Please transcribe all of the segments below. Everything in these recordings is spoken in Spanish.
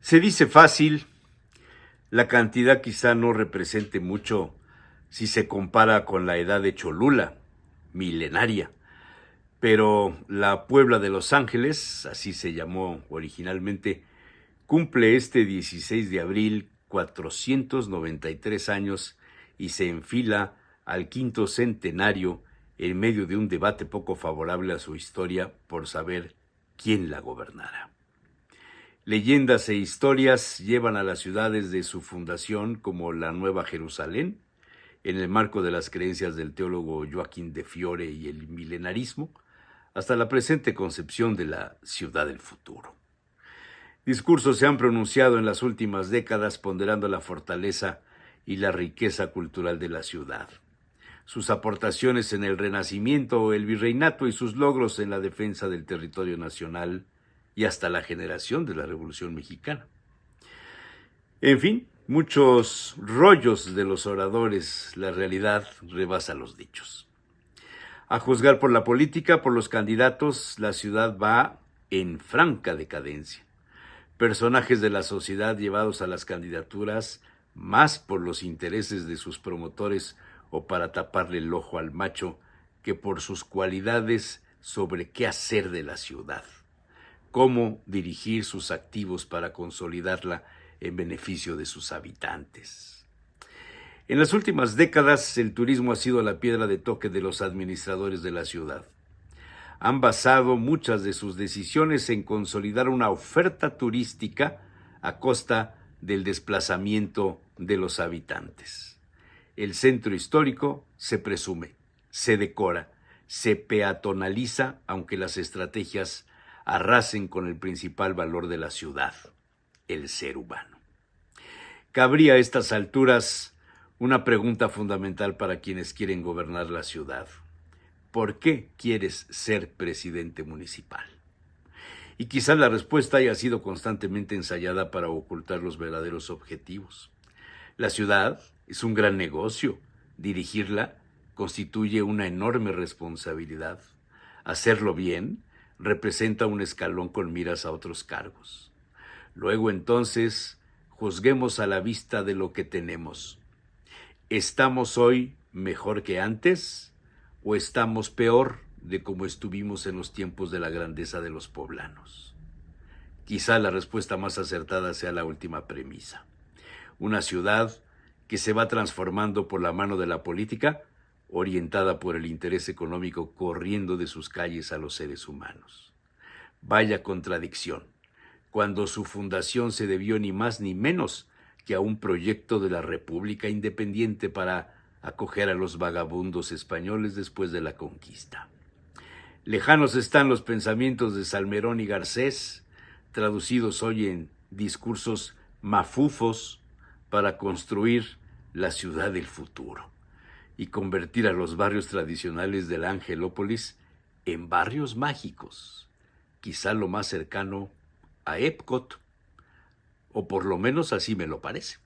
Se dice fácil, la cantidad quizá no represente mucho si se compara con la edad de Cholula, milenaria, pero la Puebla de Los Ángeles, así se llamó originalmente, cumple este 16 de abril 493 años y se enfila al quinto centenario en medio de un debate poco favorable a su historia por saber quién la gobernara. Leyendas e historias llevan a las ciudades de su fundación como la Nueva Jerusalén, en el marco de las creencias del teólogo Joaquín de Fiore y el milenarismo, hasta la presente concepción de la ciudad del futuro. Discursos se han pronunciado en las últimas décadas ponderando la fortaleza y la riqueza cultural de la ciudad, sus aportaciones en el Renacimiento o el Virreinato y sus logros en la defensa del territorio nacional y hasta la generación de la Revolución Mexicana. En fin, muchos rollos de los oradores, la realidad rebasa los dichos. A juzgar por la política, por los candidatos, la ciudad va en franca decadencia. Personajes de la sociedad llevados a las candidaturas más por los intereses de sus promotores o para taparle el ojo al macho que por sus cualidades sobre qué hacer de la ciudad, cómo dirigir sus activos para consolidarla en beneficio de sus habitantes. En las últimas décadas, el turismo ha sido la piedra de toque de los administradores de la ciudad. Han basado muchas de sus decisiones en consolidar una oferta turística a costa del desplazamiento de los habitantes. El centro histórico se presume, se decora, se peatonaliza, aunque las estrategias arrasen con el principal valor de la ciudad, el ser humano. Cabría a estas alturas una pregunta fundamental para quienes quieren gobernar la ciudad. ¿Por qué quieres ser presidente municipal? Y quizás la respuesta haya sido constantemente ensayada para ocultar los verdaderos objetivos. La ciudad es un gran negocio. Dirigirla constituye una enorme responsabilidad. Hacerlo bien representa un escalón con miras a otros cargos. Luego entonces, juzguemos a la vista de lo que tenemos. ¿Estamos hoy mejor que antes o estamos peor de como estuvimos en los tiempos de la grandeza de los poblanos? Quizá la respuesta más acertada sea la última premisa. Una ciudad que se va transformando por la mano de la política, orientada por el interés económico, corriendo de sus calles a los seres humanos. Vaya contradicción, cuando su fundación se debió ni más ni menos que a un proyecto de la República Independiente para acoger a los vagabundos españoles después de la conquista. Lejanos están los pensamientos de Salmerón y Garcés, traducidos hoy en discursos mafufos para construir la ciudad del futuro y convertir a los barrios tradicionales de la Angelópolis en barrios mágicos, quizá lo más cercano a Epcot, o por lo menos así me lo parece.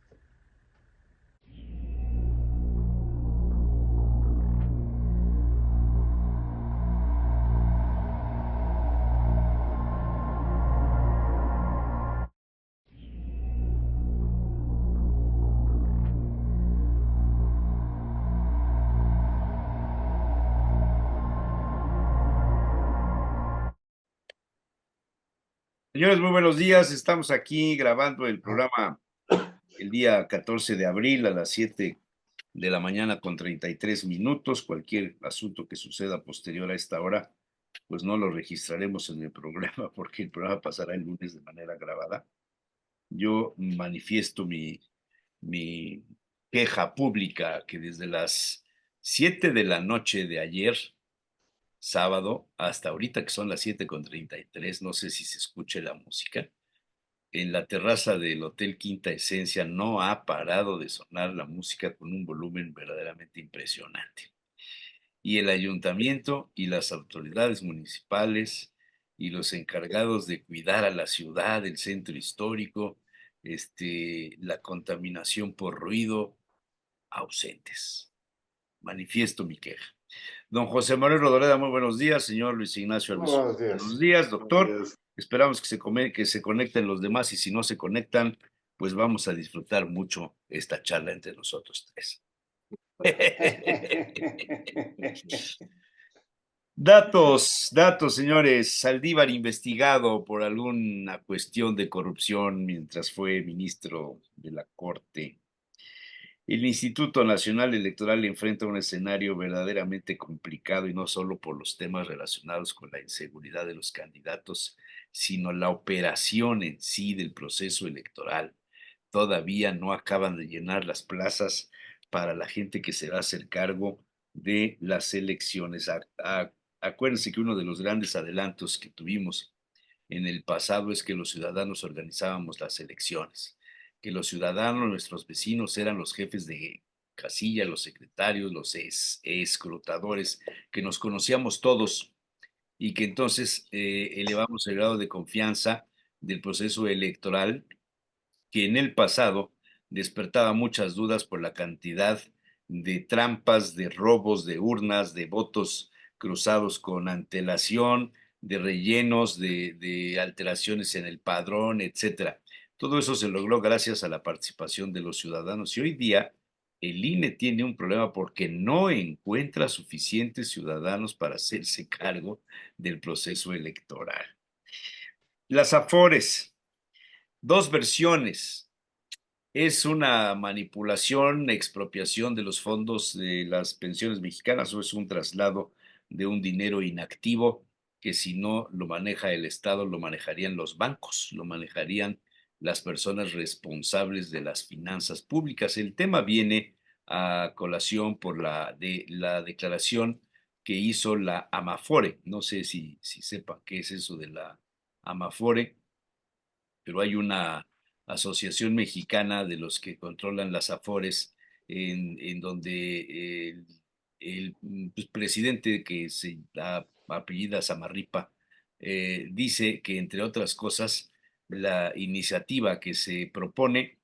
Señores, muy buenos días. Estamos aquí grabando el programa el día 14 de abril a las 7 de la mañana con 33 minutos. Cualquier asunto que suceda posterior a esta hora, pues no lo registraremos en el programa porque el programa pasará el lunes de manera grabada. Yo manifiesto mi queja pública que desde las 7 de la noche de ayer, sábado, hasta ahorita que son las 7:33, no sé si se escuche la música, en la terraza del Hotel Quinta Esencia no ha parado de sonar la música con un volumen verdaderamente impresionante. y el ayuntamiento y las autoridades municipales y los encargados de cuidar a la ciudad, el centro histórico, la contaminación por ruido, ausentes. Manifiesto mi queja. Don José Manuel Rodoreda, muy buenos días. Señor Luis Ignacio Muy Alves, buenos buenos días. días, Buenos doctor. días. Esperamos que se conecten los demás y si no se conectan, pues vamos a disfrutar mucho esta charla entre nosotros tres. Datos, señores. Saldívar investigado por alguna cuestión de corrupción mientras fue ministro de la Corte. El Instituto Nacional Electoral enfrenta un escenario verdaderamente complicado y no solo por los temas relacionados con la inseguridad de los candidatos, sino la operación en sí del proceso electoral. Todavía no acaban de llenar las plazas para la gente que se va a hacer cargo de las elecciones. Acuérdense que uno de los grandes adelantos que tuvimos en el pasado es que los ciudadanos organizábamos las elecciones, que los ciudadanos, nuestros vecinos, eran los jefes de casilla, los secretarios, los escrutadores, que nos conocíamos todos y que entonces elevamos el grado de confianza del proceso electoral que en el pasado despertaba muchas dudas por la cantidad de trampas, de robos de urnas, de votos cruzados con antelación, de rellenos, de alteraciones en el padrón, etcétera. Todo eso se logró gracias a la participación de los ciudadanos y hoy día el INE tiene un problema porque no encuentra suficientes ciudadanos para hacerse cargo del proceso electoral. Las AFORES, dos versiones. ¿Es una manipulación, expropiación de los fondos de las pensiones mexicanas o es un traslado de un dinero inactivo que si no lo maneja el Estado, lo manejarían los bancos, lo manejarían las personas responsables de las finanzas públicas? El tema viene a colación por la declaración que hizo la Amafore. No sé si sepan qué es eso de la Amafore, pero hay una asociación mexicana de los que controlan las Afores, en donde pues, presidente que se apellida Samarripa dice que, entre otras cosas, la iniciativa que se propone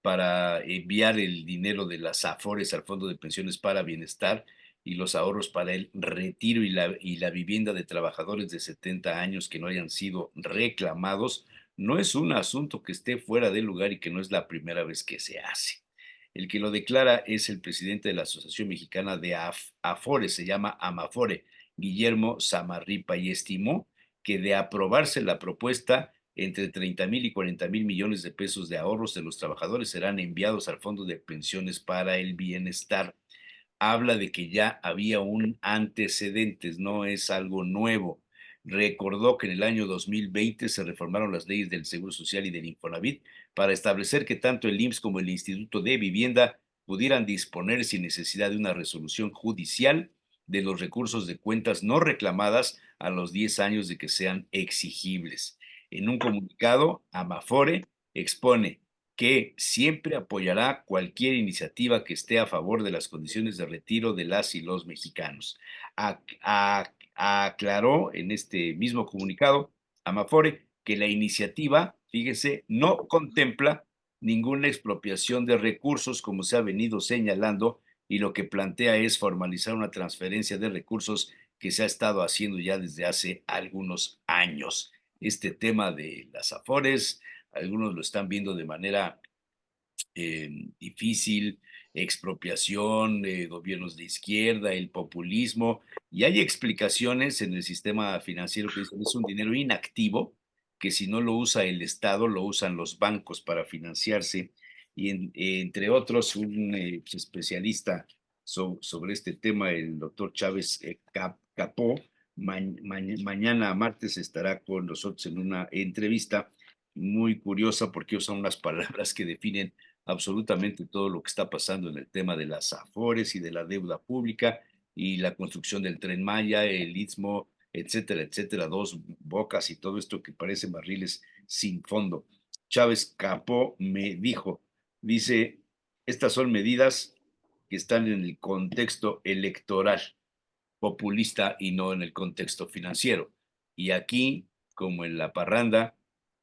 para enviar el dinero de las AFORES al Fondo de Pensiones para Bienestar y los ahorros para el retiro y la vivienda de trabajadores de 70 años que no hayan sido reclamados, no es un asunto que esté fuera de lugar y que no es la primera vez que se hace. El que lo declara es el presidente de la Asociación Mexicana de Afores, se llama Amafore, Guillermo Samarripa, y estimó que de aprobarse la propuesta, entre 30,000 y 40,000 millones de pesos de ahorros de los trabajadores serán enviados al Fondo de Pensiones para el Bienestar. Habla de que ya había un antecedentes, no es algo nuevo. Recordó que en el año 2020 se reformaron las leyes del Seguro Social y del Infonavit para establecer que tanto el IMSS como el Instituto de Vivienda pudieran disponer sin necesidad de una resolución judicial de los recursos de cuentas no reclamadas a los 10 años de que sean exigibles. En un comunicado, Amafore expone que siempre apoyará cualquier iniciativa que esté a favor de las condiciones de retiro de las y los mexicanos. Aclaró en este mismo comunicado Amafore que la iniciativa, fíjese, no contempla ninguna expropiación de recursos como se ha venido señalando, y lo que plantea es formalizar una transferencia de recursos que se ha estado haciendo ya desde hace algunos años. Este tema de las AFORES, algunos lo están viendo de manera difícil, expropiación, gobiernos de izquierda, el populismo, y hay explicaciones en el sistema financiero que dicen es un dinero inactivo, que si no lo usa el Estado, lo usan los bancos para financiarse, y entre otros, un pues, especialista sobre este tema, el doctor Chávez Capó, mañana martes estará con nosotros en una entrevista muy curiosa porque usan unas palabras que definen absolutamente todo lo que está pasando en el tema de las AFORES y de la deuda pública y la construcción del Tren Maya, el Istmo, etcétera, etcétera, dos bocas y todo esto que parecen barriles sin fondo. Chávez Capó me dice, estas son medidas que están en el contexto electoral. populista y no en el contexto financiero. Y aquí, como en la parranda,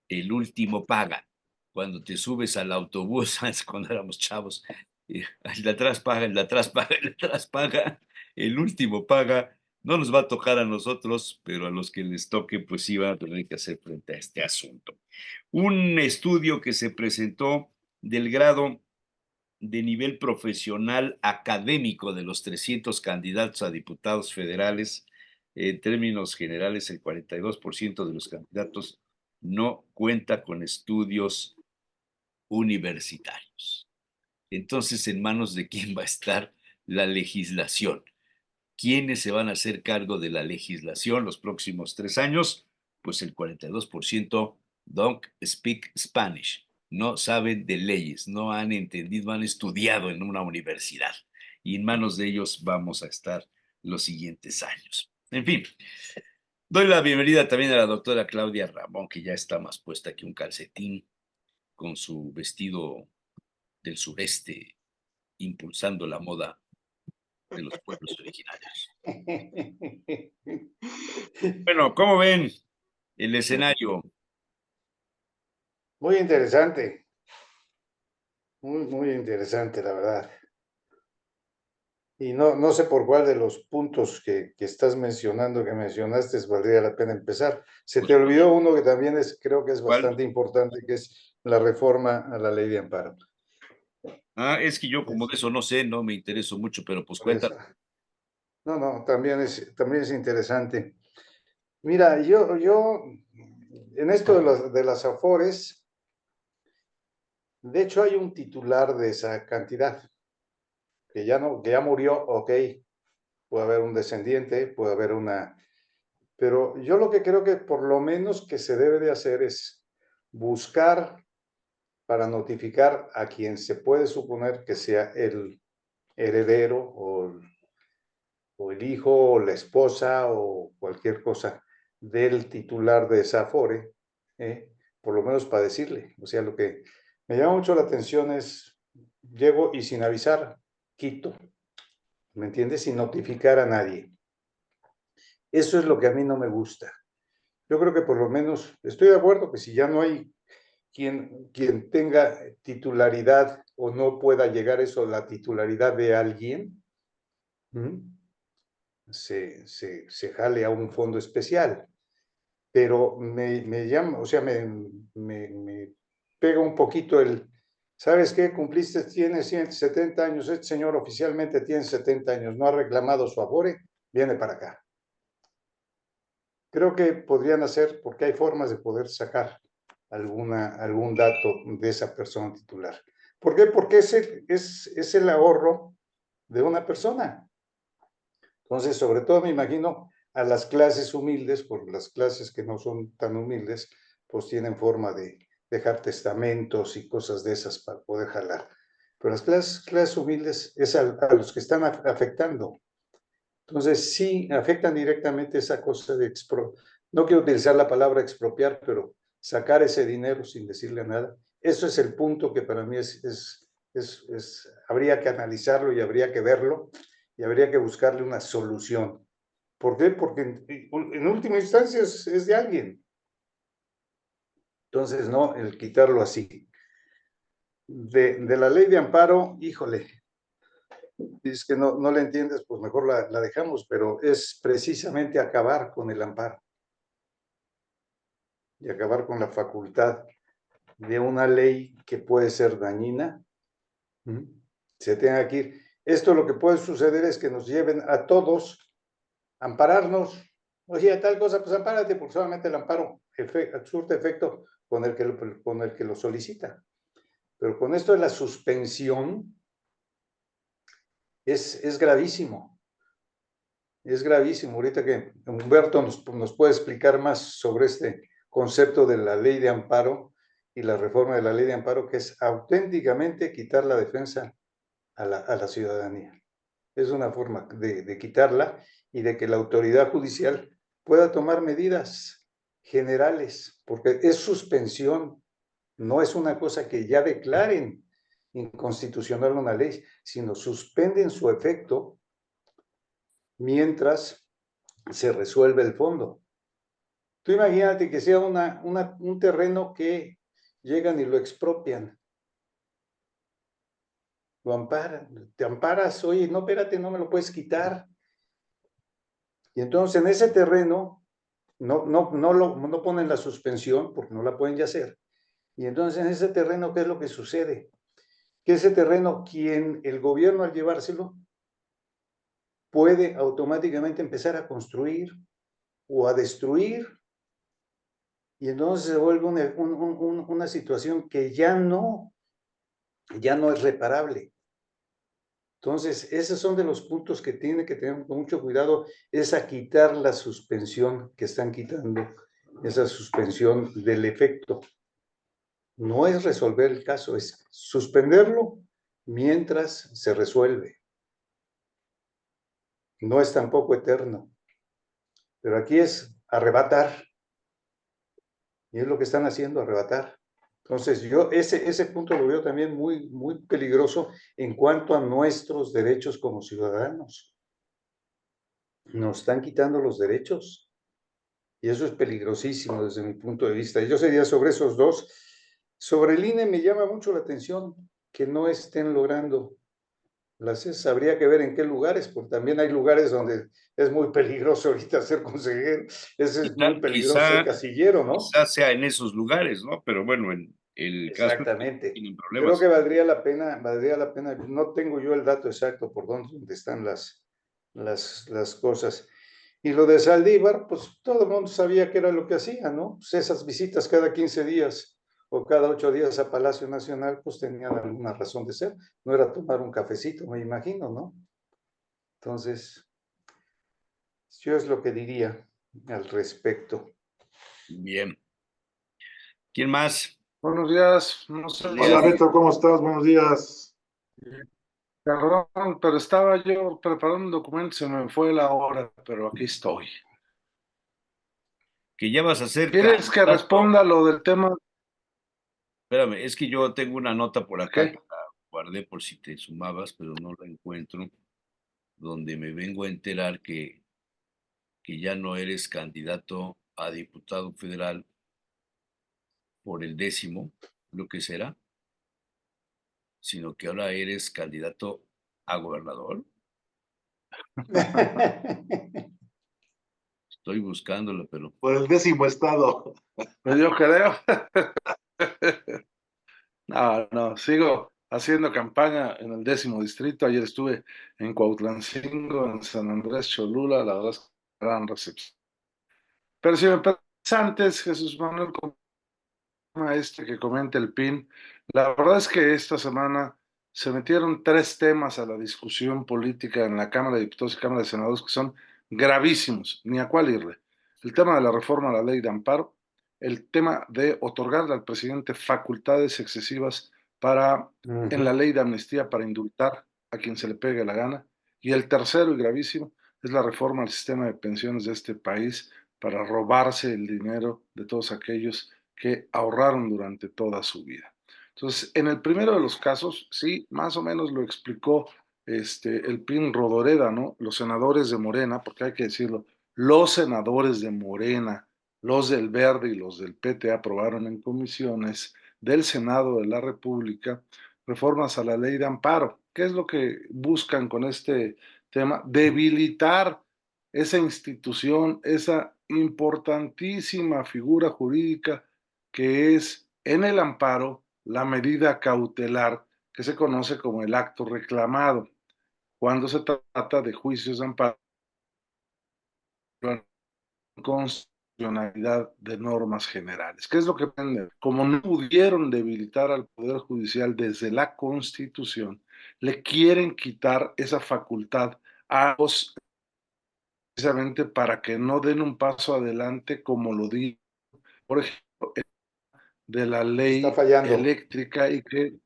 el último paga. Cuando te subes al autobús, ¿sabes? Cuando éramos chavos, el de atrás paga, el de atrás paga, el de atrás paga, el último paga. No nos va a tocar a nosotros, pero a los que les toque, pues sí van a tener que hacer frente a este asunto. Un estudio que se presentó del grado de nivel profesional académico de los 300 candidatos a diputados federales, en términos generales, el 42% de los candidatos no cuenta con estudios universitarios. Entonces, ¿en manos de quién va a estar la legislación? ¿Quiénes se van a hacer cargo de la legislación los próximos 3 años? Pues el 42% don't speak Spanish, no saben de leyes, no han entendido, han estudiado en una universidad. Y en manos de ellos vamos a estar los siguientes años. En fin, doy la bienvenida también a la doctora Claudia Ramón, que ya está más puesta que un calcetín, con su vestido del sureste, impulsando la moda de los pueblos originarios. Bueno, ¿cómo ven el escenario? Muy interesante, muy interesante, la verdad. Y no sé por cuál de los puntos que estás mencionando, que mencionaste, valdría la pena empezar. Se Pues, te olvidó uno que también creo que es ¿cuál? bastante importante, que es la reforma a la ley de amparo. Es que yo como de eso no sé, no me intereso mucho, pero pues Por eso. cuéntame. No, también es interesante. Mira, yo en esto de las Afores, de hecho hay un titular de esa cantidad, que ya murió, ok, puede haber un descendiente, puede haber una. Pero yo lo que creo que por lo menos que se debe de hacer es buscar para notificar a quien se puede suponer que sea el heredero o el hijo o la esposa o cualquier cosa del titular de esa Afore, por lo menos para decirle. O sea, lo que me llama mucho la atención es, llego y sin avisar, quito, ¿me entiendes? Sin notificar a nadie. Eso es lo que a mí no me gusta. Yo creo que por lo menos estoy de acuerdo que si ya no hay quien tenga titularidad o no pueda llegar eso a la titularidad de alguien, se jale a un fondo especial. Pero me llama, o sea, me pega un poquito ¿sabes qué? Cumpliste, tiene 170 años, este señor oficialmente tiene 70 años, no ha reclamado su afore, viene para acá. Creo que podrían hacer, porque hay formas de poder sacar algún dato de esa persona titular. ¿Por qué? Porque es el ahorro de una persona. Entonces, sobre todo me imagino a las clases humildes, porque las clases que no son tan humildes, pues tienen forma de dejar testamentos y cosas de esas para poder jalar. Pero las clases humildes es a los que están afectando. Entonces, sí, afectan directamente esa cosa de no quiero utilizar la palabra expropiar, pero sacar ese dinero sin decirle nada. Eso es el punto que para mí habría que analizarlo y habría que verlo y habría que buscarle una solución. ¿Por qué? Porque en última instancia es de alguien. Entonces, no, el quitarlo así. De la ley de amparo, híjole, es que no la entiendes, pues mejor la dejamos, pero es precisamente acabar con el amparo y acabar con la facultad de una ley que puede ser dañina. Se tenga que ir. Esto lo que puede suceder es que nos lleven a todos a ampararnos. Oye, tal cosa, pues ampárate, porque solamente el amparo surte efecto con el que lo solicita. Pero con esto de la suspensión es gravísimo. Es gravísimo. Ahorita que Humberto nos puede explicar más sobre este concepto de la ley de amparo y la reforma de la ley de amparo, que es auténticamente quitar la defensa a la ciudadanía. Es una forma de quitarla y de que la autoridad judicial pueda tomar medidas generales, porque es suspensión, no es una cosa que ya declaren inconstitucional una ley, sino suspenden su efecto mientras se resuelve el fondo. Tú imagínate que sea un terreno que llegan y lo expropian, lo amparan, te amparas, oye, no, espérate, no me lo puedes quitar. Y entonces en ese terreno no ponen la suspensión porque no la pueden ya hacer. Y entonces en ese terreno, ¿qué es lo que sucede? Que ese terreno, el gobierno al llevárselo, puede automáticamente empezar a construir o a destruir, y entonces se vuelve una situación que ya no es reparable. Entonces, esos son de los puntos que tiene que tener mucho cuidado, es a quitar la suspensión que están quitando, esa suspensión del efecto. No es resolver el caso, es suspenderlo mientras se resuelve. No es tampoco eterno, pero aquí es arrebatar, y es lo que están haciendo, arrebatar. Entonces, yo ese punto lo veo también muy peligroso en cuanto a nuestros derechos como ciudadanos. Nos están quitando los derechos y eso es peligrosísimo desde mi punto de vista. Y yo sería sobre esos dos. Sobre el INE me llama mucho la atención que no estén logrando habría que ver en qué lugares, porque también hay lugares donde es muy peligroso ahorita ser consejero, es muy peligroso ser casillero, ¿no? Quizá sea en esos lugares, ¿no? Pero bueno, en el caso es que Exactamente. tienen Creo que problemas. valdría la pena, no tengo yo el dato exacto por dónde están las cosas. Y lo de Saldívar, pues todo el mundo sabía que era lo que hacía, ¿no? Pues esas visitas cada 15 días o cada 8 días a Palacio Nacional, pues tenían alguna razón de ser. No era tomar un cafecito, me imagino, ¿no? Entonces, yo es lo que diría al respecto. Bien. ¿Quién más? Buenos días, no sé Buenos si, Hola días. Beto, ¿cómo estás? Buenos días. perdón, pero estaba yo preparando un documento, se me fue la hora, pero aquí estoy. Que ya vas a ser ¿Quieres que candidato. responda lo del tema? Espérame, es que yo tengo una nota por acá que ¿Qué? la guardé por si te sumabas, pero no la encuentro, donde me vengo a enterar que ya no eres candidato a diputado federal por el 10º, lo que será, sino que ahora eres candidato a gobernador. Estoy buscándolo, pero Por el 10º estado. Pues yo creo. No, no, sigo haciendo campaña en el 10º distrito. Ayer estuve en Cuautlancingo, en San Andrés Cholula, la verdad es que gran recepción. Pero si me permites antes, Jesús Manuel, que comente el PIN. La verdad es que esta semana se metieron tres temas a la discusión política en la Cámara de Diputados y Cámara de Senadores que son gravísimos, ni a cuál irle. El tema de la reforma a la ley de amparo, el tema de otorgarle al presidente facultades excesivas para, en la ley de amnistía para indultar a quien se le pegue la gana, y el tercero y gravísimo es la reforma al sistema de pensiones de este país para robarse el dinero de todos aquellos que ahorraron durante toda su vida. Entonces, en el primero de los casos, sí, más o menos lo explicó el PIN Rodoreda, ¿no? Los senadores de Morena, porque hay que decirlo, los senadores de Morena, los del Verde y los del PT aprobaron en comisiones del Senado de la República reformas a la ley de amparo. ¿Qué es lo que buscan con este tema? Debilitar esa institución, esa importantísima figura jurídica que es en el amparo la medida cautelar que se conoce como el acto reclamado, cuando se trata de juicios de amparo en constitucionalidad de normas generales. ¿Qué es lo que pretenden? Como no pudieron debilitar al Poder Judicial desde la Constitución, le quieren quitar esa facultad a los precisamente para que no den un paso adelante como lo di, por ejemplo, de la Está ley fallando. eléctrica y que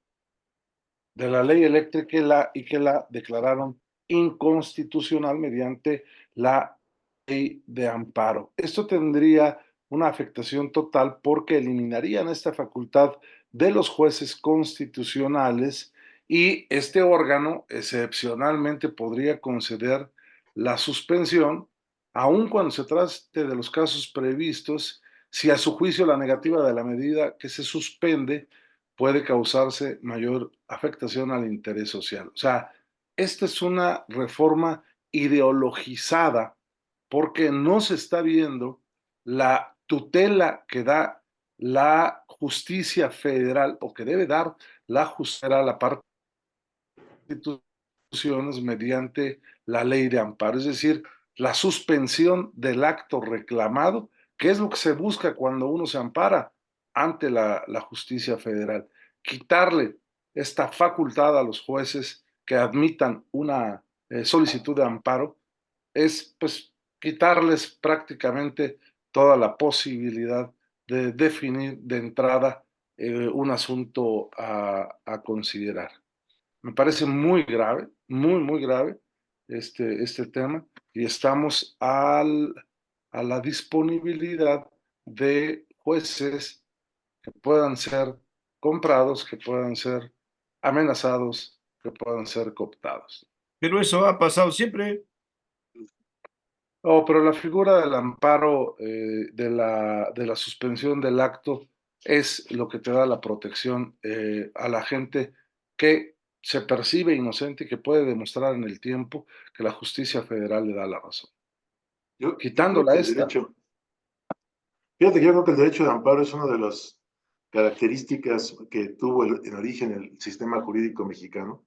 la declararon inconstitucional mediante la ley de amparo. Esto tendría una afectación total porque eliminarían esta facultad de los jueces constitucionales y este órgano excepcionalmente podría conceder la suspensión, aun cuando se trate de los casos previstos, si a su juicio la negativa de la medida que se suspende puede causarse mayor afectación al interés social. O sea, esta es una reforma ideologizada porque no se está viendo la tutela que da la justicia federal o que debe dar la justicia federal a parte instituciones mediante la ley de amparo, es decir, la suspensión del acto reclamado, que es lo que se busca cuando uno se ampara ante la justicia federal. Quitarle esta facultad a los jueces que admitan una solicitud de amparo es pues quitarles prácticamente toda la posibilidad de definir de entrada un asunto a considerar. Me parece muy grave, muy grave este tema y estamos a la disponibilidad de jueces que puedan ser comprados, que puedan ser amenazados, que puedan ser cooptados. Pero eso ha pasado siempre. Oh, pero la figura del amparo, de la suspensión del acto, es lo que te da la protección a la gente que se percibe inocente y que puede demostrar en el tiempo que la justicia federal le da la razón. Yo creo Quitándola que esta, fíjate que yo creo que el derecho de amparo es una de las características que tuvo en origen el sistema jurídico mexicano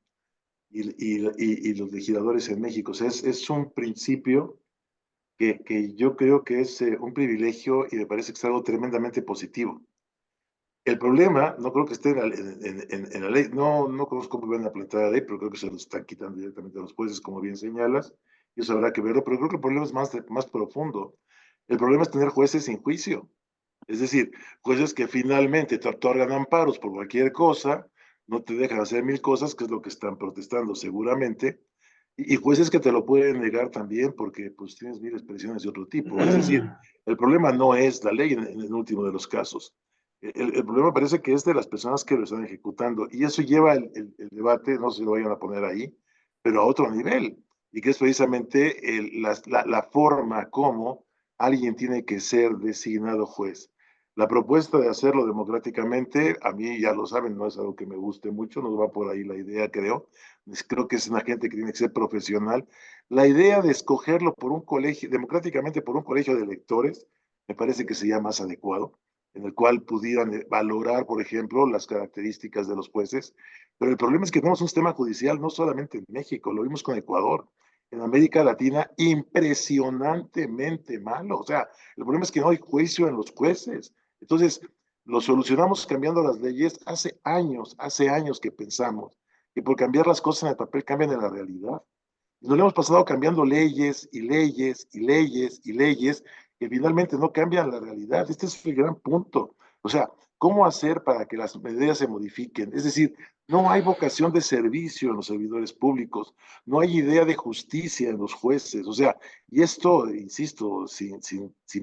y los legisladores en México. O sea, es un principio que yo creo que es un privilegio y me parece que es algo tremendamente positivo. El problema, no creo que esté en la ley, no conozco muy bien la planteada de ley, pero creo que se lo están quitando directamente a los jueces, como bien señalas, y eso habrá que verlo, pero creo que el problema es más profundo. El problema es tener jueces sin juicio, es decir, jueces que finalmente te otorgan amparos por cualquier cosa, no te dejan hacer mil cosas, que es lo que están protestando seguramente, y jueces que te lo pueden negar también porque pues tienes mil expresiones de otro tipo. Es decir, el problema no es la ley en el último de los casos. El problema parece que es de las personas que lo están ejecutando y eso lleva el debate, no sé si lo vayan a poner ahí, pero a otro nivel, y que es precisamente la forma como alguien tiene que ser designado juez. La propuesta de hacerlo democráticamente, a mí ya lo saben, no es algo que me guste mucho, nos va por ahí la idea, creo que es una gente que tiene que ser profesional. La idea de escogerlo por un colegio, democráticamente por un colegio de electores, me parece que sería más adecuado, en el cual pudieran valorar, por ejemplo, las características de los jueces. Pero el problema es que tenemos un sistema judicial no solamente en México, lo vimos con Ecuador, en América Latina, impresionantemente malo. O sea, el problema es que no hay juicio en los jueces. Entonces, lo solucionamos cambiando las leyes hace años que pensamos que por cambiar las cosas en el papel cambian en la realidad. Nos lo hemos pasado cambiando leyes y leyes y leyes y leyes que finalmente no cambian la realidad. Este es el gran punto. O sea, ¿cómo hacer para que las medidas se modifiquen? Es decir, no hay vocación de servicio en los servidores públicos, no hay idea de justicia en los jueces. O sea, y esto, insisto, sin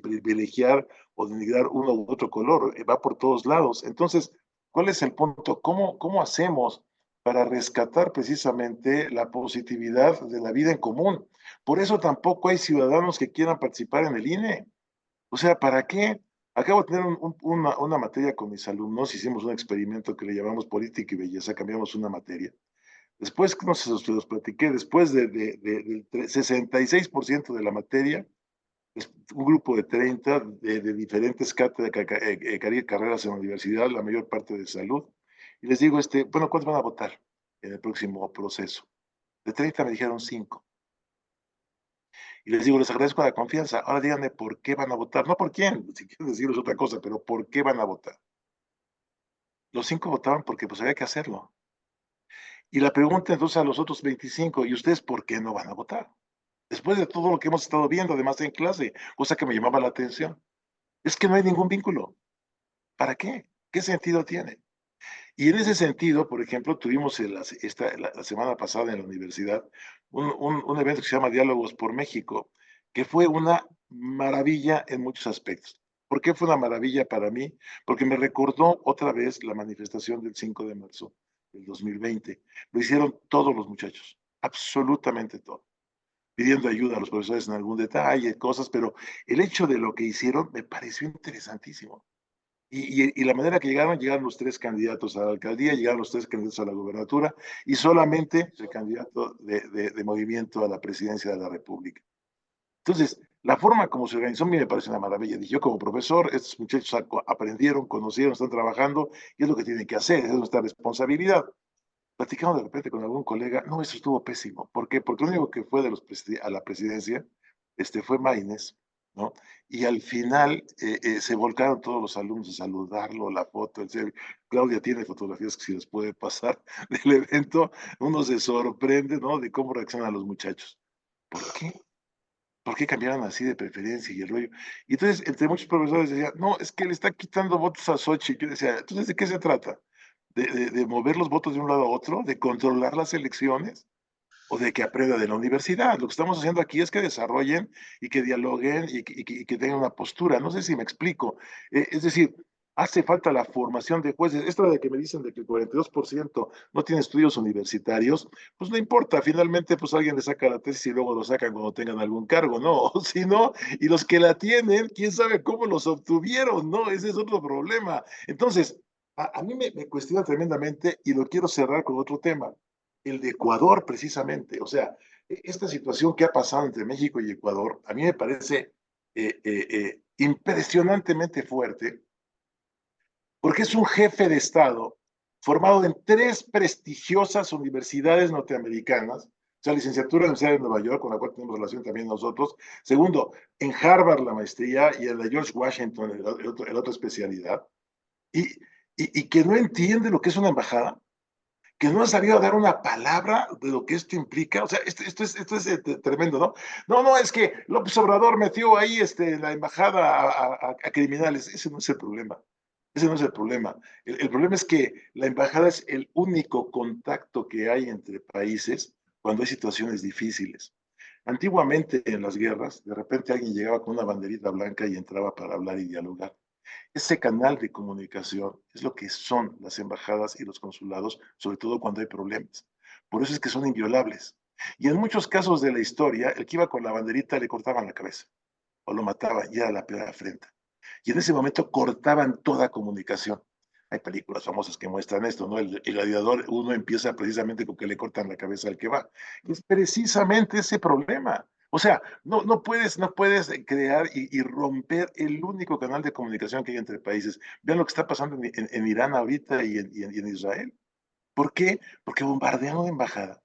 privilegiar o denigrar uno u otro color, va por todos lados. Entonces, ¿cuál es el punto? ¿Cómo hacemos para rescatar precisamente la positividad de la vida en común? Por eso tampoco hay ciudadanos que quieran participar en el INE. O sea, ¿para qué? Acabo de tener una materia con mis alumnos, hicimos un experimento que le llamamos política y belleza, cambiamos una materia. Después, no sé si los platiqué, después del 66% de la materia, un grupo de 30 de diferentes carreras en la universidad, la mayor parte de salud, y les digo, bueno, ¿cuántos van a votar en el próximo proceso? De 30 me dijeron 5. Y les digo, les agradezco la confianza. Ahora díganme por qué van a votar. No por quién, si quieren decirles otra cosa, pero por qué van a votar. Los 5 votaban porque pues había que hacerlo. Y la pregunta entonces a los otros 25, ¿y ustedes por qué no van a votar? Después de todo lo que hemos estado viendo, además en clase, cosa que me llamaba la atención, es que no hay ningún vínculo. ¿Para qué? ¿Qué sentido tiene? Y en ese sentido, por ejemplo, tuvimos la semana pasada en la universidad un evento que se llama Diálogos por México, que fue una maravilla en muchos aspectos. ¿Por qué fue una maravilla para mí? Porque me recordó otra vez la manifestación del 5 de marzo del 2020. Lo hicieron todos los muchachos, absolutamente todos. pidiendo ayuda a los profesores en algún detalle, cosas, pero el hecho de lo que hicieron me pareció interesantísimo. Y la manera que llegaron los tres candidatos a la alcaldía, llegaron los tres candidatos a la gubernatura y solamente el candidato de Movimiento a la presidencia de la República. Entonces, la forma como se organizó a mí me parece una maravilla. Dije, yo como profesor, estos muchachos aprendieron, conocieron, están trabajando y es lo que tienen que hacer, es nuestra responsabilidad. Platicamos de repente con algún colega, no, eso estuvo pésimo. ¿Por qué? Porque lo único que fue a la presidencia fue Maínez, ¿no? Y al final se volcaron todos los alumnos a saludarlo, la foto, el selfie. Claudia tiene fotografías que si les puede pasar del evento, uno se sorprende, ¿no? De cómo reaccionan los muchachos. ¿Por qué? ¿Por qué cambiaron así de preferencia y el rollo? Y entonces, entre muchos profesores decían, no, es que le está quitando votos a Xochitl. Yo decía, entonces, ¿de qué se trata? ¿De mover los votos de un lado a otro? ¿De controlar las elecciones? ¿O de que aprenda de la universidad? Lo que estamos haciendo aquí es que desarrollen y que dialoguen y que tengan una postura. No sé si me explico. Es decir, hace falta la formación de jueces. Esto de que me dicen de que el 42% no tiene estudios universitarios, pues no importa. Finalmente, pues alguien le saca la tesis y luego lo sacan cuando tengan algún cargo, ¿no? O si no, y los que la tienen, quién sabe cómo los obtuvieron, ¿no? Ese es otro problema. Entonces, a mí me cuestiona tremendamente y lo quiero cerrar con otro tema, el de Ecuador precisamente. O sea, esta situación que ha pasado entre México y Ecuador, a mí me parece impresionantemente fuerte, porque es un jefe de Estado formado en tres prestigiosas universidades norteamericanas, o sea, licenciatura en la Universidad de Nueva York, con la cual tenemos relación también nosotros. Segundo, en Harvard la maestría y en la George Washington el otro especialidad. Y, y que no entiende lo que es una embajada, que no ha sabido dar una palabra de lo que esto implica. O sea, esto es tremendo, ¿no? No, no, es que López Obrador metió ahí la embajada a criminales. Ese no es el problema. Ese no es el problema. El problema es que la embajada es el único contacto que hay entre países cuando hay situaciones difíciles. Antiguamente en las guerras, de repente alguien llegaba con una banderita blanca y entraba para hablar y dialogar. Ese canal de comunicación es lo que son las embajadas y los consulados, sobre todo cuando hay problemas. Por eso es que son inviolables. Y en muchos casos de la historia, el que iba con la banderita le cortaban la cabeza o lo mataban y era la peor afrenta. Y en ese momento cortaban toda comunicación. Hay películas famosas que muestran esto, ¿no? El gladiador, uno empieza precisamente con que le cortan la cabeza al que va. Es precisamente ese problema. O sea, no puedes crear y romper el único canal de comunicación que hay entre países. Vean lo que está pasando en Irán ahorita y en Israel. ¿Por qué? Porque bombardean una embajada.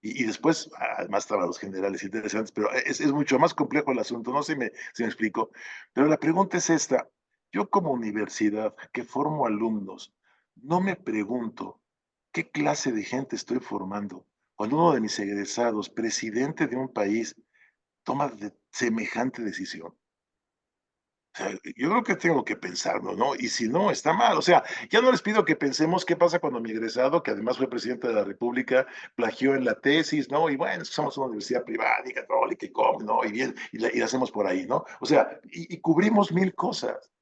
Y después, además estaban los generales interesantes, pero es mucho más complejo el asunto, no sé si me explico. Pero la pregunta es esta, yo como universidad que formo alumnos, no me pregunto qué clase de gente estoy formando cuando uno de mis egresados, presidente de un país, toma semejante decisión. O sea, yo creo que tengo que pensarlo, ¿no? Y si no, está mal. O sea, ya no les pido que pensemos qué pasa cuando mi egresado, que además fue presidente de la República, plagió en la tesis, ¿no? Y bueno, somos una universidad privada y católica y cómo, ¿no? Y bien, y la hacemos por ahí, ¿no? O sea, y cubrimos mil cosas.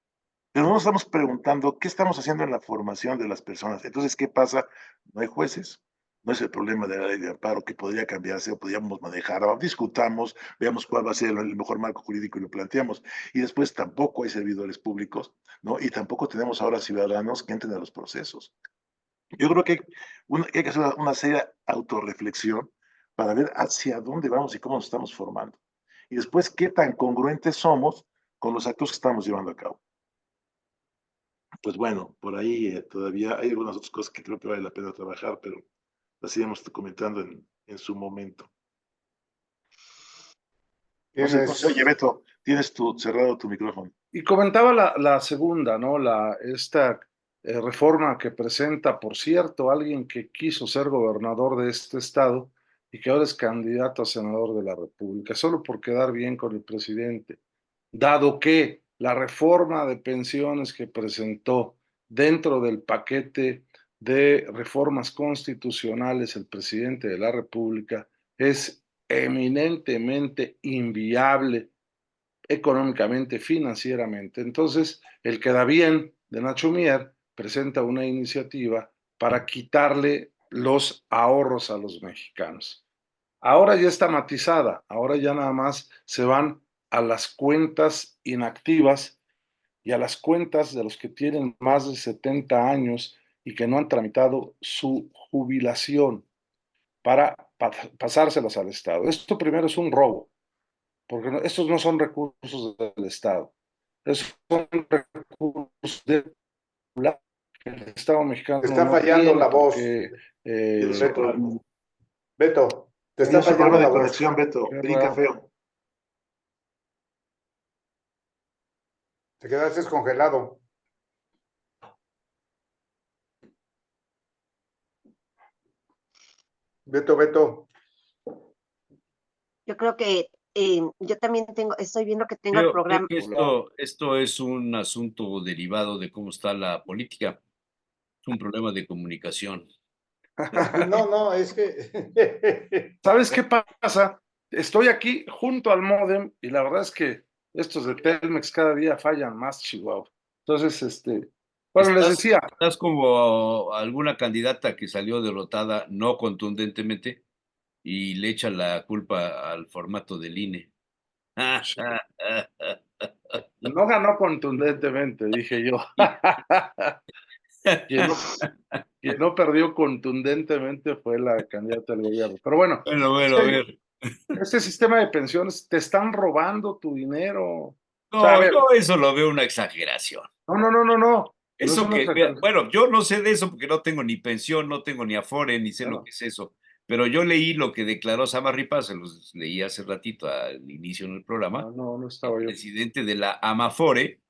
Pero no nos estamos preguntando qué estamos haciendo en la formación de las personas. Entonces, ¿qué pasa? No hay jueces. No es el problema de la ley de amparo que podría cambiarse o podríamos manejar. Ahora discutamos, veamos cuál va a ser el mejor marco jurídico y lo planteamos. Y después tampoco hay servidores públicos, ¿no? Y tampoco tenemos ahora ciudadanos que entren a los procesos. Yo creo que hay que hacer una seria autorreflexión para ver hacia dónde vamos y cómo nos estamos formando. Y después, qué tan congruentes somos con los actos que estamos llevando a cabo. Pues bueno, por ahí todavía hay algunas otras cosas que creo que vale la pena trabajar, pero las iremos comentando en su momento. No sé, oye, Tienes, Beto, tienes cerrado tu micrófono. Y comentaba la segunda, ¿no? Esta reforma que presenta, por cierto, alguien que quiso ser gobernador de este estado y que ahora es candidato a senador de la República, solo por quedar bien con el presidente, dado que la reforma de pensiones que presentó dentro del paquete de reformas constitucionales el presidente de la República es eminentemente inviable económicamente, financieramente. Entonces, el Queda Bien de Nacho Mier presenta una iniciativa para quitarle los ahorros a los mexicanos. Ahora ya está matizada, ahora ya nada más se van a las cuentas inactivas y a las cuentas de los que tienen más de 70 años y que no han tramitado su jubilación para pasárselas al Estado. Esto primero es un robo, porque estos no son recursos del Estado, estos son recursos del el Estado Te mexicano está no fallando tiene la voz, porque Tienes un Beto. problema. Beto, te está Tienes un fallando problema la de voz. conexión, Beto. qué Brinca raro. feo. Te quedaste congelado. Beto. Yo creo que yo también estoy viendo que tengo el Creo programa. que esto es un asunto derivado de cómo está la política. Es un problema de comunicación. No, es que ¿Sabes qué pasa? Estoy aquí junto al módem y la verdad es que estos de Telmex cada día fallan más, Chihuahua. Entonces, bueno, les decía, Estás como alguna candidata que salió derrotada no contundentemente y le echa la culpa al formato del INE. no ganó contundentemente, dije yo. Quien no, quien no perdió contundentemente fue la candidata del gobierno. Pero bueno, es Bueno, a que ver. este sistema de pensiones te están robando tu dinero. O sea, a No, ver, yo eso lo veo una exageración. no. No es Eso una que, mira, exageración. bueno, yo no sé de eso porque no tengo ni pensión, no tengo ni Afore, ni sé lo Bueno, que es eso. Pero yo leí lo que declaró Samarripa, se los leí hace ratito al inicio en el programa. no El estaba yo. presidente de la Amafore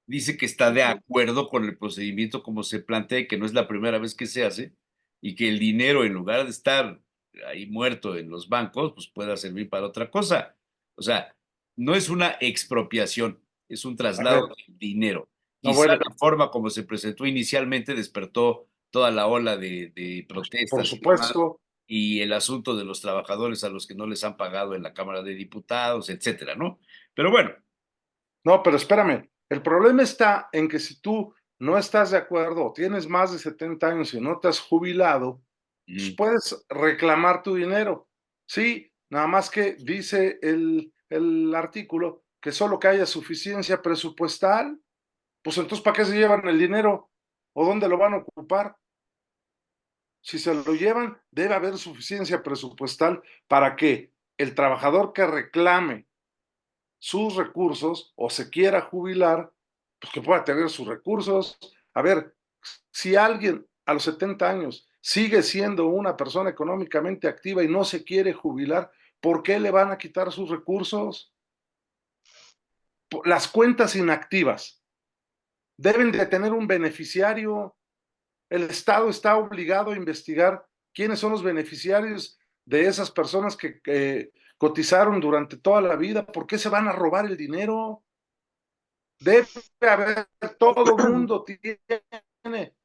dice que está de acuerdo con el procedimiento como se plantea y que no es la primera vez que se hace y que el dinero, en lugar de estar ahí muerto en los bancos, pues pueda servir para otra cosa. O sea, no es una expropiación, es un A traslado ver, de dinero. no, Quizá bueno, la forma como se presentó inicialmente despertó toda la ola de por protestas y demás, supuesto. y el asunto de los trabajadores a los que no les han pagado en la Cámara de Diputados, etcétera, ¿no? Pero bueno, No, pero espérame. El problema está en que si tú no estás de acuerdo o tienes más de 70 años y no te has jubilado, pues mm, puedes reclamar tu dinero. Sí, nada más que dice el artículo que solo que haya suficiencia presupuestal, pues entonces ¿para qué se llevan el dinero? ¿O dónde lo van a ocupar? Si se lo llevan, debe haber suficiencia presupuestal para que el trabajador que reclame sus recursos o se quiera jubilar, pues que pueda tener sus recursos. A ver, si alguien a los 70 años sigue siendo una persona económicamente activa y no se quiere jubilar, ¿por qué le van a quitar sus recursos? Las cuentas inactivas deben de tener un beneficiario. El Estado está obligado a investigar quiénes son los beneficiarios de esas personas que cotizaron durante toda la vida. ¿Por qué se van a robar el dinero? Debe haber, todo mundo tiene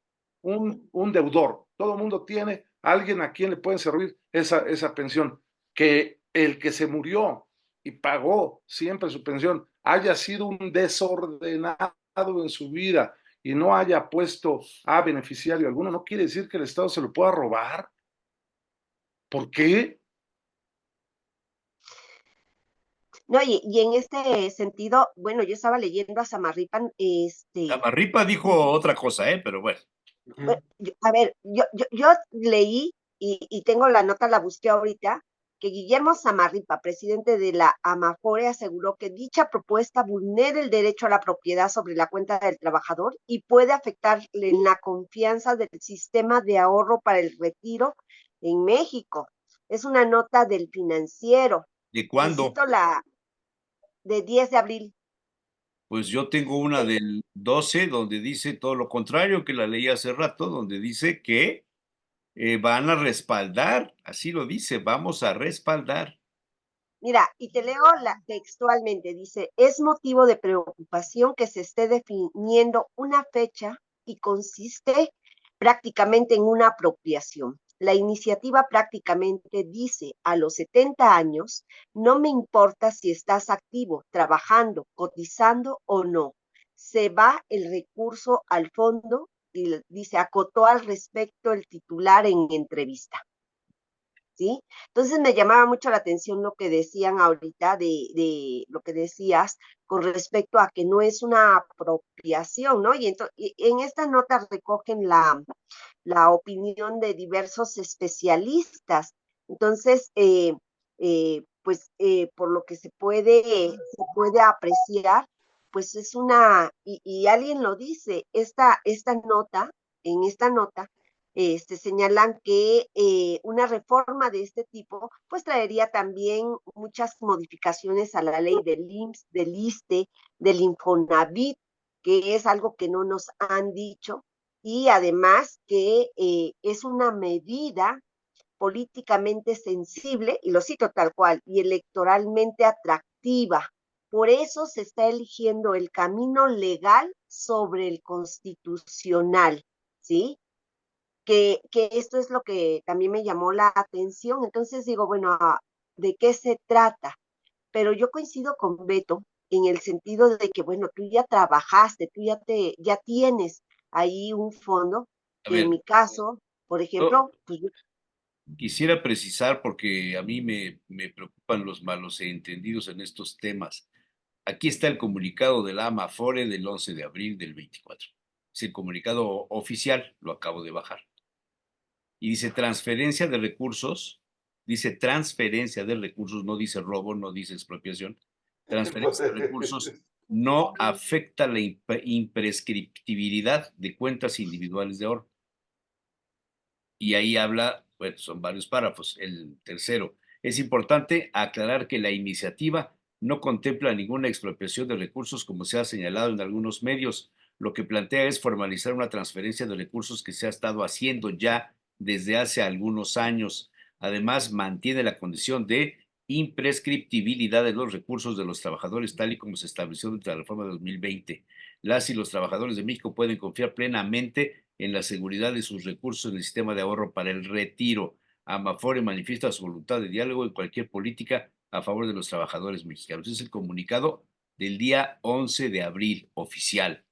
un deudor, todo mundo tiene alguien a quien le pueden servir esa pensión. Que el que se murió y pagó siempre su pensión haya sido un desordenado en su vida y no haya puesto a beneficiario alguno, no quiere decir que el Estado se lo pueda robar. ¿Por qué? No, y en este sentido, bueno, yo estaba leyendo a Samarripan, Tamarripa dijo otra cosa, ¿eh? Pero bueno. a ver, yo leí y tengo la nota, la busqué ahorita, que Guillermo Samarripa, presidente de la Amafore, aseguró que dicha propuesta vulnera el derecho a la propiedad sobre la cuenta del trabajador y puede afectarle en la confianza del sistema de ahorro para el retiro en México. Es una nota del Financiero. ¿De Y cuándo? cito la de 10 de abril. Pues yo tengo una Eh, del 12 donde dice todo lo contrario, que la leí hace rato, donde dice que van a respaldar, así lo dice, vamos a respaldar. Mira, y te leo textualmente, dice, es motivo de preocupación que se esté definiendo una fecha y consiste prácticamente en una apropiación. La iniciativa prácticamente dice, a los 70 años, no me importa si estás activo, trabajando, cotizando o no. Se va el recurso al fondo y dice, acotó al respecto el titular en entrevista. ¿sí? Entonces me llamaba mucho la atención lo que decían ahorita de lo que decías con respecto a que no es una apropiación, ¿no? Y en esta nota recogen la opinión de diversos especialistas. Entonces, pues por lo que se puede apreciar, pues es y alguien lo dice, en esta nota, señalan que una reforma de este tipo, pues traería también muchas modificaciones a la ley del IMSS, del ISSSTE, del Infonavit, que es algo que no nos han dicho, y además que es una medida políticamente sensible, y lo cito tal cual, y electoralmente atractiva. Por eso se está eligiendo el camino legal sobre el constitucional, ¿sí? Que esto es lo que también me llamó la atención. Entonces digo, bueno, ¿de qué se trata? Pero yo coincido con Beto en el sentido de que, bueno, tú ya trabajaste, ya tienes ahí un fondo, A que en ver, mi caso, por yo ejemplo, pues quisiera precisar porque a mí me preocupan los malos entendidos en estos temas. Aquí está el comunicado de la AMAFORE del 11 de abril del 24. Es el comunicado oficial, lo acabo de bajar. Y dice transferencia de recursos, no dice robo, no dice expropiación. Transferencia de recursos no afecta la imprescriptibilidad de cuentas individuales de ahorro. Y ahí habla, bueno, son varios párrafos. El tercero, es importante aclarar que la iniciativa no contempla ninguna expropiación de recursos como se ha señalado en algunos medios. Lo que plantea es formalizar una transferencia de recursos que se ha estado haciendo ya desde hace algunos años. Además, mantiene la condición de imprescriptibilidad de los recursos de los trabajadores tal y como se estableció durante la reforma de 2020. Las y los trabajadores de México pueden confiar plenamente en la seguridad de sus recursos en el sistema de ahorro para el retiro. Amafore manifiesta su voluntad de diálogo en cualquier política a favor de los trabajadores mexicanos. Es el comunicado del día 11 de abril, oficial,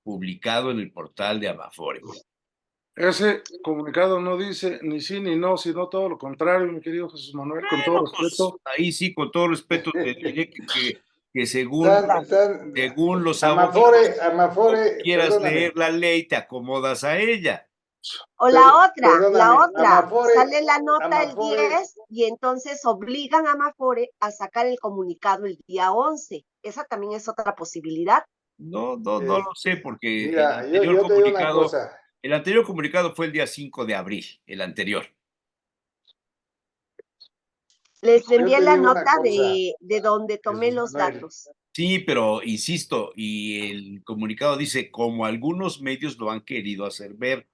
publicado en el portal de Amafore. Ese comunicado no dice ni sí ni no, sino todo lo contrario, mi querido Jesús Manuel, con todo Bueno, pues respeto. ahí sí, con todo respeto, te diré que según los abogados, como Amafore, quieras leer perdóname, la ley, te acomodas a ella. o la otra, Amafore, sale la nota el Amafore, 10 y entonces obligan a Amafore a sacar el comunicado el día 11. Esa también es otra posibilidad. No lo sé, porque mira, yo te digo una cosa. el anterior comunicado fue el día 5 de abril, el anterior. Les Yo envié te la digo una nota cosa, de donde tomé Jesús los Manuel. datos. Sí, pero insisto, y el comunicado dice, como algunos medios lo han querido hacer ver,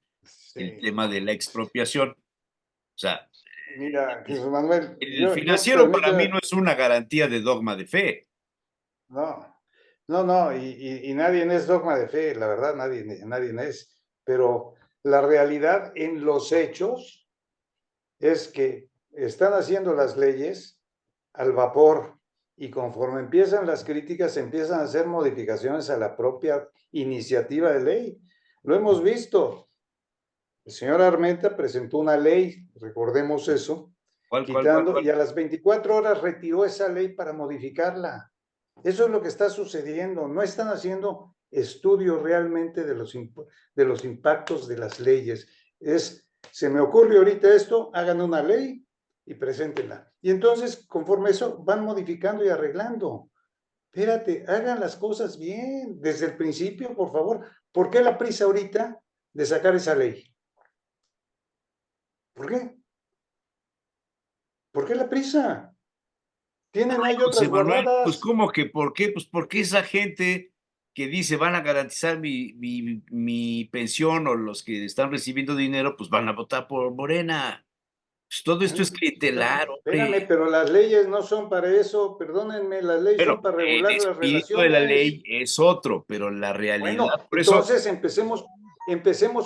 el Sí. tema de la expropiación. O sea, Mira, Jesús Manuel, el yo financiero para mí no permíteme, es una garantía de dogma de fe. no, no, y nadie es dogma de fe, la verdad, nadie es, pero la realidad en los hechos es que están haciendo las leyes al vapor y conforme empiezan las críticas, empiezan a hacer modificaciones a la propia iniciativa de ley. Lo hemos visto. El señor Armenta presentó una ley, recordemos eso, ¿Cuál? quitando, y a las 24 horas retiró esa ley para modificarla. Eso es lo que está sucediendo. No están haciendo estudios realmente de los impactos de las leyes. Se me ocurre ahorita esto, hagan una ley y preséntenla. Y entonces, conforme eso, van modificando y arreglando. Espérate, hagan las cosas bien, desde el principio, por favor. ¿Por qué la prisa ahorita de sacar esa ley? ¿Por qué? ¿Por qué la prisa? Tienen ahí José otras Manuel, pues guardadas. ¿cómo que por qué? Pues porque esa gente que dice van a garantizar mi pensión o los que están recibiendo dinero, pues van a votar por Morena. Pues todo esto es clientelar, Espérame, hombre. pero las leyes no son para eso, perdónenme, las leyes Pero son para el regular las espíritu de la relaciones. ley es otro, pero la realidad, Bueno, por eso, entonces empecemos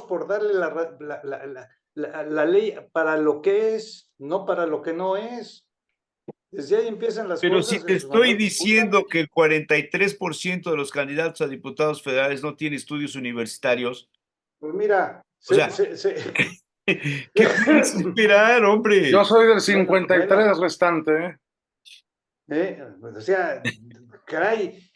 por darle la ley para lo que es, no para lo que no es. Desde ahí empiezan las pero si cosas, te Jesús estoy Manuel, diciendo discúlpame. que el 43% de los candidatos a diputados federales no tiene estudios universitarios, Pues mira, o sea, ¿Qué puedes esperar, hombre? Yo soy del 53 bueno. restante, ¿eh? Pues, o sea, caray,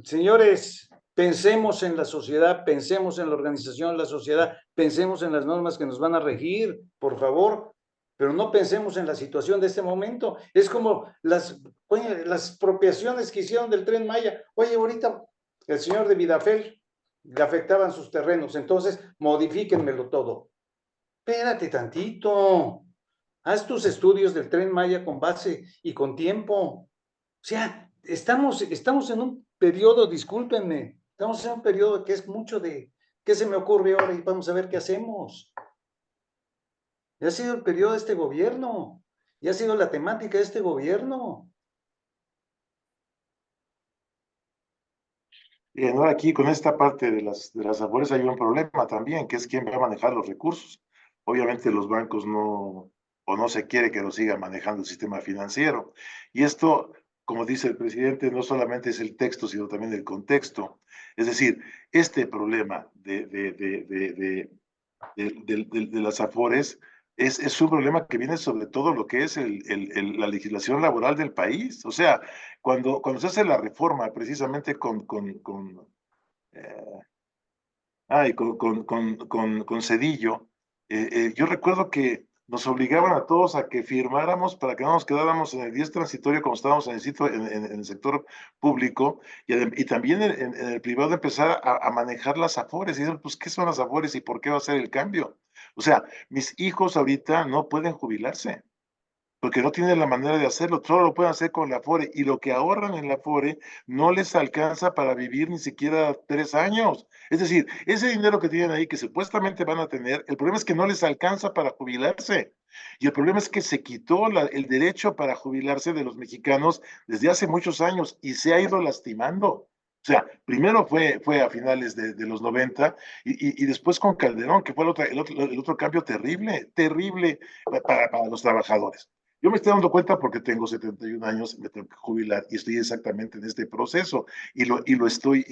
señores, pensemos en la sociedad, pensemos en la organización de la sociedad, pensemos en las normas que nos van a regir, por favor, pero no pensemos en la situación de este momento. Es como oye, las expropiaciones que hicieron del Tren Maya. Oye, ahorita el señor de Vidafel le afectaban sus terrenos, entonces modifíquenmelo todo. Espérate tantito. Haz tus estudios del Tren Maya con base y con tiempo. O sea, estamos en un periodo, discúlpenme, estamos en un periodo que es mucho de, ¿qué se me ocurre ahora? Y vamos a ver qué hacemos. Ya ha sido el periodo de este gobierno, ya ha sido la temática de este gobierno. Y ahora aquí con esta parte de las afores hay un problema también, que es quién va a manejar los recursos. Obviamente los bancos no, o no se quiere que lo siga manejando el sistema financiero. Y esto, como dice el presidente, no solamente es el texto, sino también el contexto. Es decir, este problema de las afores es un problema que viene sobre todo lo que es la legislación laboral del país. O sea, cuando se hace la reforma precisamente eh, con Cedillo, yo recuerdo que nos obligaban a todos a que firmáramos para que no nos quedáramos en el 10 transitorio como estábamos en el sector público y también en el privado empezar a manejar las afores. Y dicen, pues, ¿qué son las afores y por qué va a ser el cambio? O sea, mis hijos ahorita no pueden jubilarse porque no tienen la manera de hacerlo, todo lo pueden hacer con la Afore, y lo que ahorran en la Afore no les alcanza para vivir ni siquiera 3 años. Es decir, ese dinero que tienen ahí, que supuestamente van a tener, el problema es que no les alcanza para jubilarse. Y el problema es que se quitó el derecho para jubilarse de los mexicanos desde hace muchos años y se ha ido lastimando. O sea, primero fue a finales de los 90 y después con Calderón, que fue el otro cambio terrible, terrible para los trabajadores. Yo me estoy dando cuenta porque tengo 71 años, me tengo que jubilar y estoy exactamente en este proceso y lo estoy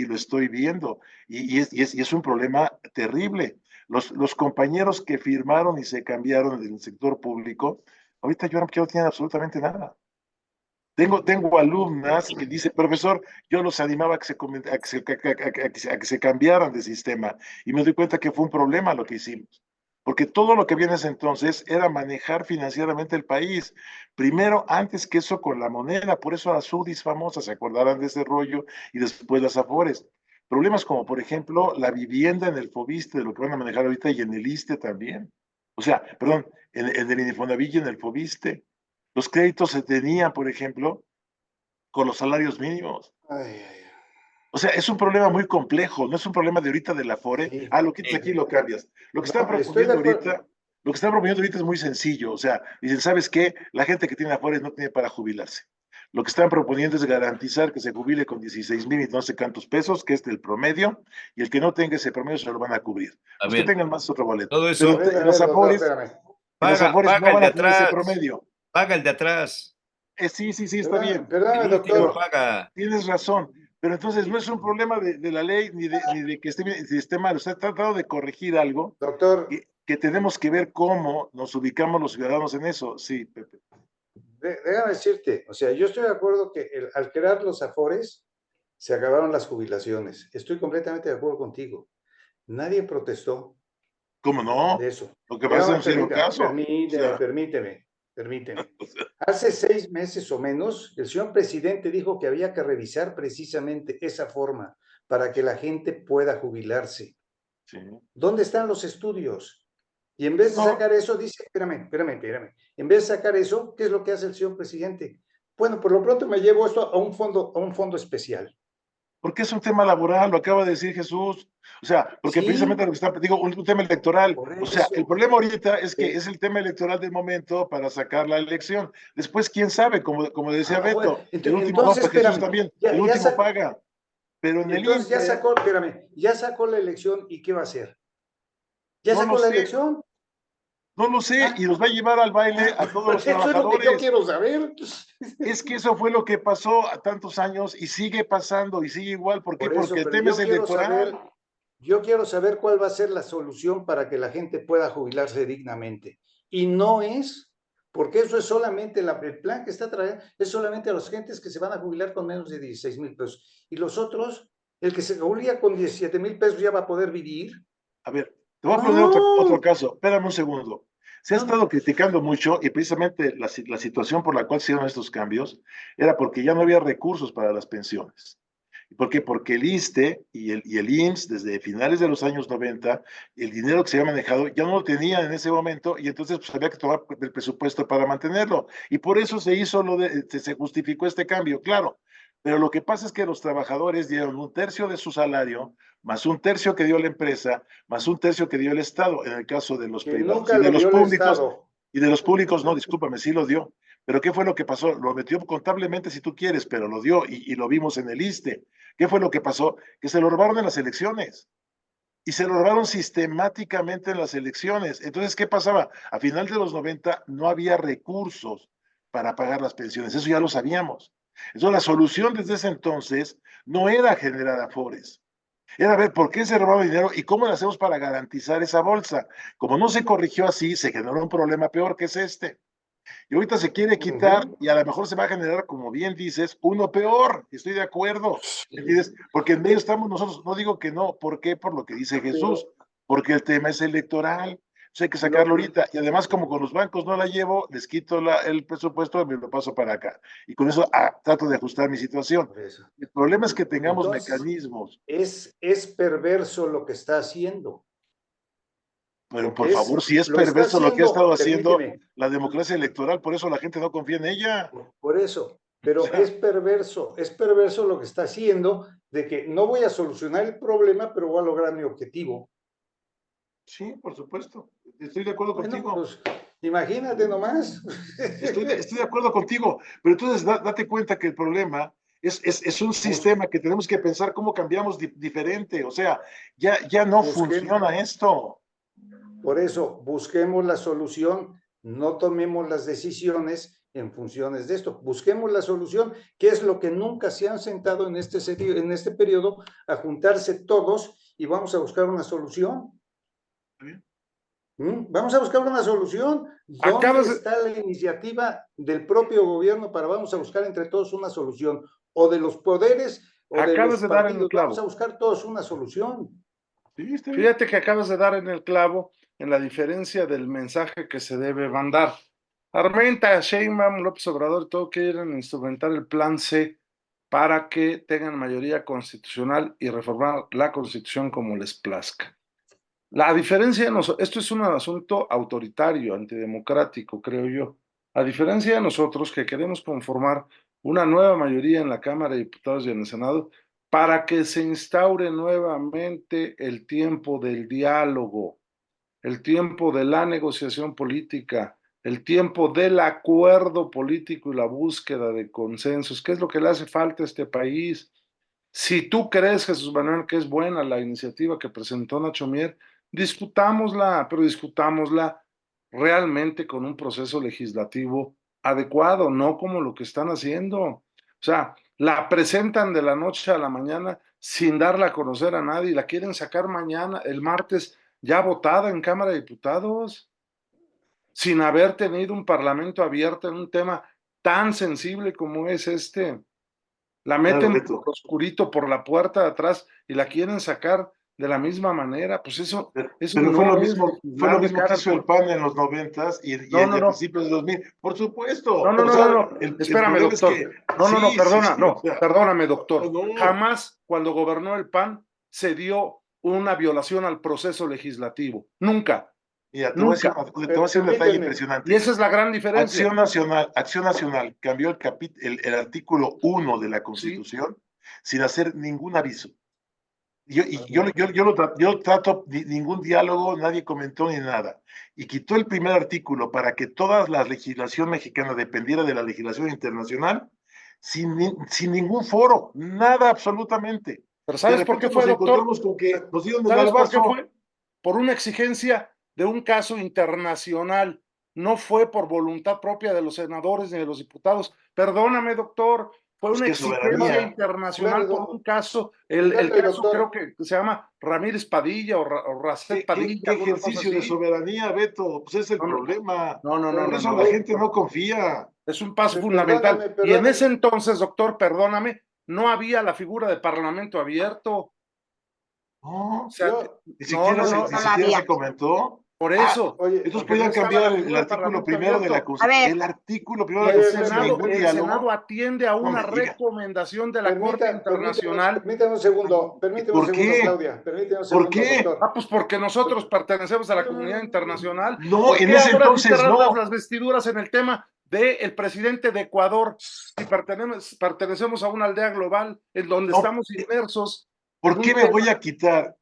viendo y es un problema terrible. Los compañeros que firmaron y se cambiaron del sector público, ahorita yo no tienen absolutamente nada. Tengo alumnas que dicen, profesor, yo los animaba a que se cambiaran de sistema y me doy cuenta que fue un problema lo que hicimos. Porque todo lo que viene ese entonces era manejar financieramente el país. Primero, antes que eso, con la moneda. Por eso las UDIs famosas se acordarán de ese rollo y después las AFORES. Problemas como, por ejemplo, la vivienda en el FOBISTE, de lo que van a manejar ahorita, y en el ISSSTE también. O sea, perdón, en el Infonavit y en el FOBISTE. Los créditos se tenían, por ejemplo, con los salarios mínimos. Ay, ay, O sea, es un problema muy complejo, no es un problema de ahorita del Afore. sí. Lo quitas aquí y lo cambias. Lo que están No, estoy de proponiendo acuerdo. ahorita, lo que están proponiendo ahorita es muy sencillo. O sea, dicen, ¿sabes qué? La gente que tiene Afores no tiene para jubilarse. Lo que están proponiendo es garantizar que se jubile con 16,000 y no sé cuántos pesos, que es el promedio, y el que no tenga ese promedio se lo van a cubrir. A Los que ver, tengan más otro boleto. todo Pero eso, Doctor, espérame. En las paga, Afores paga no el van de a tener ese atrás, promedio. paga el de atrás, Sí, está bien. el Perdóname, último doctor. paga. Tienes razón, pero entonces no es un problema de la ley ni de que esté bien, si esté mal. Usted ha tratado de corregir algo Doctor, que tenemos que ver cómo nos ubicamos los ciudadanos en eso. Sí, Pepe. déjame decirte, o sea, yo estoy de acuerdo que al crear los afores se acabaron las jubilaciones. Estoy completamente de acuerdo contigo. Nadie protestó ¿Cómo de no? eso. Lo que pasa es que no Pero hicieron caso. O sea, permíteme. Hace 6 meses o menos, el señor presidente dijo que había que revisar precisamente esa forma para que la gente pueda jubilarse. sí. ¿Dónde están los estudios? Y en vez de No, sacar eso, dice, espérame. En vez de sacar eso, ¿qué es lo que hace el señor presidente? Bueno, por lo pronto me llevo esto a un fondo especial. porque es un tema laboral, lo acaba de decir Jesús. O sea, porque Sí, precisamente lo que está, digo, un tema electoral. por O sea, el eso. problema ahorita es que Eh, es el tema electoral del momento para sacar la elección. Después, quién sabe, como decía bueno, Beto, el último, no, entonces, pues Jesús espérame, también, el último paga. Pero en el entonces ya Inter, sacó, espérame, ya sacó la elección y ¿qué va a hacer? ¿Ya no lo sacó la sé, elección? no lo sé, y Ah, los va a llevar al baile a todos los pues eso es lo que yo trabajadores. quiero saber. Es que eso fue lo que pasó a tantos años y sigue pasando y sigue igual. ¿Por qué? Por eso, Porque el pero tema es yo el quiero saber, electoral. Yo quiero saber cuál va a ser la solución para que la gente pueda jubilarse dignamente. Y no es, porque eso es solamente el plan que está trayendo, es solamente a los gentes que se van a jubilar con menos de 16,000 pesos. Y los otros, el que se jubila con 17,000 pesos ya va a poder vivir. A ver, te voy a poner otro No, caso. Espérame un segundo. Se ha no, estado no. criticando mucho y precisamente la situación por la cual se hicieron estos cambios era porque ya no había recursos para las pensiones. ¿Por qué? Porque el ISSSTE y el IMSS, desde finales de los años 90, el dinero que se había manejado ya no lo tenían en ese momento y entonces pues, había que tomar del presupuesto para mantenerlo. Y por eso se hizo se justificó este cambio, claro. Pero lo que pasa es que los trabajadores dieron un tercio de su salario, más un tercio que dio la empresa, más un tercio que dio el Estado, en el caso de los Que privados nunca lo dio el Estado. y de los públicos no, discúlpame, sí lo dio. Pero ¿qué fue lo que pasó? Lo metió contablemente si tú quieres, pero lo dio y lo vimos en el ISSSTE. ¿Qué fue lo que pasó? Que se lo robaron en las elecciones y se lo robaron sistemáticamente en las elecciones. Entonces, ¿qué pasaba? A final de los 90 no había recursos para pagar las pensiones, eso ya lo sabíamos. Entonces, la solución desde ese entonces no era generar afores, era ver por qué se robaba dinero y cómo lo hacemos para garantizar esa bolsa. Como no se corrigió así, se generó un problema peor que es este. Y ahorita se quiere quitar y a lo mejor se va a generar, como bien dices, uno peor. Estoy de acuerdo. ¿Entiendes? Porque en medio estamos nosotros. No digo que no. ¿Por qué? Por lo que dice Jesús. Porque el tema es electoral. Entonces hay que sacarlo ahorita. Y además, como con los bancos no la llevo, les quito el presupuesto y me lo paso para acá. Y con eso trato de ajustar mi situación. Por eso. El problema es que tengamos Entonces, mecanismos. es perverso lo que está haciendo. Pero por Porque favor, si es lo está perverso lo que ha estado haciendo, haciendo permíteme, la democracia electoral, por eso la gente no confía en ella. por eso, O pero sea, es perverso lo que está haciendo de que no voy a solucionar el problema, pero voy a lograr mi objetivo. sí, por supuesto. Estoy de acuerdo Bueno, contigo. pues imagínate nomás. Estoy de acuerdo contigo. Pero entonces date cuenta que el problema es un sistema que tenemos que pensar cómo cambiamos diferente. O sea, ya no Busquen, funciona esto. por eso, busquemos la solución, no tomemos las decisiones en funciones de esto. Busquemos la solución, que es lo que nunca se han sentado en este periodo a juntarse todos y vamos a buscar una solución. Vamos a buscar una solución. ¿Dónde Acabas de, está la iniciativa del propio gobierno para vamos a buscar entre todos una solución? O de los poderes o de acabas los de dar en el partidos. Vamos a clavo. buscar todos una solución. Sí, está bien. Fíjate que acabas de dar en el clavo en la diferencia del mensaje que se debe mandar. Armenta, Sheinbaum, López Obrador, todo quieren instrumentar el plan C para que tengan mayoría constitucional y reformar la constitución como les plazca. La diferencia de nosotros, esto es un asunto autoritario, antidemocrático, creo yo. A diferencia de nosotros que queremos conformar una nueva mayoría en la Cámara de Diputados y en el Senado para que se instaure nuevamente el tiempo del diálogo, el tiempo de la negociación política, el tiempo del acuerdo político y la búsqueda de consensos, que es lo que le hace falta a este país. Si tú crees, Jesús Manuel, que es buena la iniciativa que presentó Nacho Mier, discutámosla, pero discutámosla realmente con un proceso legislativo adecuado, no como lo que están haciendo. O sea, la presentan de la noche a la mañana sin darla a conocer a nadie y la quieren sacar mañana, el martes, ya votada en Cámara de Diputados, sin haber tenido un parlamento abierto en un tema tan sensible como es este. La Claro, meten por Beto. lo oscurito por la puerta de atrás y la quieren sacar de la misma manera, pues eso Pero no es fue lo legislar de mismo que cara al hizo el pueblo. PAN en los 90 y No, en no, a no, principios de 2000. Por supuesto. no, no, O no, no, sea, no. el Espérame, problema es doctor. que No, no, no, perdona, o no, sea, perdóname, doctor. no. Jamás cuando gobernó el PAN se dio una violación al proceso legislativo. Nunca, Mira, nunca. te voy a decir un detalle Permíteme, Y impresionante. esa es la gran diferencia. Acción Nacional cambió el artículo 1 de la Sí, Constitución sin hacer ningún aviso. Yo trato ningún diálogo, nadie comentó ni nada. Y quitó el primer artículo para que toda la legislación mexicana dependiera de la legislación internacional sin ningún foro, nada absolutamente. pero De ¿sabes por qué repente fue, nos doctor? encontramos con que nos dieron el ¿Sabes por qué balbazo. fue? Por una exigencia de un caso internacional. No fue por voluntad propia de los senadores ni de los diputados. Perdóname, doctor, fue Pues una qué exigencia soberanía. internacional por un caso, el Dígame, caso doctor. creo que se llama Ramírez Padilla o Racet Padilla, ¿Qué alguna cosa ejercicio de así. soberanía, Beto? Pues es el No, no, problema. no, Por no, eso no, la Oye, gente no confía. es un paso fundamental. perdóname, Y en ese perdóname. entonces, doctor, perdóname, no había la figura de parlamento abierto. O No, sea, Yo, ni no, siquiera no, se, no, ni no no. la siquiera había. se comentó. Por Ah, eso, oye, entonces porque no podían estaba la cambiar el figura de artículo parlamento primero de la abierto. A ver, Constitución. El artículo primero Y de la el Constitución sin Senado, ningún el Senado diálogo. atiende a No una me diga. recomendación de la Corte permíteme, Internacional. permíteme un ¿Por segundo, qué? Claudia, permíteme un ¿Por segundo, qué? doctor. Pues porque nosotros pertenecemos a la comunidad internacional. No, ¿Por en qué ese ahora sí te entonces rasgas no. las vestiduras en el tema del presidente de Ecuador? Si pertenecemos a una aldea global en donde No, estamos inmersos en ¿por qué un me tema. voy a quitar,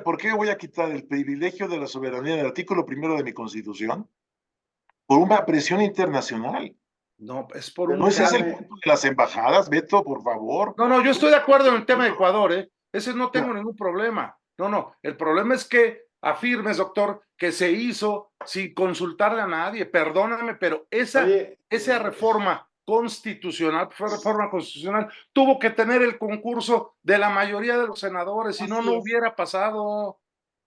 por qué me voy a quitar el privilegio de la soberanía del artículo primero de mi Constitución? Por una presión internacional. No, es por un ¿No ese es el cambio. Permítame, punto de las embajadas, Beto, por favor? No, no, yo estoy de acuerdo en el tema de Ecuador, ¿eh? Ese no tengo No, ningún problema. No, no, el problema es que afirmes, doctor, que se hizo sin consultarle a nadie. Perdóname, pero oye, esa reforma constitucional, fue reforma constitucional, tuvo que tener el concurso de la mayoría de los senadores, si no, así no es. hubiera pasado.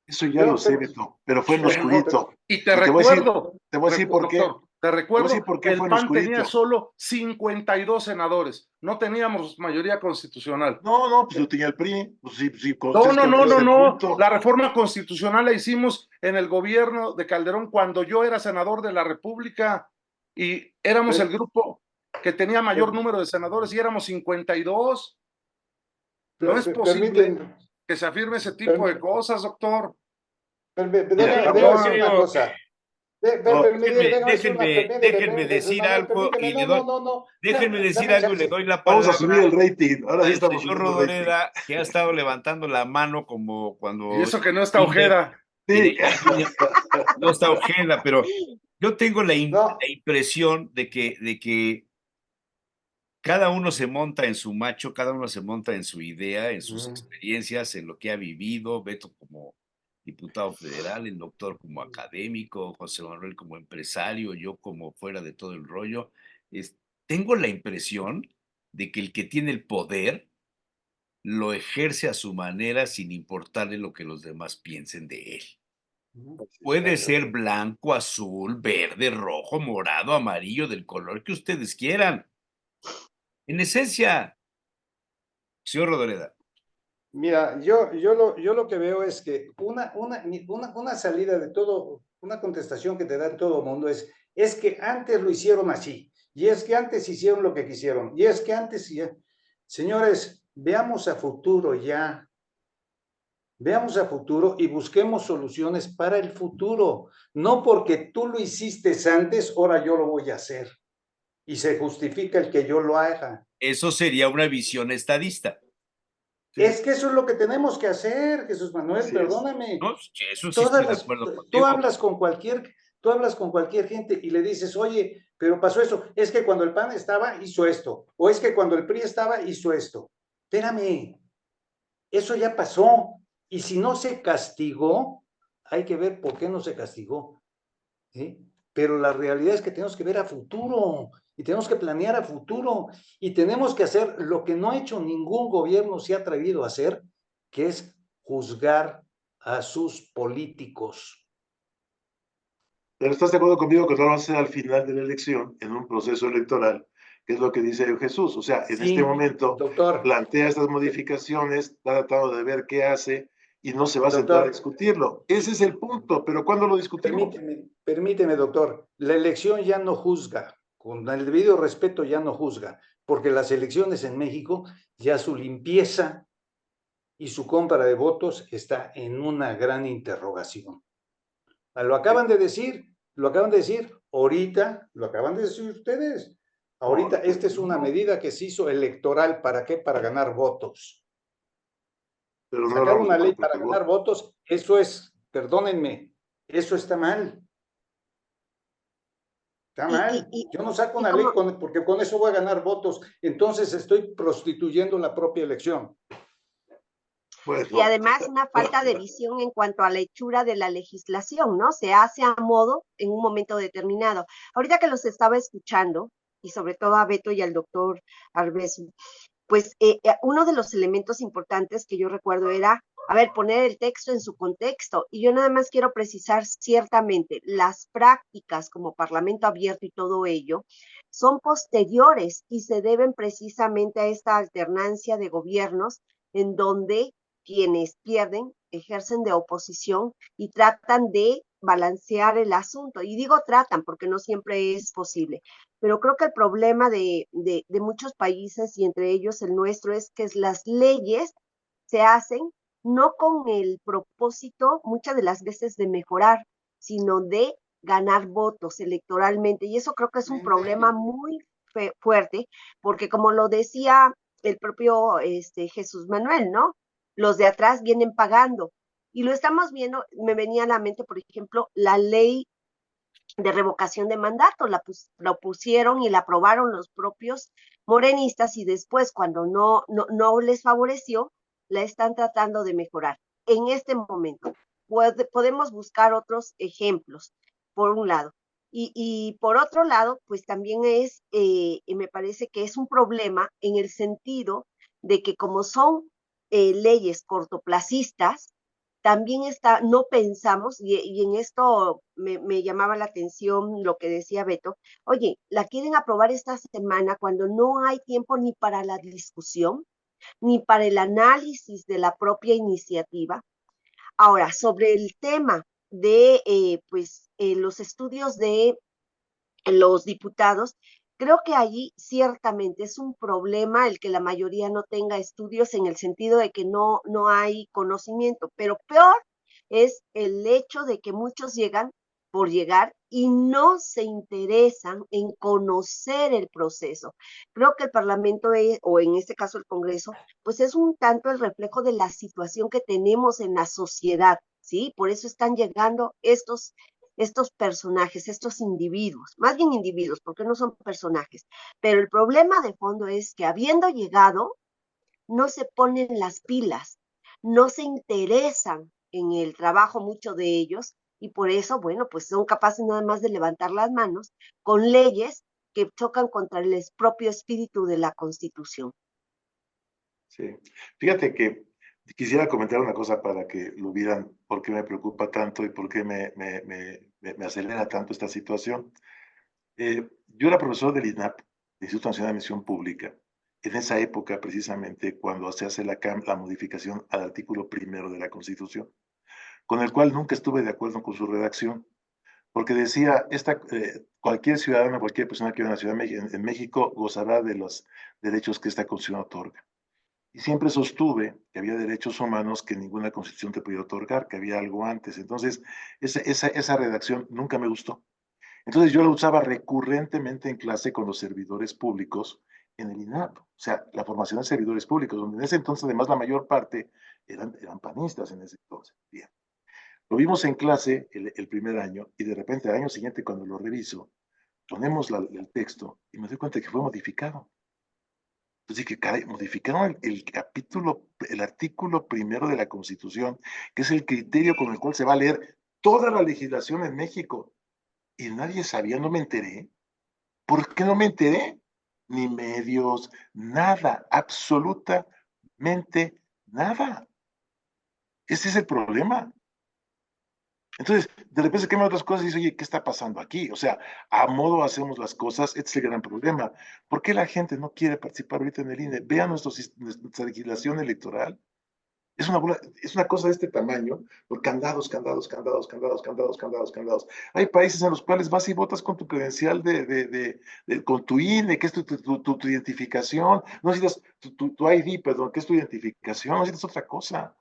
eso ya lo yo, sé, Beto, pero fue en lo Bueno, oscurito. y te Y recuerdo, te voy a decir por qué. doctor, te Te voy a decir recuerdo por que qué el fue en lo PAN tenía oscurito. solo 52 senadores, no teníamos mayoría constitucional. No, no, pues yo tenía el PRI. Pues sí, sí, con No, ustedes no, que no, es no, el no. punto. La reforma constitucional la hicimos en el gobierno de Calderón cuando yo era senador de la República y éramos el per- grupo que tenía mayor per- número de senadores y éramos 52. No es posible permíteme, que se afirme ese tipo de per- cosas, doctor. Mira, déjame Yo decir una creo, cosa. no, Déjame decir una, déjenme decir Manuel, algo permíteme, y le doy, no, déjenme decir dame algo y le chance. doy la vamos a subir palabra el rating. Ahora sí al estamos señor subiendo rating. Rodoreda, que ha estado levantando la mano como Y cuando eso que no está vine, Ojeda. Sí. no está Ojeda, pero yo tengo la No, impresión de que cada uno se monta en su macho, cada uno se monta en su idea, en sus experiencias, en lo que ha vivido, Beto como diputado federal, el doctor como académico, José Manuel como empresario, yo como fuera de todo el rollo. Tengo la impresión de que el que tiene el poder lo ejerce a su manera sin importarle lo que los demás piensen de él. Puede ser blanco, azul, verde, rojo, morado, amarillo, del color que ustedes quieran. En esencia, señor Rodoreda. mira, yo lo que veo es que una salida de todo, una contestación que te da todo el mundo es que antes lo hicieron así, y es que antes hicieron lo que quisieron, y es que antes, señores, veamos a futuro ya, veamos a futuro y busquemos soluciones para el futuro, no porque tú lo hiciste antes, ahora yo lo voy a hacer, y se justifica el que yo lo haga. Eso sería una visión estadista. Es que eso es lo que tenemos que hacer, Jesús Manuel, Así es. perdóname. ¿No? Eso sí estoy de acuerdo Tú contigo. tú hablas con cualquier gente y le dices, oye, pero pasó eso, es que cuando el PAN estaba, hizo esto, o es que cuando el PRI estaba, hizo esto. Espérame, eso ya pasó, y si no se castigó, hay que ver por qué no se castigó, ¿sí? Pero la realidad es que tenemos que ver a futuro, y tenemos que planear a futuro, y tenemos que hacer lo que no ha hecho ningún gobierno se ha atrevido a hacer, que es juzgar a sus políticos. Pero estás de acuerdo conmigo que no lo va a hacer al final de la elección, en un proceso electoral, que es lo que dice Jesús. O sea, en este momento doctor, plantea estas modificaciones, está tratando de ver qué hace y no se va a sentar a doctor, discutirlo. Ese es el punto, pero ¿cuándo lo discutimos? permíteme, doctor, la elección ya no juzga, con el debido respeto ya no juzga, porque las elecciones en México ya su limpieza y su compra de votos está en una gran interrogación. Lo acaban de decir, ahorita, lo acaban de decir ustedes. Ahorita esta es una medida que se hizo electoral, ¿para qué? Para ganar votos. Pero no Sacar hablamos una de ley compra para de ganar votos. votos, eso es, perdónenme, eso está mal. Está mal. Yo no saco una ley porque con eso voy a ganar votos. Entonces estoy prostituyendo la propia elección. Bueno, Y además una falta de visión en cuanto a la hechura de la legislación, ¿no? Se hace a modo en un momento determinado. Ahorita que los estaba escuchando, y sobre todo a Beto y al doctor Arbezu, pues uno de los elementos importantes que yo recuerdo era, a ver, poner el texto en su contexto. Y yo nada más quiero precisar ciertamente, las prácticas como Parlamento Abierto y todo ello son posteriores y se deben precisamente a esta alternancia de gobiernos en donde quienes pierden ejercen de oposición y tratan de balancear el asunto. Y digo tratan porque no siempre es posible. Pero creo que el problema de muchos países y entre ellos el nuestro es que las leyes se hacen no con el propósito muchas de las veces de mejorar, sino de ganar votos electoralmente. Y eso creo que es un problema muy fuerte, porque como lo decía el propio Jesús Manuel, ¿no? Los de atrás vienen pagando. Y lo estamos viendo, me venía a la mente, por ejemplo, la ley de revocación de mandato, la pusieron y la aprobaron los propios morenistas y después cuando no les favoreció, la están tratando de mejorar. En este momento podemos buscar otros ejemplos, por un lado. Y por otro lado, pues también me parece que es un problema en el sentido de que como son leyes cortoplacistas, también no pensamos, y en esto me llamaba la atención lo que decía Beto, oye, la quieren aprobar esta semana cuando no hay tiempo ni para la discusión, ni para el análisis de la propia iniciativa. Ahora, sobre el tema de los estudios de los diputados, creo que allí ciertamente es un problema el que la mayoría no tenga estudios en el sentido de que no hay conocimiento, pero peor es el hecho de que muchos llegan por llegar y no se interesan en conocer el proceso. Creo que el Parlamento o en este caso el Congreso, pues es un tanto el reflejo de la situación que tenemos en la sociedad, ¿sí? Por eso están llegando estos personajes, estos individuos, más bien individuos, porque no son personajes. Pero el problema de fondo es que habiendo llegado, no se ponen las pilas, no se interesan en el trabajo muchos de ellos y por eso, bueno, pues son capaces nada más de levantar las manos con leyes que chocan contra el propio espíritu de la Constitución. Sí. Fíjate que quisiera comentar una cosa para que lo vieran por qué me preocupa tanto y por qué me acelera tanto esta situación. Yo era profesor del INAP, del Instituto Nacional de Misión Pública, en esa época precisamente cuando se hace la modificación al artículo primero de la Constitución, con el cual nunca estuve de acuerdo con su redacción, porque decía, cualquier ciudadano, cualquier persona que viva en la Ciudad de México, en México gozará de los derechos que esta Constitución otorga. Y siempre sostuve que había derechos humanos que ninguna constitución te podía otorgar, que había algo antes. Entonces, esa redacción nunca me gustó. Entonces, yo la usaba recurrentemente en clase con los servidores públicos en el INAP. O sea, la formación de servidores públicos, donde en ese entonces, además, la mayor parte eran panistas en ese entonces. Bien. Lo vimos en clase el primer año y de repente al año siguiente, cuando lo reviso, ponemos el texto y me doy cuenta que fue modificado. Entonces dije, caray, modificaron el artículo primero de la Constitución, que es el criterio con el cual se va a leer toda la legislación en México. Y nadie sabía, no me enteré. ¿Por qué no me enteré? Ni medios, nada, absolutamente nada. Ese es el problema. Entonces, de repente se queman otras cosas y dice, oye, ¿qué está pasando aquí? O sea, a modo hacemos las cosas, este es el gran problema. ¿Por qué la gente no quiere participar ahorita en el INE? Vean nuestra legislación electoral. Es una cosa de este tamaño, por candados, candados, candados, candados, candados, candados, candados. Hay países en los cuales vas y votas con tu credencial con tu INE, que es tu identificación. No necesitas tu ID, perdón, que es tu identificación, no necesitas otra cosa.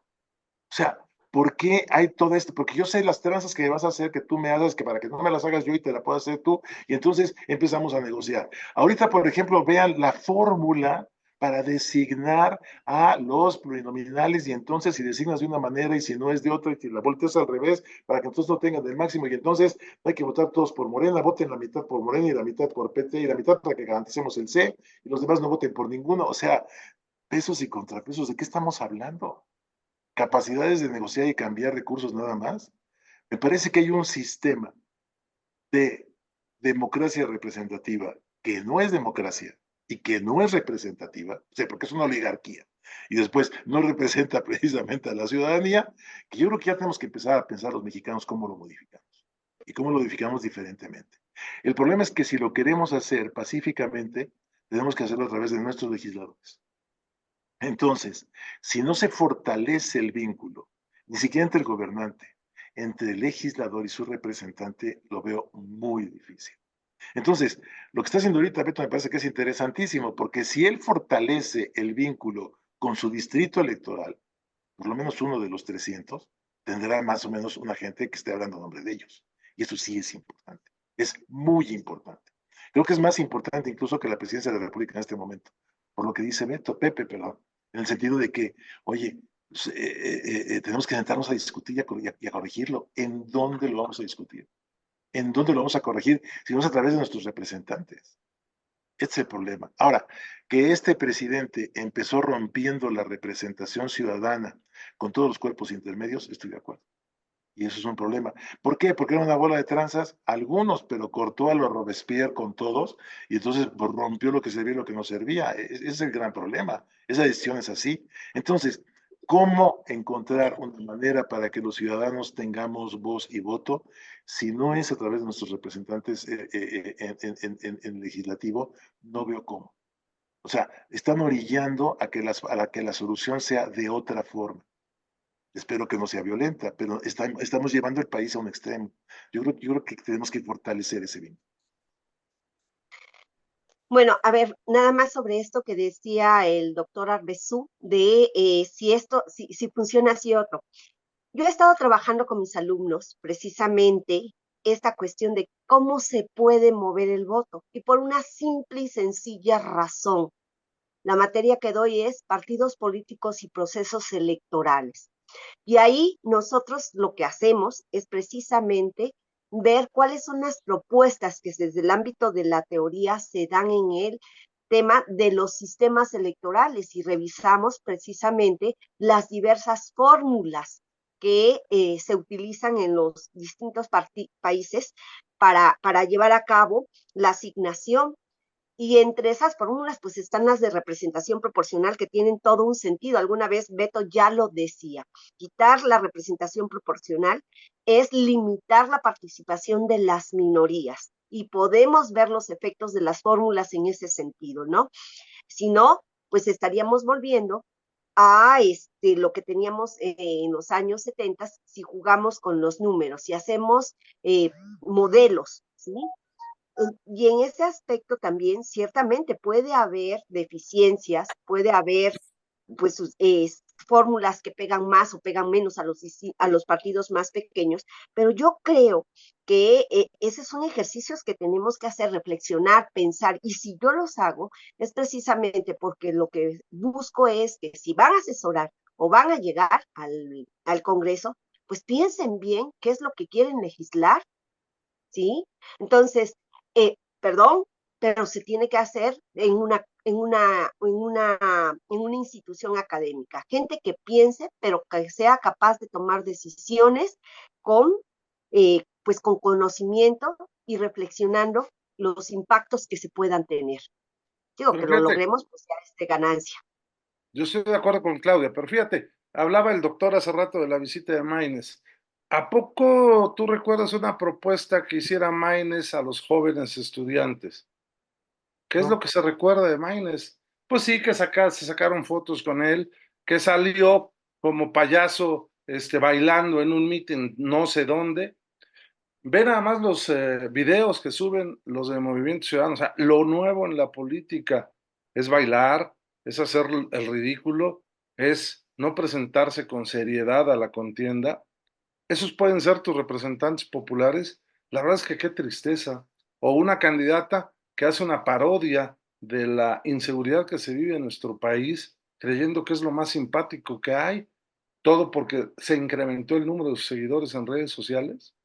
O sea, ¿por qué hay todo esto? Porque yo sé las tranzas que vas a hacer, que tú me hagas, que para que no me las hagas yo y te la puedo hacer tú, y entonces empezamos a negociar. Ahorita, por ejemplo, vean la fórmula para designar a los plurinominales, y entonces si designas de una manera y si no es de otra, y si la volteas al revés, para que entonces no tengan el máximo, y entonces no hay que votar todos por Morena, voten la mitad por Morena y la mitad por PT y la mitad para que garanticemos el C, y los demás no voten por ninguno. O sea, pesos y contrapesos, ¿de qué estamos hablando? Capacidades de negociar y cambiar recursos nada más. Me parece que hay un sistema de democracia representativa que no es democracia y que no es representativa, o sea, porque es una oligarquía, y después no representa precisamente a la ciudadanía, que yo creo que ya tenemos que empezar a pensar los mexicanos cómo lo modificamos y cómo lo modificamos diferentemente. El problema es que si lo queremos hacer pacíficamente, tenemos que hacerlo a través de nuestros legisladores. Entonces, si no se fortalece el vínculo, ni siquiera entre el gobernante, entre el legislador y su representante, lo veo muy difícil. Entonces, lo que está haciendo ahorita Beto me parece que es interesantísimo, porque si él fortalece el vínculo con su distrito electoral, por lo menos uno de los 300, tendrá más o menos una gente que esté hablando a nombre de ellos. Y eso sí es importante, es muy importante. Creo que es más importante incluso que la presidencia de la República en este momento, por lo que dice Pepe, perdón, en el sentido de que, oye, pues, tenemos que sentarnos a discutir y a corregirlo. ¿En dónde lo vamos a discutir? ¿En dónde lo vamos a corregir? Si no es a través de nuestros representantes. Este es el problema. Ahora, que este presidente empezó rompiendo la representación ciudadana con todos los cuerpos intermedios, estoy de acuerdo. Y eso es un problema. ¿Por qué? Porque era una bola de tranzas, algunos, pero cortó a los Robespierre con todos, y entonces pues, rompió lo que servía y lo que no servía. Ese es el gran problema. Esa decisión es así. Entonces, ¿cómo encontrar una manera para que los ciudadanos tengamos voz y voto si no es a través de nuestros representantes en legislativo? No veo cómo. O sea, están orillando a que la solución sea de otra forma. Espero que no sea violenta, pero estamos llevando el país a un extremo. Yo creo que tenemos que fortalecer ese vínculo. Bueno, a ver, nada más sobre esto que decía el doctor Arbezú, de si funciona así otro. Yo he estado trabajando con mis alumnos precisamente esta cuestión de cómo se puede mover el voto, y por una simple y sencilla razón. La materia que doy es partidos políticos y procesos electorales. Y ahí nosotros lo que hacemos es precisamente ver cuáles son las propuestas que desde el ámbito de la teoría se dan en el tema de los sistemas electorales, y revisamos precisamente las diversas fórmulas que se utilizan en los distintos países para llevar a cabo la asignación. Y entre esas fórmulas, pues están las de representación proporcional, que tienen todo un sentido. Alguna vez Beto ya lo decía. Quitar la representación proporcional es limitar la participación de las minorías. Y podemos ver los efectos de las fórmulas en ese sentido, ¿no? Si no, pues estaríamos volviendo a lo que teníamos en los años 70, si jugamos con los números, si hacemos modelos, ¿sí? Y en ese aspecto también ciertamente puede haber deficiencias, puede haber pues fórmulas que pegan más o pegan menos a los partidos más pequeños, pero yo creo que esos son ejercicios que tenemos que hacer, reflexionar, pensar, y si yo los hago es precisamente porque lo que busco es que si van a asesorar o van a llegar al Congreso, pues piensen bien qué es lo que quieren legislar, ¿sí? Entonces, perdón, pero se tiene que hacer en una institución académica. Gente que piense, pero que sea capaz de tomar decisiones con, pues con conocimiento y reflexionando los impactos que se puedan tener. Digo, Pero que lo fíjate, logremos, pues ya es de ganancia. yo estoy de acuerdo con Claudia, pero fíjate, hablaba el doctor hace rato de la visita de Maines. ¿A poco tú recuerdas una propuesta que hiciera Maines a los jóvenes estudiantes? ¿Qué es lo ¿no? que se recuerda de Maines? Pues sí, que se sacaron fotos con él, que salió como payaso bailando en un meeting no sé dónde. Ve nada más los videos que suben los de Movimiento Ciudadano. O sea, lo nuevo en la política es bailar, es hacer el ridículo, es no presentarse con seriedad a la contienda. Esos pueden ser tus representantes populares. La verdad es que qué tristeza. O una candidata que hace una parodia de la inseguridad que se vive en nuestro país, creyendo que es lo más simpático que hay, todo porque se incrementó el número de seguidores en redes sociales.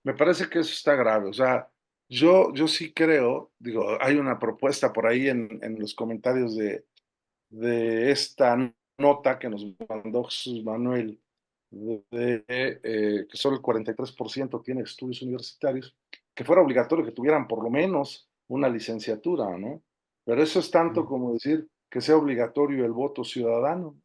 Me parece que eso está grave. O sea, yo sí creo, digo, hay una propuesta por ahí en los comentarios de esta nota que nos mandó Jesús Manuel, que solo el 43% tiene estudios universitarios, que fuera obligatorio que tuvieran por lo menos una licenciatura, ¿no? Pero eso es tanto como decir que sea obligatorio el voto ciudadano,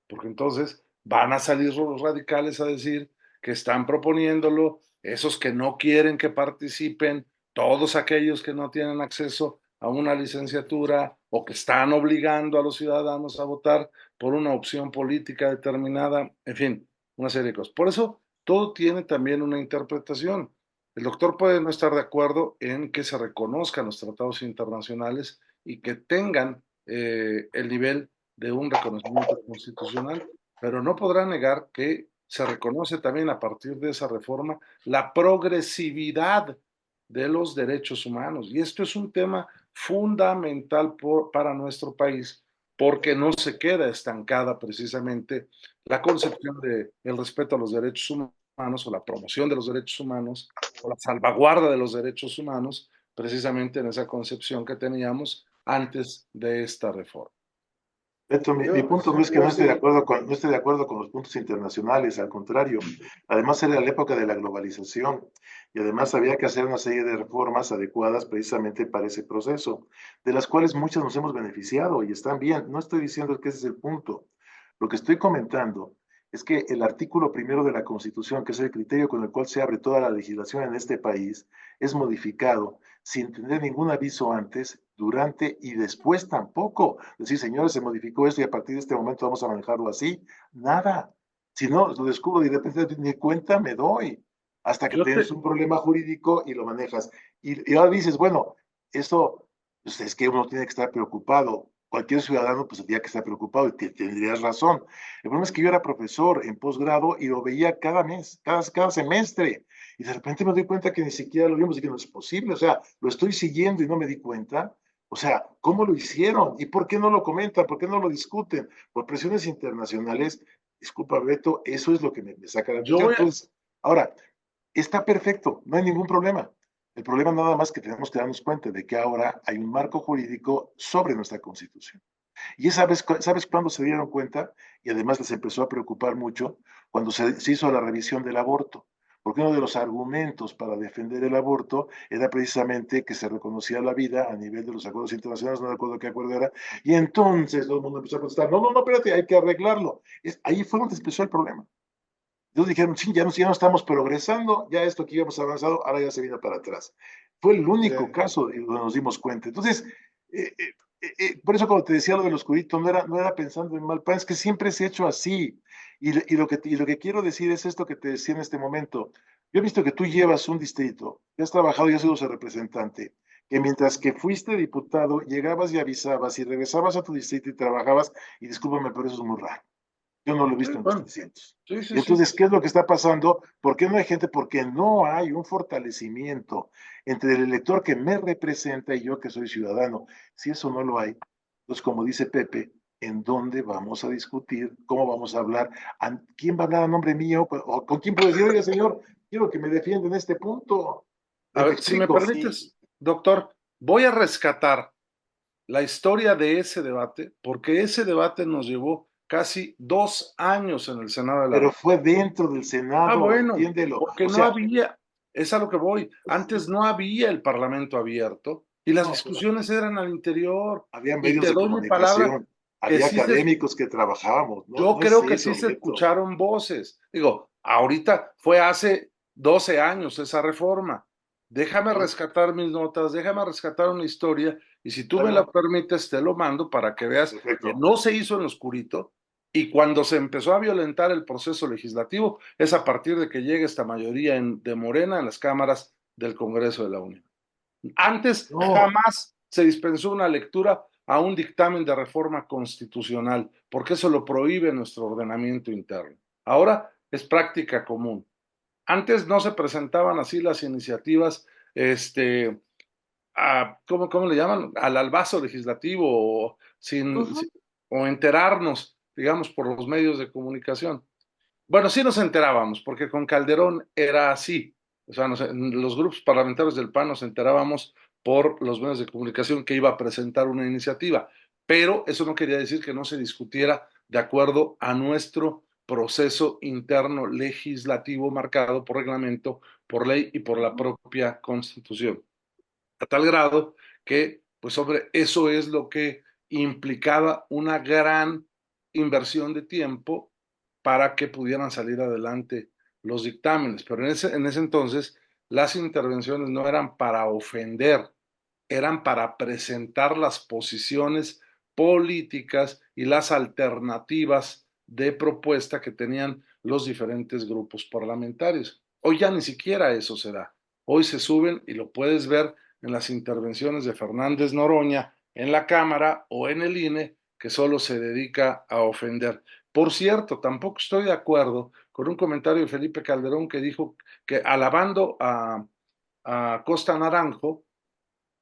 porque entonces van a salir los radicales a decir que están proponiéndolo, esos que no quieren que participen, todos aquellos que no tienen acceso a una licenciatura o que están obligando a los ciudadanos a votar por una opción política determinada, en fin, una serie de cosas. Por eso todo tiene también una interpretación. El doctor puede no estar de acuerdo en que se reconozcan los tratados internacionales y que tengan el nivel de un reconocimiento constitucional, pero no podrá negar que se reconoce también a partir de esa reforma la progresividad de los derechos humanos. Y esto es un tema fundamental para nuestro país, porque no se queda estancada precisamente la concepción de el respeto a los derechos humanos o la promoción de los derechos humanos o la salvaguarda de los derechos humanos, precisamente en esa concepción que teníamos antes de esta reforma. Beto, mi punto no es que yo no esté de sí, acuerdo con, no esté de acuerdo con los puntos internacionales, al contrario. Además era la época de la globalización y además había que hacer una serie de reformas adecuadas precisamente para ese proceso, de las cuales muchas nos hemos beneficiado y están bien. No estoy diciendo que ese es el punto. Lo que estoy comentando es que el artículo primero de la Constitución, que es el criterio con el cual se abre toda la legislación en este país, es modificado sin tener ningún aviso antes, durante y después tampoco. Decir, señores, se modificó esto y a partir de este momento vamos a manejarlo así. Nada. Si no, lo descubro y de repente ni cuenta me doy. Hasta que Yo tienes te, un problema jurídico y lo manejas. Y ahora dices, bueno, esto pues es que uno tiene que estar preocupado. Cualquier ciudadano pues tendría que estar preocupado y tendrías razón. El problema es que yo era profesor en posgrado y lo veía cada mes, cada semestre. Y de repente me doy cuenta que ni siquiera lo vimos y que no es posible. O sea, lo estoy siguiendo y no me di cuenta. O sea, ¿cómo lo hicieron? ¿Y por qué no lo comentan? ¿Por qué no lo discuten? Por presiones internacionales. Disculpa, Beto, eso es lo que me saca la yo atención. voy a, Entonces, ahora, está perfecto, no hay ningún problema. El problema nada más que tenemos que darnos cuenta de que ahora hay un marco jurídico sobre nuestra Constitución. Y ¿sabes cuándo se dieron cuenta? Y además les empezó a preocupar mucho cuando se hizo la revisión del aborto. Porque uno de los argumentos para defender el aborto era precisamente que se reconocía la vida a nivel de los acuerdos internacionales, no recuerdo qué acuerdo era, y entonces todo el mundo empezó a protestar, no, no, no, espérate, hay que arreglarlo. Ahí fue donde empezó el problema. Entonces dijeron, sí, ya no estamos progresando, ya esto que íbamos avanzado, ahora ya se viene para atrás. Fue el sí, único caso donde nos dimos cuenta. Entonces, por eso como te decía lo del oscurito, no era pensando en mal plan, es que siempre se ha hecho así. Y lo que quiero decir es esto que te decía en este momento. Yo he visto que tú llevas un distrito, que has trabajado y has sido su representante, que mientras que fuiste diputado, llegabas y avisabas y regresabas a tu distrito y trabajabas, y discúlpame, pero eso es muy raro. Yo no lo he sí, visto en los bueno, 300. sí, sí, Y sí. entonces, ¿qué es lo que está pasando? ¿Por qué no hay gente? Porque no hay un fortalecimiento entre el elector que me representa y yo que soy ciudadano. Si eso no lo hay, pues como dice Pepe, ¿en dónde vamos a discutir? ¿Cómo vamos a hablar? ¿Quién va a hablar a nombre mío? ¿O con quién puedo decir, oiga, señor, quiero que me defienda en este punto? A Me ver, si me explico. permites, doctor, voy a rescatar la historia de ese debate, porque ese debate nos llevó casi 2 años en el Senado de la Pero República. fue dentro del Ah, Senado, bueno, entiéndelo. porque O no sea, había, es a lo que voy, antes no había el Parlamento abierto y las no, pero discusiones eran al interior. había Y medios te de doy mi palabra comunicación, que había sí académicos que trabajábamos, no, yo no es creo que sí eso, se Beto. escucharon voces. Digo, ahorita fue hace 12 años esa reforma. Déjame Sí, rescatar mis notas, déjame rescatar una historia y si tú está me la bien, permites, te lo mando para que veas que perfecto. no se hizo en lo oscurito y cuando se empezó a violentar el proceso legislativo es a partir de que llega esta mayoría de Morena en las cámaras del Congreso de la Unión. Antes No, jamás se dispensó una lectura a un dictamen de reforma constitucional, porque eso lo prohíbe nuestro ordenamiento interno. Ahora es práctica común. Antes no se presentaban así las iniciativas, ¿cómo le llaman? Al albazo legislativo o, Ujú. o enterarnos, digamos, por los medios de comunicación. Bueno, sí nos enterábamos, porque con Calderón era así. O sea, los grupos parlamentarios del PAN nos enterábamos por los medios de comunicación que iba a presentar una iniciativa, pero eso no quería decir que no se discutiera de acuerdo a nuestro proceso interno legislativo marcado por reglamento, por ley y por la propia Constitución. a tal grado que, pues hombre, eso es lo que implicaba una gran inversión de tiempo para que pudieran salir adelante los dictámenes. Pero en ese entonces las intervenciones no eran para ofender, eran para presentar las posiciones políticas y las alternativas de propuesta que tenían los diferentes grupos parlamentarios. Hoy ya ni siquiera eso se da. Hoy se suben y lo puedes ver en las intervenciones de Fernández Noroña en la Cámara o en el INE, que solo se dedica a ofender. Por cierto, tampoco estoy de acuerdo con un comentario de Felipe Calderón que dijo que alabando a Costa Naranjo,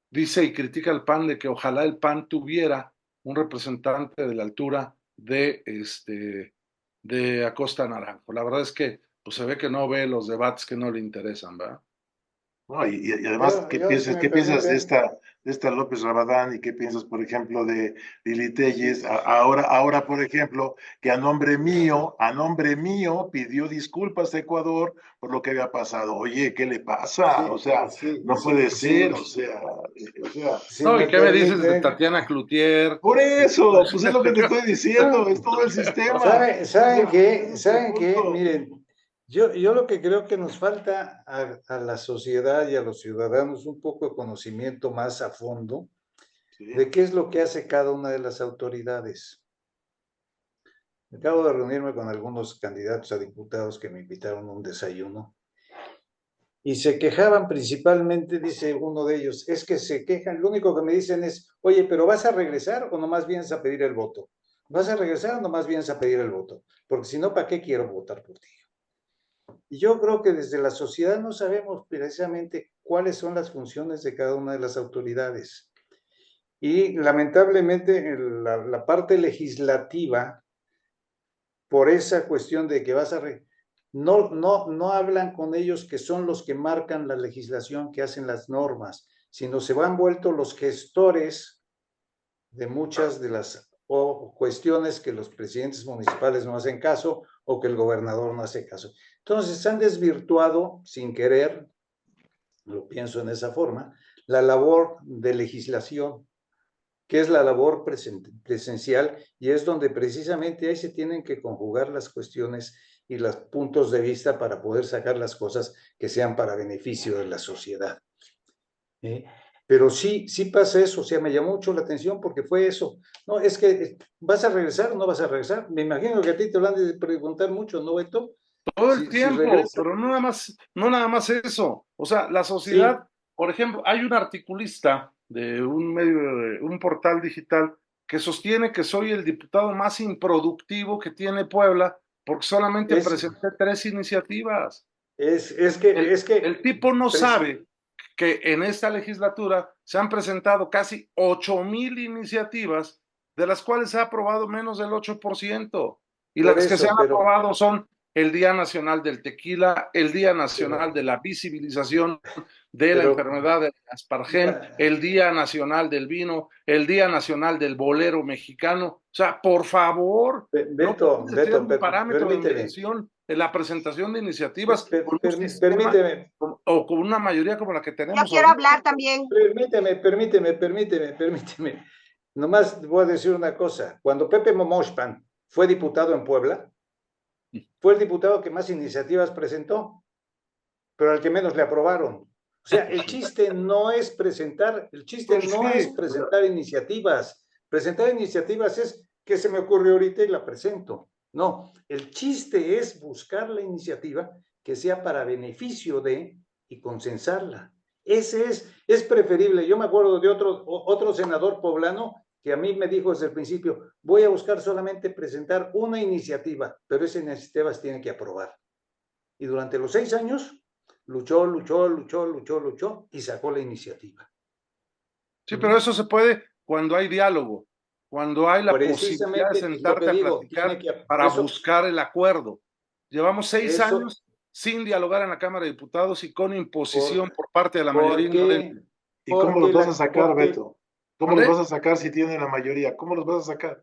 dice y critica al PAN de que ojalá el PAN tuviera un representante de la altura de Acosta Naranjo. La verdad es que pues se ve que no ve los debates que no le interesan, ¿verdad? No, y además, Si me qué piensas de permiten, esta López Rabadán y qué piensas, por ejemplo, de Lili Telles? Ahora, por ejemplo, que a nombre mío, pidió disculpas a Ecuador por lo que había pasado. Oye, ¿qué le pasa? O sí, sea, sí, no sí, puede sí, ser, o sea, si No, me ¿y qué me dices de permiten, Tatiana Cloutier? por eso, pues es lo que te estoy diciendo, es todo el sistema. O ¿Saben sea, ese qué? es el ¿Saben qué? punto. Miren, yo lo que creo que nos falta a la sociedad y a los ciudadanos un poco de conocimiento más a fondo Sí, de qué es lo que hace cada una de las autoridades. Acabo de reunirme con algunos candidatos a diputados que me invitaron a un desayuno y se quejaban principalmente, dice uno de ellos, es que se quejan, lo único que me dicen es, oye, pero ¿vas a regresar o nomás vienes a pedir el voto? ¿Vas a regresar o nomás vienes a pedir el voto? Porque si no, ¿para qué quiero votar por ti? Y yo creo que desde la sociedad no sabemos precisamente cuáles son las funciones de cada una de las autoridades. Y lamentablemente la parte legislativa, por esa cuestión de que no hablan con ellos que son los que marcan la legislación, que hacen las normas, sino se van vuelto los gestores de muchas de las cuestiones que los presidentes municipales no hacen caso o que el gobernador no hace caso. Entonces han desvirtuado sin querer, lo pienso en esa forma, la labor de legislación, que es la labor presencial y es donde precisamente ahí se tienen que conjugar las cuestiones y los puntos de vista para poder sacar las cosas que sean para beneficio de la sociedad. Pero sí pasa eso, o sea, me llamó mucho la atención porque fue eso. No, es que ¿vas a regresar o no vas a regresar? Me imagino que a ti te lo han de preguntar mucho, ¿no, Beto? Todo el Si tiempo, regresas, pero no nada más eso. O sea, la sí, sociedad, por ejemplo, hay un articulista de un medio, de un portal digital que sostiene que soy el diputado más improductivo que tiene Puebla porque solamente es, presenté 3 iniciativas. es que El tipo no sabe que en esta legislatura se han presentado casi 8,000 iniciativas, de las cuales se ha aprobado menos del 8%. Y por las que se eso, han aprobado son el Día Nacional del Tequila, el Día Nacional pero, de la Visibilización de la pero enfermedad de Aspargem, mira, el Día Nacional del Vino, el Día Nacional del Bolero Mexicano. O sea, por favor, no Beto, puede ser un parámetro de permíteme, medición en la presentación de iniciativas con un sistema permíteme, o con una mayoría como la que Yo tenemos quiero ahorita. hablar también. permíteme. Nomás voy a decir una cosa. Cuando Pepe Momoshpan fue diputado en Puebla, fue el diputado que más iniciativas presentó, pero al que menos le aprobaron. O sea, el chiste no es presentar, el chiste pues no es sí, presentar iniciativas. Presentar iniciativas es que se me ocurrió ahorita y la presento. No, el chiste es buscar la iniciativa que sea para beneficio de y consensarla. Ese es preferible. Yo me acuerdo de otro senador poblano que a mí me dijo desde el principio, voy a buscar solamente presentar una iniciativa, pero esa iniciativa se tiene que aprobar. Y durante los 6 años luchó y sacó la iniciativa. Sí, pero eso se puede cuando hay diálogo, cuando hay la posibilidad de Precisamente es lo que sentarte a digo, tiene platicar que, para buscar el acuerdo. Llevamos 6 años eso, sin dialogar en la Cámara de Diputados y con imposición por, por parte de la mayoría porque, invadente. ¿y cómo los vas a sacar, porque, Beto? ¿Cómo los vas ¿Vale? a sacar si tienen la mayoría? ¿Cómo los vas a sacar?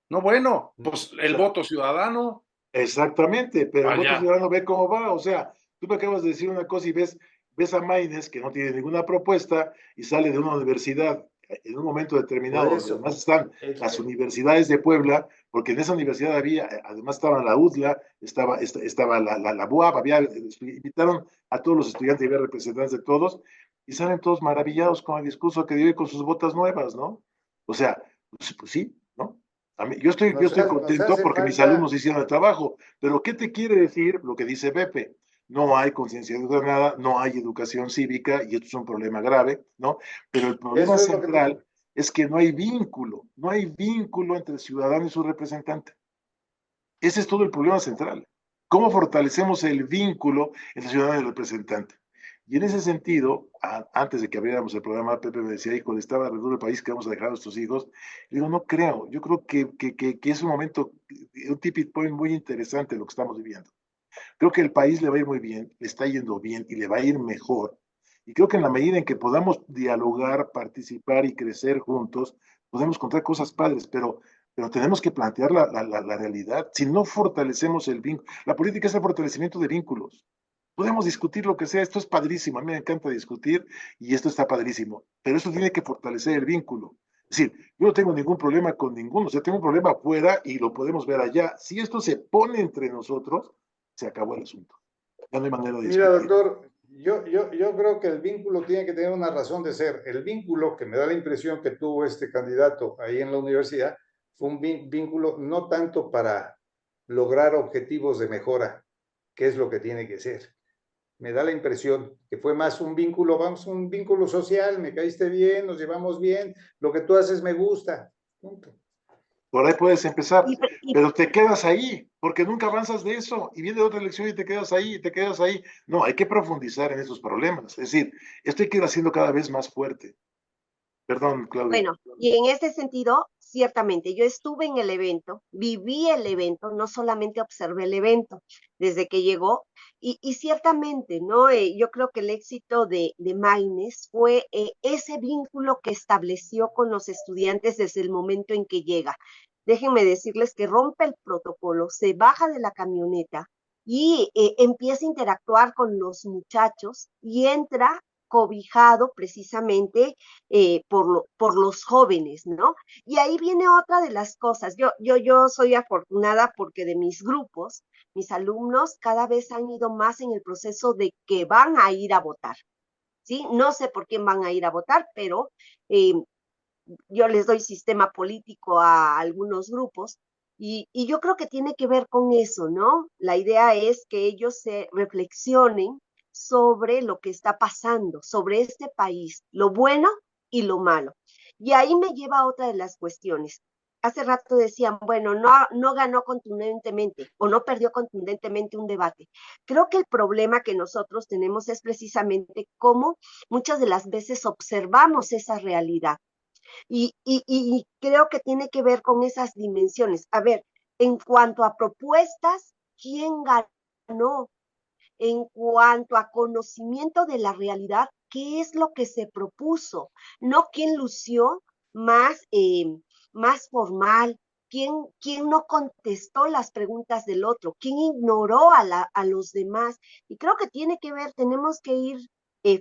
No, bueno, pues O el sea, voto ciudadano, exactamente, pero el voto allá. ciudadano ve cómo va. O sea, tú me acabas de decir una cosa y ves ves a Maines, que no tiene ninguna propuesta, y sale de una universidad en un momento determinado, Por donde eso, además están las universidades de Puebla, porque en esa universidad había, además estaba la UDLA, estaba la BUAP, invitaron a todos los estudiantes y había representantes de todos, y salen todos maravillados con el discurso que dio y con sus botas nuevas, ¿no? O sea, pues sí, ¿no? Yo estoy nos contento hace porque mis falta, alumnos hicieron el trabajo, pero ¿qué te quiere decir lo que dice Pepe? No hay conciencia ciudadana, no hay educación cívica, y esto es un problema grave, ¿no? Pero el problema eso es lo que te, central es que no hay vínculo entre el ciudadano y su representante. Ese es todo el problema central. ¿Cómo fortalecemos el vínculo entre el ciudadano y el representante? Y en ese sentido, antes de que abriéramos el programa, Pepe me decía, hijo, estaba alrededor del país que vamos a dejar a nuestros hijos. Le digo, no creo, yo creo que es un momento, un tipping point muy interesante lo que estamos viviendo. Creo que el país le va a ir muy bien, le está yendo bien y le va a ir mejor. Y creo que en la medida en que podamos dialogar, participar y crecer juntos, podemos contar cosas padres, pero tenemos que plantear la realidad. Si no fortalecemos el vínculo, la política es el fortalecimiento de vínculos. Podemos discutir lo que sea, esto es padrísimo, a mí me encanta discutir y esto está padrísimo, pero esto tiene que fortalecer el vínculo. Es decir, yo no tengo ningún problema con ninguno, o sea, tengo un problema afuera y lo podemos ver allá. Si esto se pone entre nosotros, se acabó el asunto. Ya no hay manera de mira, discutir. doctor, yo creo que el vínculo tiene que tener una razón de ser. El vínculo que me da la impresión que tuvo este candidato ahí en la universidad fue un vínculo no tanto para lograr objetivos de mejora, que es lo que tiene que ser. Me da la impresión que fue más un vínculo, vamos, un vínculo social, me caíste bien, nos llevamos bien, lo que tú haces me gusta. Punto. Por ahí puedes empezar, Y, y pero te quedas ahí, porque nunca avanzas de eso, y viene otra elección y te quedas ahí, y te quedas ahí. No, hay que profundizar en esos problemas. Es decir, esto hay que ir haciendo cada vez más fuerte. Perdón, Claudia. bueno, y en ese sentido, ciertamente, yo estuve en el evento, viví el evento, no solamente observé el evento desde que llegó, y ciertamente, ¿no? Yo creo que el éxito de Maines fue ese vínculo que estableció con los estudiantes desde el momento en que llega. Déjenme decirles que rompe el protocolo, se baja de la camioneta y empieza a interactuar con los muchachos y entra cobijado precisamente por los jóvenes, ¿no? Y ahí viene otra de las cosas. Yo soy afortunada porque de mis grupos, mis alumnos cada vez han ido más en el proceso de que van a ir a votar, ¿sí? No sé por quién van a ir a votar, pero eh, yo les doy sistema político a algunos grupos y yo creo que tiene que ver con eso, ¿no? La idea es que ellos se reflexionen sobre lo que está pasando, sobre este país, lo bueno y lo malo. Y ahí me lleva a otra de las cuestiones. Hace rato decían, bueno, no ganó contundentemente o no perdió contundentemente un debate. Creo que el problema que nosotros tenemos es precisamente cómo muchas de las veces observamos esa realidad y creo que tiene que ver con esas dimensiones. A ver, en cuanto a propuestas, ¿quién ganó? En cuanto a conocimiento de la realidad, ¿qué es lo que se propuso? No quién lució más, más formal, quién no contestó las preguntas del otro, quién ignoró a los demás. Y creo que tiene que ver, tenemos que ir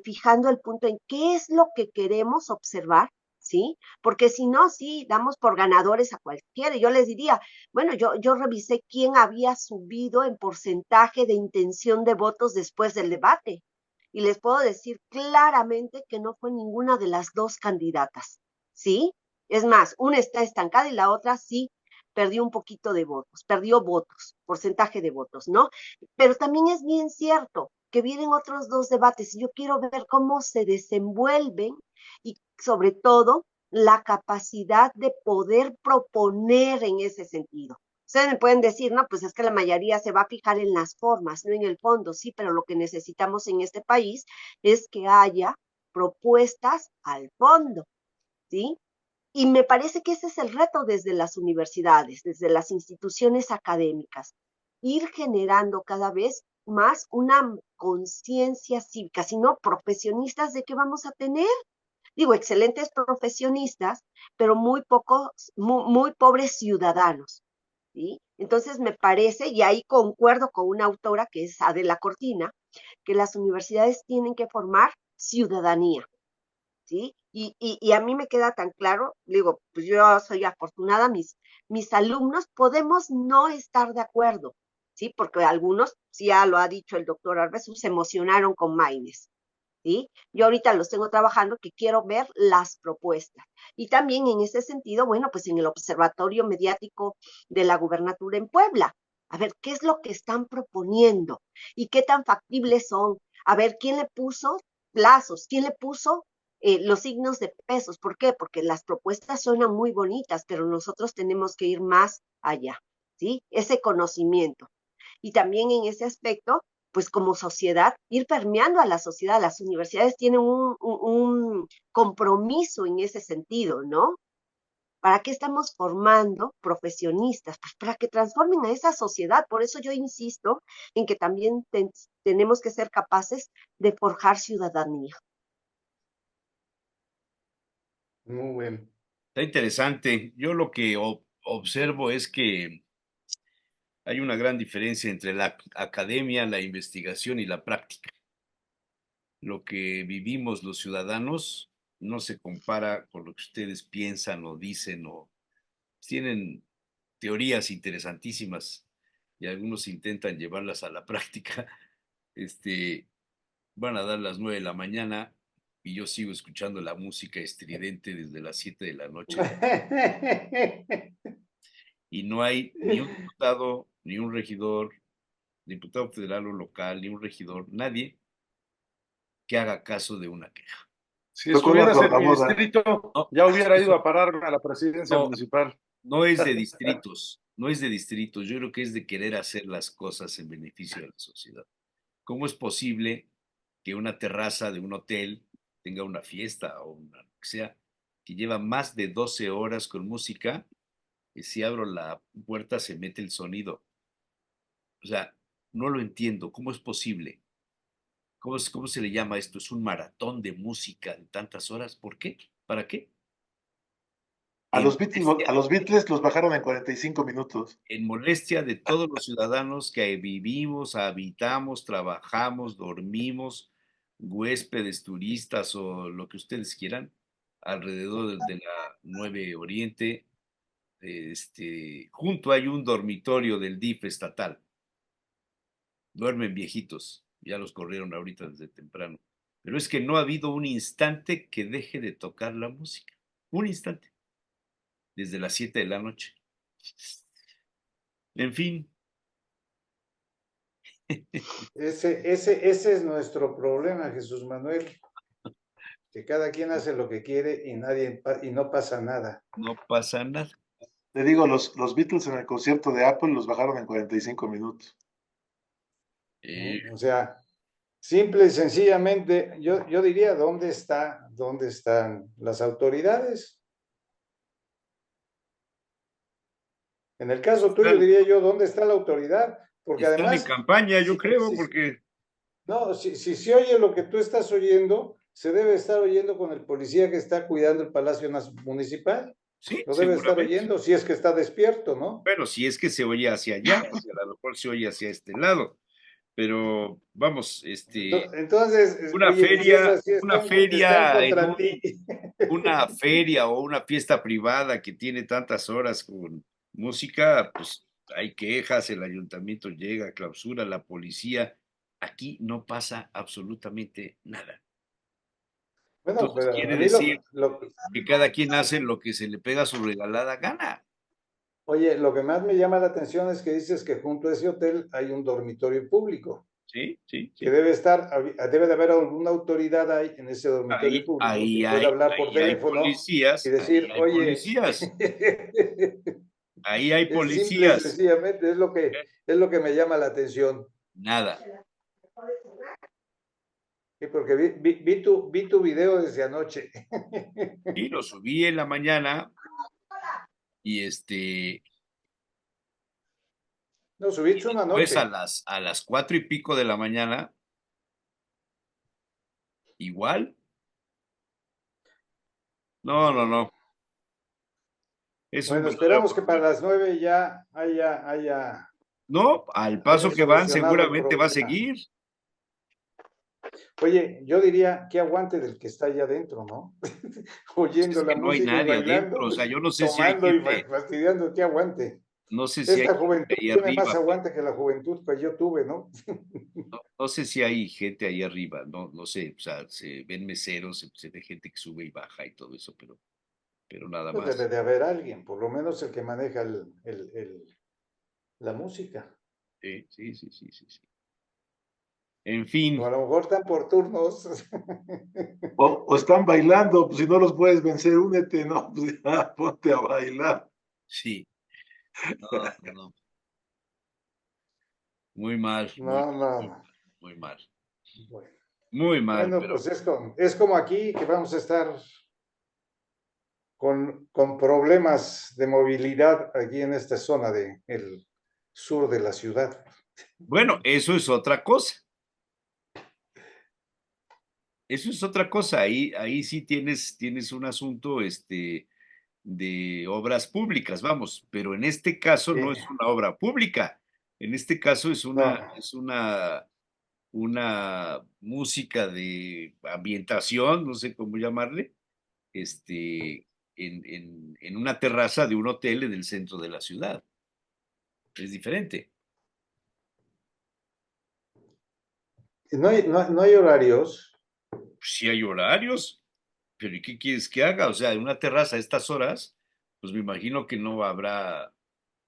fijando el punto en qué es lo que queremos observar, ¿sí? Porque si no, sí, damos por ganadores a cualquiera. Yo les diría, bueno, yo revisé quién había subido en porcentaje de intención de votos después del debate. Y les puedo decir claramente que no fue ninguna de las dos candidatas, ¿sí? Es más, una está estancada y la otra sí perdió un poquito de votos, perdió votos, porcentaje de votos, ¿no? Pero también es bien cierto que vienen otros dos debates y yo quiero ver cómo se desenvuelven y sobre todo la capacidad de poder proponer en ese sentido. Ustedes me pueden decir, no, pues es que la mayoría se va a fijar en las formas, no en el fondo, sí, pero lo que necesitamos en este país es que haya propuestas al fondo, ¿sí? Y me parece que ese es el reto desde las universidades, desde las instituciones académicas, ir generando cada vez más una conciencia cívica, sino profesionistas de qué vamos a tener. Digo, excelentes profesionistas, pero muy pocos, muy pobres ciudadanos, ¿sí? Entonces me parece, y ahí concuerdo con una autora que es Adela Cortina, que las universidades tienen que formar ciudadanía, ¿sí? Y a mí me queda tan claro, digo, pues yo soy afortunada, mis alumnos podemos no estar de acuerdo, ¿sí? Porque algunos, sí, ya lo ha dicho el doctor Arbezu, se emocionaron con Maines, ¿sí? Yo ahorita los tengo trabajando que quiero ver las propuestas. Y también en ese sentido, bueno, pues en el Observatorio Mediático de la Gubernatura en Puebla, a ver qué es lo que están proponiendo y qué tan factibles son. A ver, ¿quién le puso plazos? ¿Quién le puso los signos de pesos? ¿Por qué? Porque las propuestas suenan muy bonitas, pero nosotros tenemos que ir más allá, ¿sí? Ese conocimiento. Y también en ese aspecto, pues como sociedad, ir permeando a la sociedad. Las universidades tienen un compromiso en ese sentido, ¿no? ¿Para qué estamos formando profesionistas? Pues para que transformen a esa sociedad. Por eso yo insisto en que también tenemos que ser capaces de forjar ciudadanía. Muy bien. Está interesante. Yo lo que observo es que hay una gran diferencia entre la academia, la investigación y la práctica. Lo que vivimos los ciudadanos no se compara con lo que ustedes piensan o dicen o tienen teorías interesantísimas y algunos intentan llevarlas a la práctica. Van a dar las 9 de la mañana y yo sigo escuchando la música estridente desde las 7 de la noche y no hay ni un diputado, ni un regidor, diputado federal o local, ni un regidor, nadie que haga caso de una queja. Si Tocó la estuvieras en mi boda. distrito, No, ya hubiera ido eso a pararme a la presidencia no, municipal. no es de distritos, no es de distritos, yo creo que es de querer hacer las cosas en beneficio de la sociedad. ¿Cómo es posible que una terraza de un hotel tenga una fiesta o una, lo que sea, que lleva más de 12 horas con música, y si abro la puerta se mete el sonido? O sea, no lo entiendo, ¿cómo es posible? ¿Cómo se le llama esto? ¿Es un maratón de música de tantas horas? ¿Por qué? ¿Para qué? En A molestia, los Beatles los bajaron en 45 minutos. en molestia de todos los ciudadanos que vivimos, habitamos, trabajamos, dormimos, huéspedes, turistas o lo que ustedes quieran, alrededor de la 9 Oriente. Junto hay un dormitorio del DIF estatal. Duermen viejitos, ya los corrieron ahorita desde temprano. Pero es que no ha habido un instante que deje de tocar la música. Un instante. Desde las 7 de la noche. En fin. Ese es nuestro problema, Jesús Manuel, que cada quien hace lo que quiere y no pasa nada. No pasa nada. Te digo, los Beatles en el concierto de Apple los bajaron en 45 minutos. ¿No? O sea, simple y sencillamente, yo diría, ¿dónde están las autoridades? En el caso tuyo Están, diría yo, ¿dónde está la autoridad? Porque están en además, campaña, yo creo, si, porque no, si se oye lo que tú estás oyendo, se debe estar oyendo con el policía que está cuidando el Palacio Municipal. sí, Lo debe estar seguramente. oyendo si es que está despierto, ¿no? Bueno, si es que se oye hacia allá, porque a lo mejor se oye hacia este lado. Pero vamos, Entonces, oye, si es así, una están feria contra ti. una feria o una fiesta privada que tiene tantas horas con música, pues hay quejas, el ayuntamiento llega, clausura, la policía. Aquí no pasa absolutamente nada. Bueno, Entonces pero quiere a mí decir que cada quien hace lo que se le pega a su regalada gana. oye, lo que más me llama la atención es que dices que junto a ese hotel hay un dormitorio público, Sí, sí, que sí. debe de haber alguna autoridad ahí en ese dormitorio público que pueda hablar por Ahí hay teléfono y policías, ahí decir, hay oye, policías, ahí hay es simple y policías. sencillamente, es lo que me llama la atención. Nada. Sí, porque vi tu video desde anoche. Y lo subí en la mañana y No, subiste una pues noche. a las 4:00 de la mañana, igual. No, no, no. Es un Bueno, verdadero esperamos que para problema. las 9 ya haya No, al paso que van, solucionado el seguramente va a problema. seguir. Oye, yo diría que aguante del que está allá adentro, ¿no? Pues Oyendo es la que no hay música y nadie adentro, bailando, o sea, yo no sé si hay tomando y gente, fastidiando, que aguante. no sé si hay Esta gente juventud ahí tiene más arriba, aguante que la juventud que yo tuve, ¿no? no sé si hay gente ahí arriba, no sé, o sea, se ven meseros, se ve gente que sube y baja y todo eso, pero nada Pues debe más. de haber alguien, por lo menos el que maneja la música. Sí, sí, sí, sí, sí, sí. En O fin, a lo mejor están por turnos. O están bailando, pues si no los puedes vencer, únete, no, pues ya, ponte a bailar. sí, no, no, no, muy mal, muy, No, no, muy, no. muy mal, Bueno, muy mal, bueno, pero pues es como aquí que vamos a estar con problemas de movilidad aquí en esta zona del sur de la ciudad. bueno, eso es otra cosa. Eso es otra cosa, ahí sí tienes un asunto de obras públicas, vamos, pero en este caso no es una obra pública, en este caso es No, una música de ambientación, no sé cómo llamarle, en una terraza de un hotel en el centro de la ciudad. Es diferente. no hay horarios. Si hay horarios, pero ¿y qué quieres que haga? O sea, en una terraza a estas horas, pues me imagino que no habrá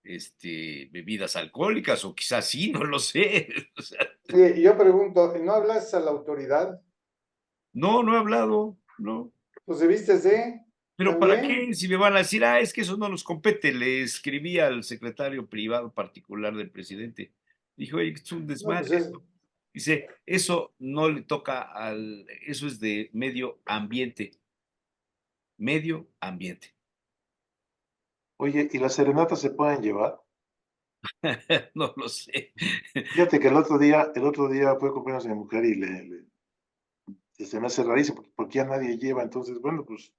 bebidas alcohólicas, o quizás sí, no lo sé. O sea, Sí, yo pregunto, ¿no hablas a la autoridad? no, no he hablado, no. Pues debiste de Pero ¿para también. qué? Si me van a decir, es que eso no nos compete, le escribí al secretario privado particular del presidente. Dijo, oye, es un No, desmadre pues es, esto. Dice, eso no le toca eso es de medio ambiente, medio ambiente. Oye, ¿y las serenatas se pueden llevar? No lo sé. Fíjate que el otro día fue cumpleaños de mi mujer y se me hace rarísimo, porque ya nadie lleva, entonces, bueno, pues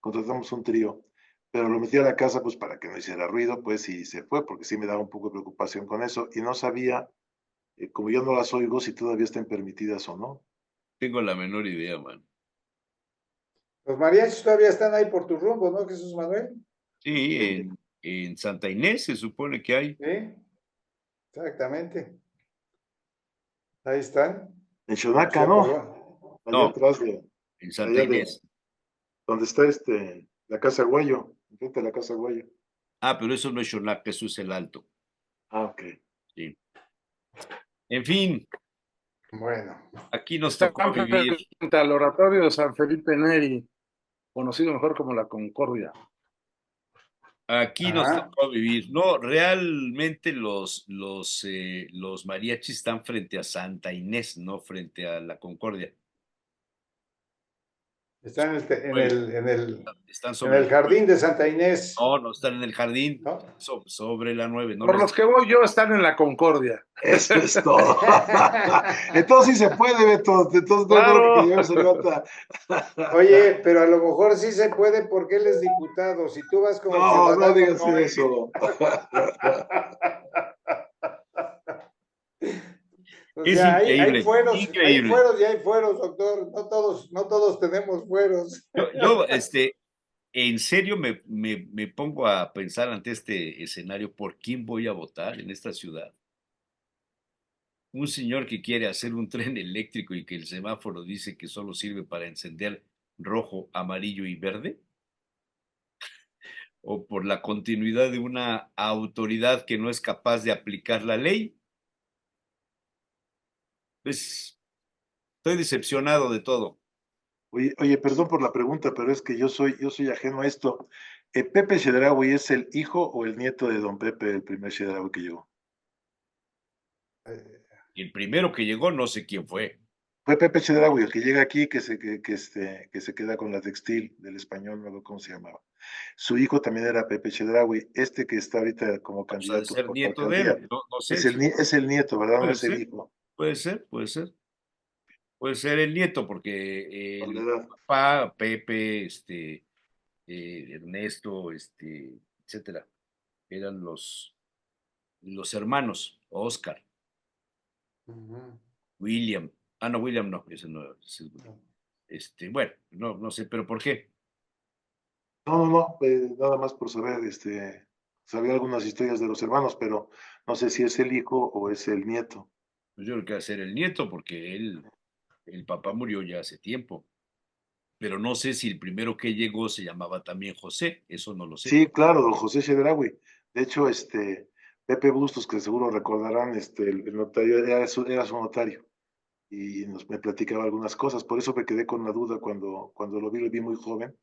contratamos un trío, pero lo metí a la casa pues para que no hiciera ruido, pues y se fue, porque sí me daba un poco de preocupación con eso, y no sabía, como yo no las oigo, si todavía están permitidas o no. Tengo la menor idea, man. los mariachis todavía están ahí por tu rumbo, ¿no, Jesús Manuel? Sí, en Santa Inés se supone que hay. Sí, exactamente. Ahí están. En O Xonaca, sea, ¿no? Allá No, atrás en de Santa allá Inés. donde está la Casa Guayo, enfrente de la Casa Guayo. Pero eso no es Xonaca, eso es el Alto. Ah, ok. Sí. En fin, Bueno, aquí nos Están tocó vivir. frente al oratorio de San Felipe Neri, conocido mejor como la Concordia. Aquí nos ajá. tocó vivir. No, realmente los mariachis están frente a Santa Inés, no frente a la Concordia. Están Nueve. Están en sobre el la 9. jardín de Santa Inés, No, no están en el jardín, ¿no? sobre la 9. No Por les los que voy yo están en la Concordia. Eso es todo. Entonces sí se puede, Beto. Entonces no hay bronca que Claro. lleves el bata. Oye, pero a lo mejor sí se puede porque él es diputado. Si tú vas como No, no ciudadano, digas no. eso. O Es sea, increíble, hay increíble. fueros y hay fueros, doctor. No todos tenemos fueros. Yo, en serio me pongo a pensar ante este escenario, ¿por quién voy a votar en esta ciudad? Un señor que quiere hacer un tren eléctrico y que el semáforo dice que solo sirve para encender rojo, amarillo y verde, o por la continuidad de una autoridad que no es capaz de aplicar la ley. Pues estoy decepcionado de todo. Oye, perdón por la pregunta, pero es que yo soy ajeno a esto. ¿Pepe Chedraui es el hijo o el nieto de don Pepe, el primer Chedraui que llegó? El primero que llegó, no sé quién fue. Fue Pepe Chedraui, el que llega aquí, que se queda con la textil del español, no sé cómo se llamaba. Su hijo también era Pepe Chedraui. Este que está ahorita como Pues ha de candidato ser por la nieto de alcaldía, él, no sé. es el nieto, ¿verdad? No Puede es el ser, hijo, puede ser, puede ser. Puede ser el nieto, porque por la el edad. papá, Pepe, Ernesto, etcétera, eran los hermanos, Oscar, Ujú. William, Ah, no, William no, ese no. Bueno, no sé, pero ¿por qué? No, nada más por saber, sabía algunas historias de los hermanos, pero no sé si es el hijo o es el nieto. Pues yo creo que va a ser el nieto, porque el papá murió ya hace tiempo. Pero no sé si el primero que llegó se llamaba también José, eso no lo sé. Sí, claro, don José Chedraui. De hecho, Pepe Bustos, que seguro recordarán, el notario era su notario y me platicaba algunas cosas. Por eso me quedé con la duda cuando lo vi muy joven.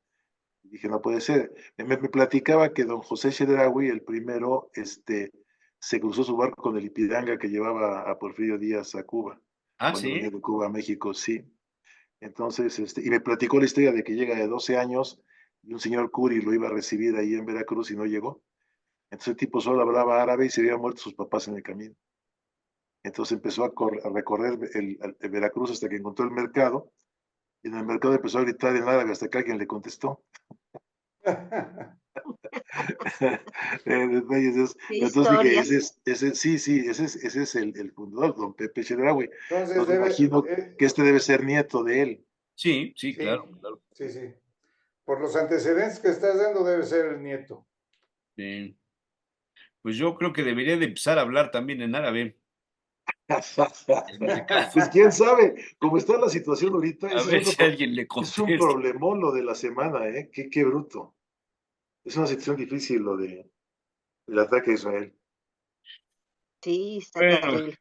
Dije, no puede ser. Me platicaba que don José Chedraui, el primero, se cruzó su barco con el Ipiranga que llevaba a Porfirio Díaz a Cuba, Ah, cuando venía sí. de Cuba a México, sí. Entonces, y me platicó la historia de que llega de 12 años y un señor Curi lo iba a recibir ahí en Veracruz y no llegó. Entonces el tipo solo hablaba árabe y se habían muerto sus papás en el camino. Entonces empezó a recorrer el Veracruz hasta que encontró el mercado y en el mercado empezó a gritar en árabe hasta que alguien le contestó. Qué Entonces dije, historia. ese es el fundador, don Pepe Chedraui. Entonces Entonces me imagino que este debe ser nieto de él. Sí, sí, sí, claro, claro. sí. Por los antecedentes que estás dando, debe ser el nieto. Pues yo creo que debería de empezar a hablar también en árabe. El mercado. Pues quién sabe, cómo está la situación ahorita, A ver si alguien le es un contesta. problemón lo de la semana, ¿eh? Qué bruto. Es una situación difícil el ataque a Israel. Sí, está Bueno, terrible.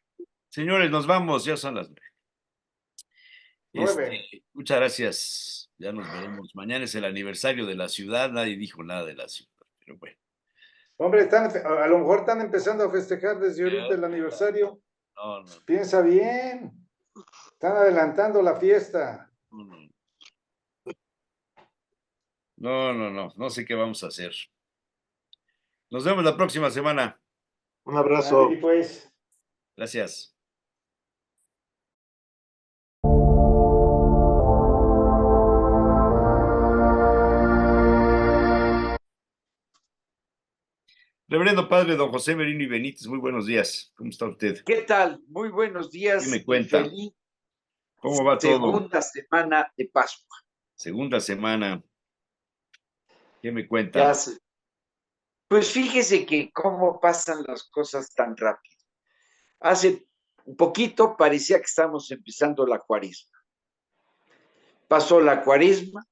señores, nos vamos, ya son las 9. 9. Muchas gracias. Ya nos veremos. Mañana es el aniversario de la ciudad, nadie dijo nada de la ciudad, pero bueno. Hombre, a lo mejor están empezando a festejar desde ahorita el aniversario. No, no, Piensa bien. Están adelantando la fiesta. no, no sé qué vamos a hacer. Nos vemos la próxima semana. Un abrazo. Ándale, pues. Gracias. Reverendo Padre Don José Merino y Benítez, muy buenos días. ¿Cómo está usted? ¿Qué tal? Muy buenos ¿Qué me días y cuenta? feliz ¿Cómo va todo? segunda semana de Pascua. Segunda semana. ¿Qué me Ya cuenta? sé. Pues fíjese que cómo pasan las cosas tan rápido. Hace un poquito parecía que estamos empezando la cuaresma. Pasó la cuaresma,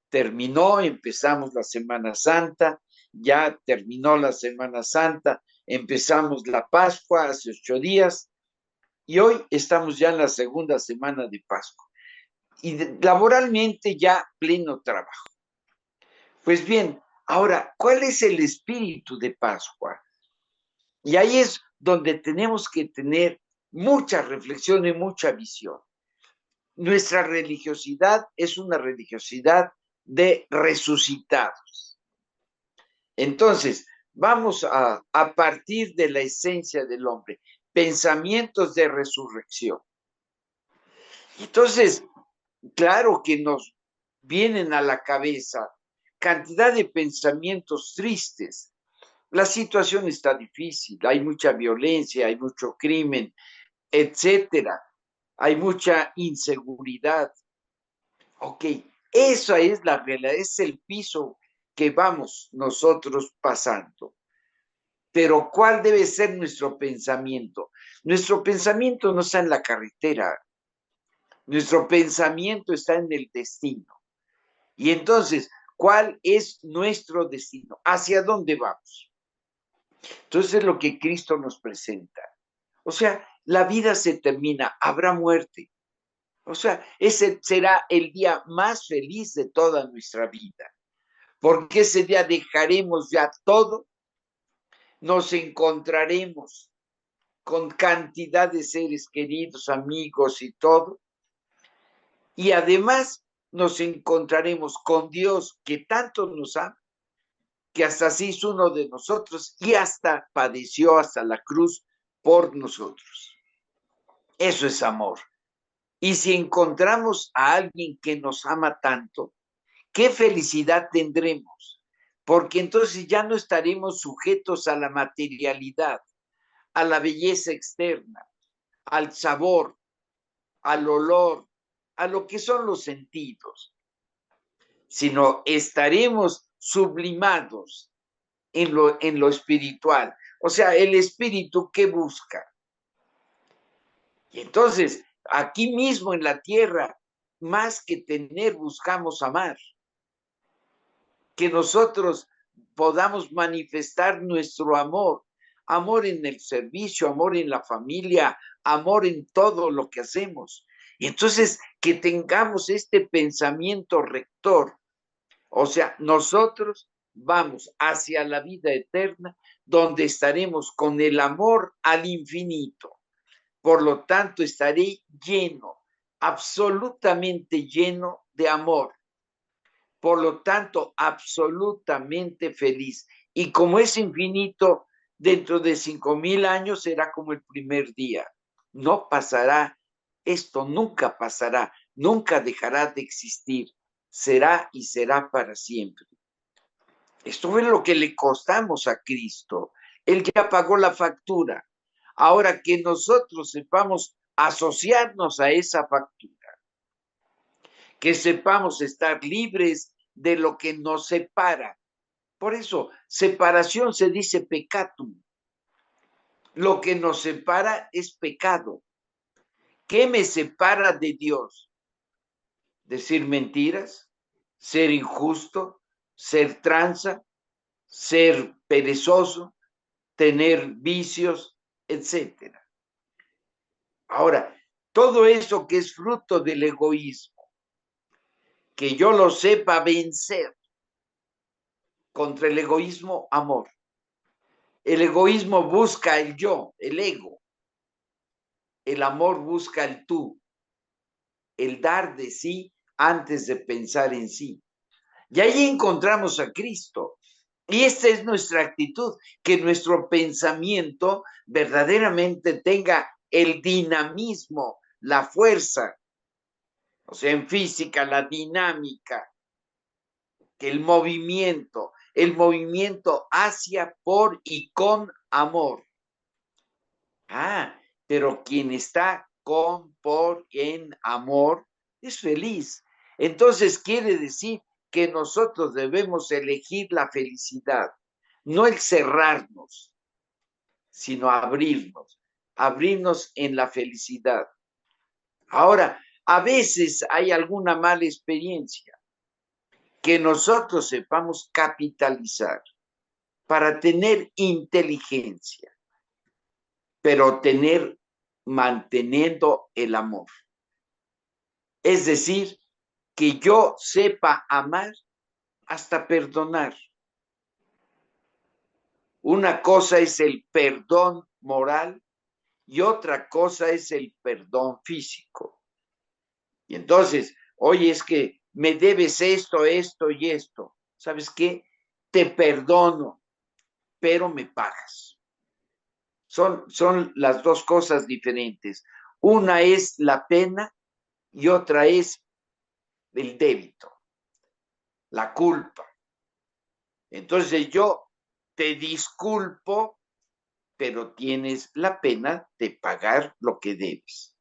terminó, empezamos la Semana Santa, ya terminó la Semana Santa, empezamos la Pascua hace 8 días y hoy estamos ya en la segunda semana de Pascua. Y laboralmente ya pleno trabajo. Pues bien, ahora, ¿cuál es el espíritu de Pascua? Y ahí es donde tenemos que tener mucha reflexión y mucha visión. Nuestra religiosidad es una religiosidad de resucitados. Entonces, vamos a partir de la esencia del hombre, pensamientos de resurrección. Entonces, claro que nos vienen a la cabeza cantidad de pensamientos tristes. La situación está difícil, hay mucha violencia, hay mucho crimen, etcétera. Hay mucha inseguridad. Ok, esa es la realidad, es el piso que vamos nosotros pasando. Pero ¿cuál debe ser nuestro pensamiento? Nuestro pensamiento no está en la carretera, nuestro pensamiento está en el destino. Y entonces, ¿cuál es nuestro destino? ¿Hacia dónde vamos? Entonces es lo que Cristo nos presenta. O sea, la vida se termina, habrá muerte. O sea, ese será el día más feliz de toda nuestra vida. Porque ese día dejaremos ya todo, nos encontraremos con cantidad de seres queridos, amigos y todo. Y además nos encontraremos con Dios que tanto nos ama, que hasta se hizo uno de nosotros y hasta padeció hasta la cruz por nosotros. Eso es amor. Y si encontramos a alguien que nos ama tanto, qué felicidad tendremos, porque entonces ya no estaremos sujetos a la materialidad, a la belleza externa, al sabor, al olor, a lo que son los sentidos, sino estaremos sublimados en lo espiritual. O sea, el espíritu, ¿qué busca? Y entonces, aquí mismo en la tierra, más que tener, buscamos amar. Que nosotros podamos manifestar nuestro amor, amor en el servicio, amor en la familia, amor en todo lo que hacemos. Y entonces que tengamos este pensamiento rector, o sea, nosotros vamos hacia la vida eterna, donde estaremos con el amor al infinito. Por lo tanto, estaré lleno, absolutamente lleno de amor. Por lo tanto, absolutamente feliz. Y como es infinito, dentro de 5,000 años será como el primer día. No pasará, esto nunca pasará, nunca dejará de existir. Será y será para siempre. Esto fue lo que le costamos a Cristo. Él ya pagó la factura. Ahora que nosotros sepamos asociarnos a esa factura, que sepamos estar libres de lo que nos separa. Por eso, separación se dice peccatum. Lo que nos separa es pecado. ¿Qué me separa de Dios? Decir mentiras, ser injusto, ser tranza, ser perezoso, tener vicios, etcétera. Ahora, todo eso que es fruto del egoísmo, que yo lo sepa vencer. Contra el egoísmo, amor. El egoísmo busca el yo, el ego. El amor busca el tú, el dar de sí antes de pensar en sí. Y ahí encontramos a Cristo. Y esta es nuestra actitud, que nuestro pensamiento verdaderamente tenga el dinamismo, la fuerza, o sea, en física, la dinámica, que el movimiento hacia, por y con amor. Pero quien está con, por, en amor, es feliz. Entonces quiere decir que nosotros debemos elegir la felicidad, no el cerrarnos, sino abrirnos en la felicidad. Ahora, a veces hay alguna mala experiencia que nosotros sepamos capitalizar para tener inteligencia, pero manteniendo el amor. Es decir, que yo sepa amar hasta perdonar. Una cosa es el perdón moral y otra cosa es el perdón físico. Y entonces, oye, es que me debes esto, esto y esto. ¿Sabes qué? Te perdono, pero me pagas. Son las dos cosas diferentes. Una es la pena y otra es el débito, la culpa. Entonces yo te disculpo, pero tienes la pena de pagar lo que debes.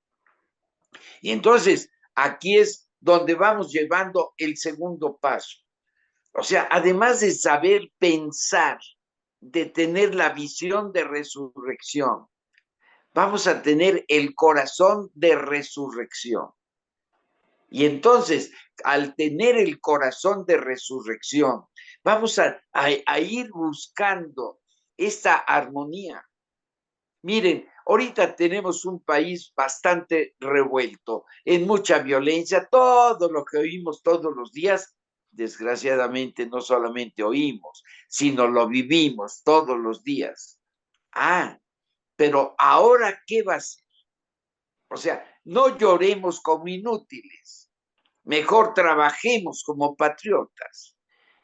Y entonces aquí es donde vamos llevando el segundo paso. O sea, además de saber pensar, de tener la visión de resurrección, vamos a tener el corazón de resurrección. Y entonces, al tener el corazón de resurrección, vamos a ir buscando esta armonía. Miren, ahorita tenemos un país bastante revuelto, en mucha violencia, todo lo que oímos todos los días, desgraciadamente no solamente oímos, sino lo vivimos todos los días. Pero ahora, ¿qué va a ser? O sea, no lloremos como inútiles, mejor trabajemos como patriotas.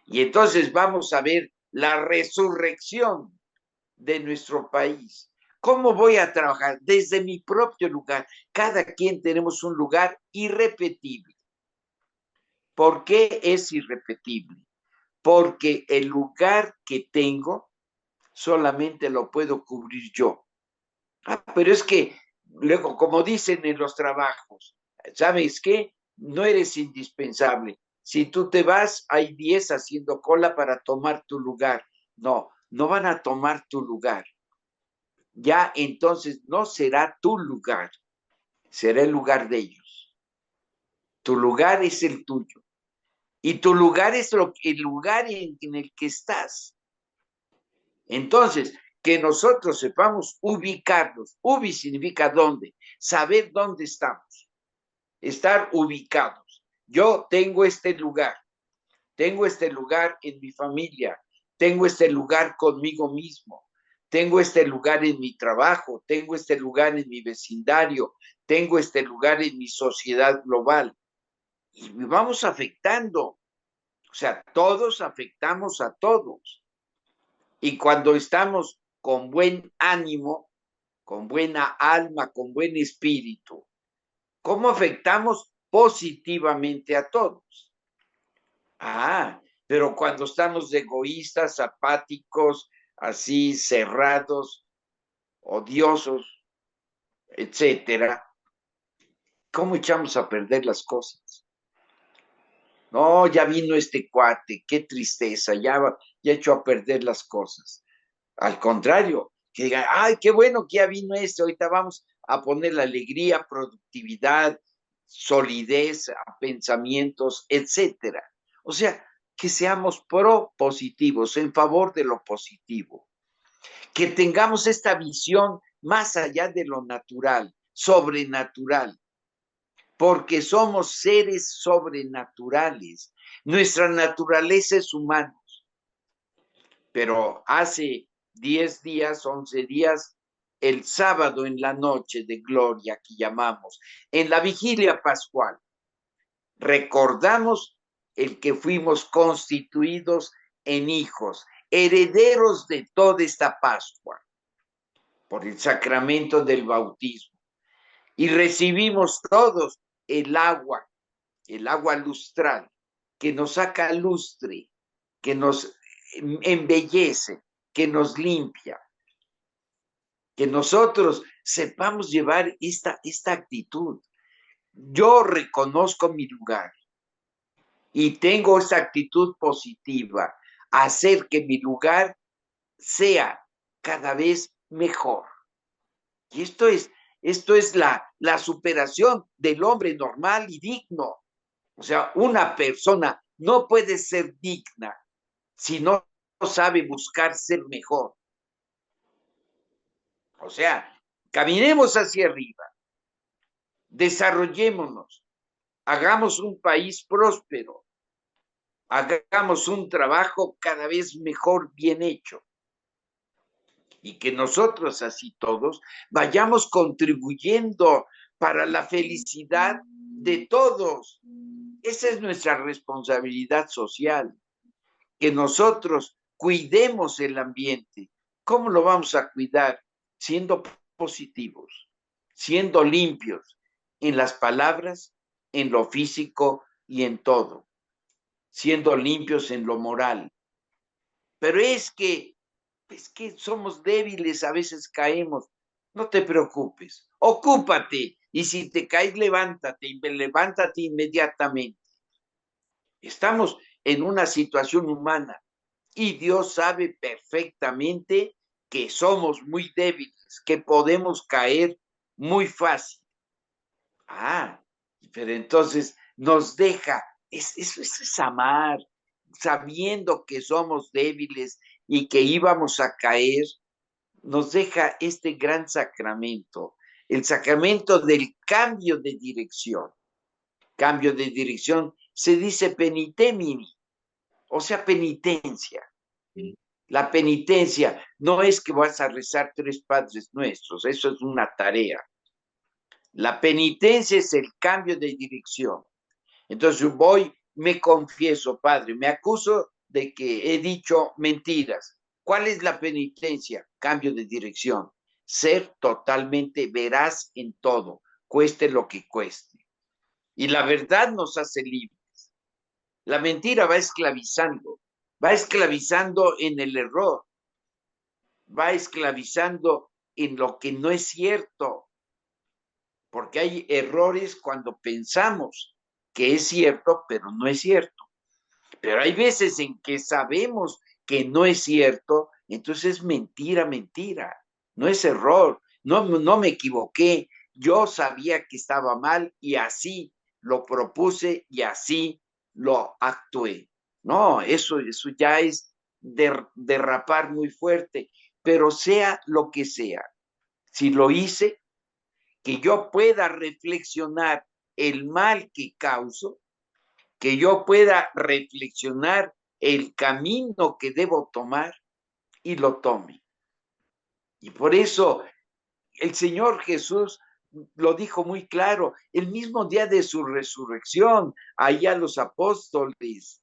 Y entonces vamos a ver la resurrección de nuestro país. ¿Cómo voy a trabajar? Desde mi propio lugar. Cada quien tenemos un lugar irrepetible. ¿Por qué es irrepetible? Porque el lugar que tengo solamente lo puedo cubrir yo. Pero es que Luego, como dicen en los trabajos, ¿sabes qué? No eres indispensable. Si tú te vas, hay 10 haciendo cola para tomar tu lugar. No, no van a tomar tu lugar. Ya entonces no será tu lugar, será el lugar de ellos. Tu lugar es el tuyo. Y tu lugar es el lugar en el que estás. Entonces, que nosotros sepamos ubicarnos. Ubi significa dónde, saber dónde estamos, estar ubicados. Yo tengo este lugar en mi familia, tengo este lugar conmigo mismo, tengo este lugar en mi trabajo, tengo este lugar en mi vecindario, tengo este lugar en mi sociedad global. Y vamos afectando, o sea, todos afectamos a todos. Y cuando estamos con buen ánimo, con buena alma, con buen espíritu, ¿cómo afectamos positivamente a todos? Ah, pero cuando estamos egoístas, apáticos, así cerrados, odiosos, etcétera, ¿cómo echamos a perder las cosas? No, ya vino este cuate, qué tristeza, ya echó a perder las cosas. Al contrario, que digan, ay, qué bueno que ya vino este, ahorita vamos a poner la alegría, productividad, solidez, a pensamientos, etcétera. O sea, que seamos propositivos, en favor de lo positivo, que tengamos esta visión más allá de lo natural, sobrenatural, porque somos seres sobrenaturales. Nuestra naturaleza es humana, pero hace 10 días, 11 días, el sábado en la noche de gloria que llamamos, en la vigilia pascual, recordamos el que fuimos constituidos en hijos, herederos de toda esta Pascua, por el sacramento del bautismo. Y recibimos todos el agua lustral, que nos saca lustre, que nos embellece, que nos limpia. Que nosotros sepamos llevar esta actitud. Yo reconozco mi lugar y tengo esa actitud positiva, hacer que mi lugar sea cada vez mejor. Y esto es la superación del hombre normal y digno. O sea, una persona no puede ser digna si no sabe buscar ser mejor. O sea, caminemos hacia arriba, desarrollémonos, hagamos un país próspero, hagamos un trabajo cada vez mejor, bien hecho. Y que nosotros así todos vayamos contribuyendo para la felicidad de todos. Esa es nuestra responsabilidad social, que nosotros cuidemos el ambiente. ¿Cómo lo vamos a cuidar? Siendo positivos, siendo limpios en las palabras, en lo físico y en todo, siendo limpios en lo moral. Pero es que somos débiles, a veces caemos. No te preocupes, ocúpate, y si te caes, levántate inmediatamente. Estamos en una situación humana y Dios sabe perfectamente que somos muy débiles, que podemos caer muy fácil. Pero entonces nos deja, eso es amar, sabiendo que somos débiles y que íbamos a caer, nos deja este gran sacramento, el sacramento del cambio de dirección. Cambio de dirección se dice penitemini, o sea, penitencia. La penitencia no es que vas a rezar 3 Padres Nuestros, eso es una tarea. La penitencia es el cambio de dirección. Entonces me confieso, Padre, me acuso de que he dicho mentiras. ¿Cuál es la penitencia? Cambio de dirección. Ser totalmente veraz en todo, cueste lo que cueste. Y la verdad nos hace libres. La mentira va esclavizando en el error, va esclavizando en lo que no es cierto. porque hay errores cuando pensamos que es cierto, pero no es cierto. Pero hay veces en que sabemos que no es cierto, entonces es mentira, mentira, no es error, no me equivoqué, yo sabía que estaba mal y así lo propuse y así lo actué. No, eso ya es derrapar muy fuerte, pero sea lo que sea, si lo hice, que yo pueda reflexionar el mal que causo, que yo pueda reflexionar el camino que debo tomar y lo tome. Y por eso el Señor Jesús lo dijo muy claro, el mismo día de su resurrección, ahí a los apóstoles,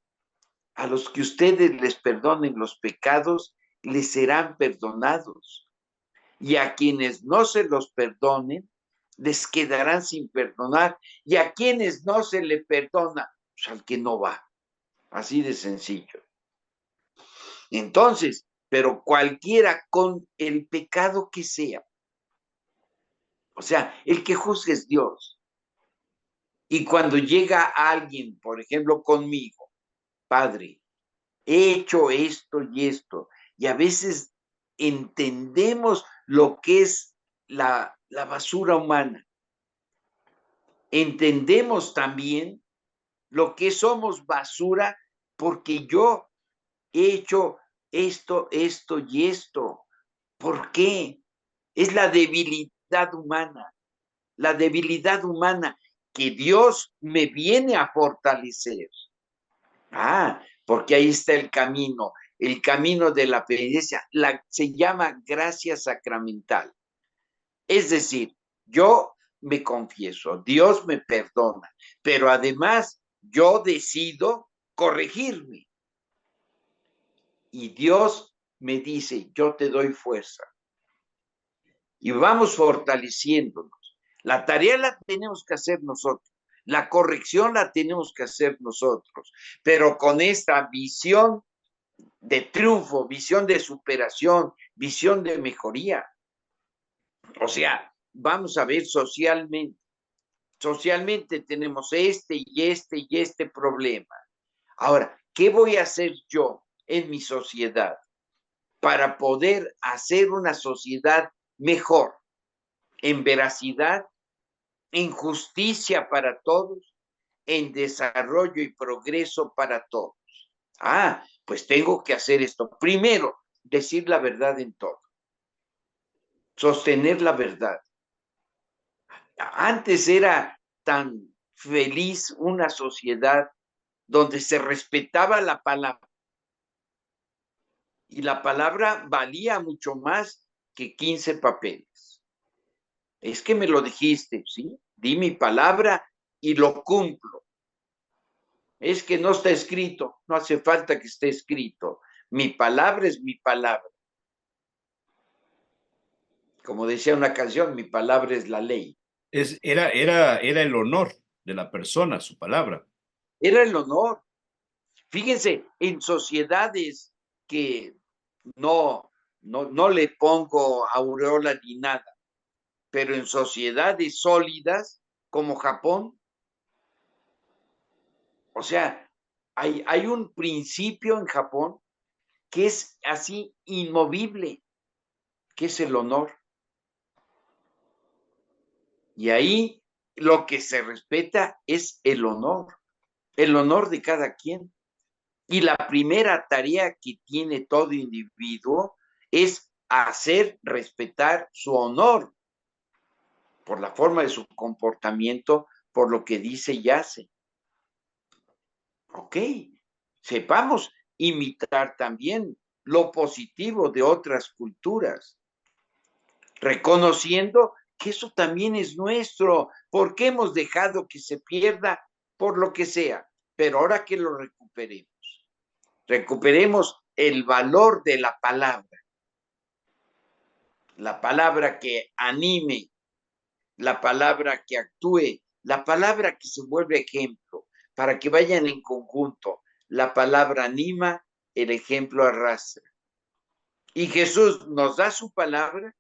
a los que ustedes les perdonen los pecados, les serán perdonados. Y a quienes no se los perdonen, les quedarán sin perdonar. Y a quienes no se le perdona, pues al que no va. Así de sencillo. Entonces, pero cualquiera con el pecado que sea, o sea, el que juzgue es Dios. Y cuando llega alguien, por ejemplo, conmigo, Padre, he hecho esto y esto, y a veces entendemos lo que es la basura humana. Entendemos también lo que somos basura porque yo he hecho esto, esto y esto. ¿Por qué? Es la debilidad humana que Dios me viene a fortalecer. Porque ahí está el camino de la penitencia, se llama gracia sacramental. Es decir, yo me confieso, Dios me perdona, pero además yo decido corregirme. Y Dios me dice, yo te doy fuerza. Y vamos fortaleciéndonos. La tarea la tenemos que hacer nosotros. La corrección la tenemos que hacer nosotros. Pero con esta visión de triunfo, visión de superación, visión de mejoría. O sea, vamos a ver socialmente. Socialmente tenemos este y este y este problema. Ahora, ¿qué voy a hacer yo en mi sociedad para poder hacer una sociedad mejor, en veracidad, en justicia para todos, en desarrollo y progreso para todos? Pues tengo que hacer esto. Primero, decir la verdad en todo. Sostener la verdad. Antes era tan feliz una sociedad donde se respetaba la palabra. Y la palabra valía mucho más que 15 papeles. Es que me lo dijiste, ¿sí? Di mi palabra y lo cumplo. Es que no está escrito, no hace falta que esté escrito. Mi palabra es mi palabra. Como decía una canción, mi palabra es la ley. Era el honor de la persona, su palabra. Era el honor. Fíjense, en sociedades que no le pongo aureola ni nada, pero en sociedades sólidas como Japón, o sea, hay un principio en Japón que es así inmovible, que es el honor. Y ahí lo que se respeta es el honor de cada quien. Y la primera tarea que tiene todo individuo es hacer respetar su honor por la forma de su comportamiento, por lo que dice y hace. Ok, sepamos imitar también lo positivo de otras culturas, reconociendo que eso también es nuestro, porque hemos dejado que se pierda por lo que sea, pero ahora que lo recuperemos el valor de la palabra que anime, la palabra que actúe, la palabra que se vuelve ejemplo, para que vayan en conjunto. La palabra anima, el ejemplo arrastra. Y Jesús nos da su palabra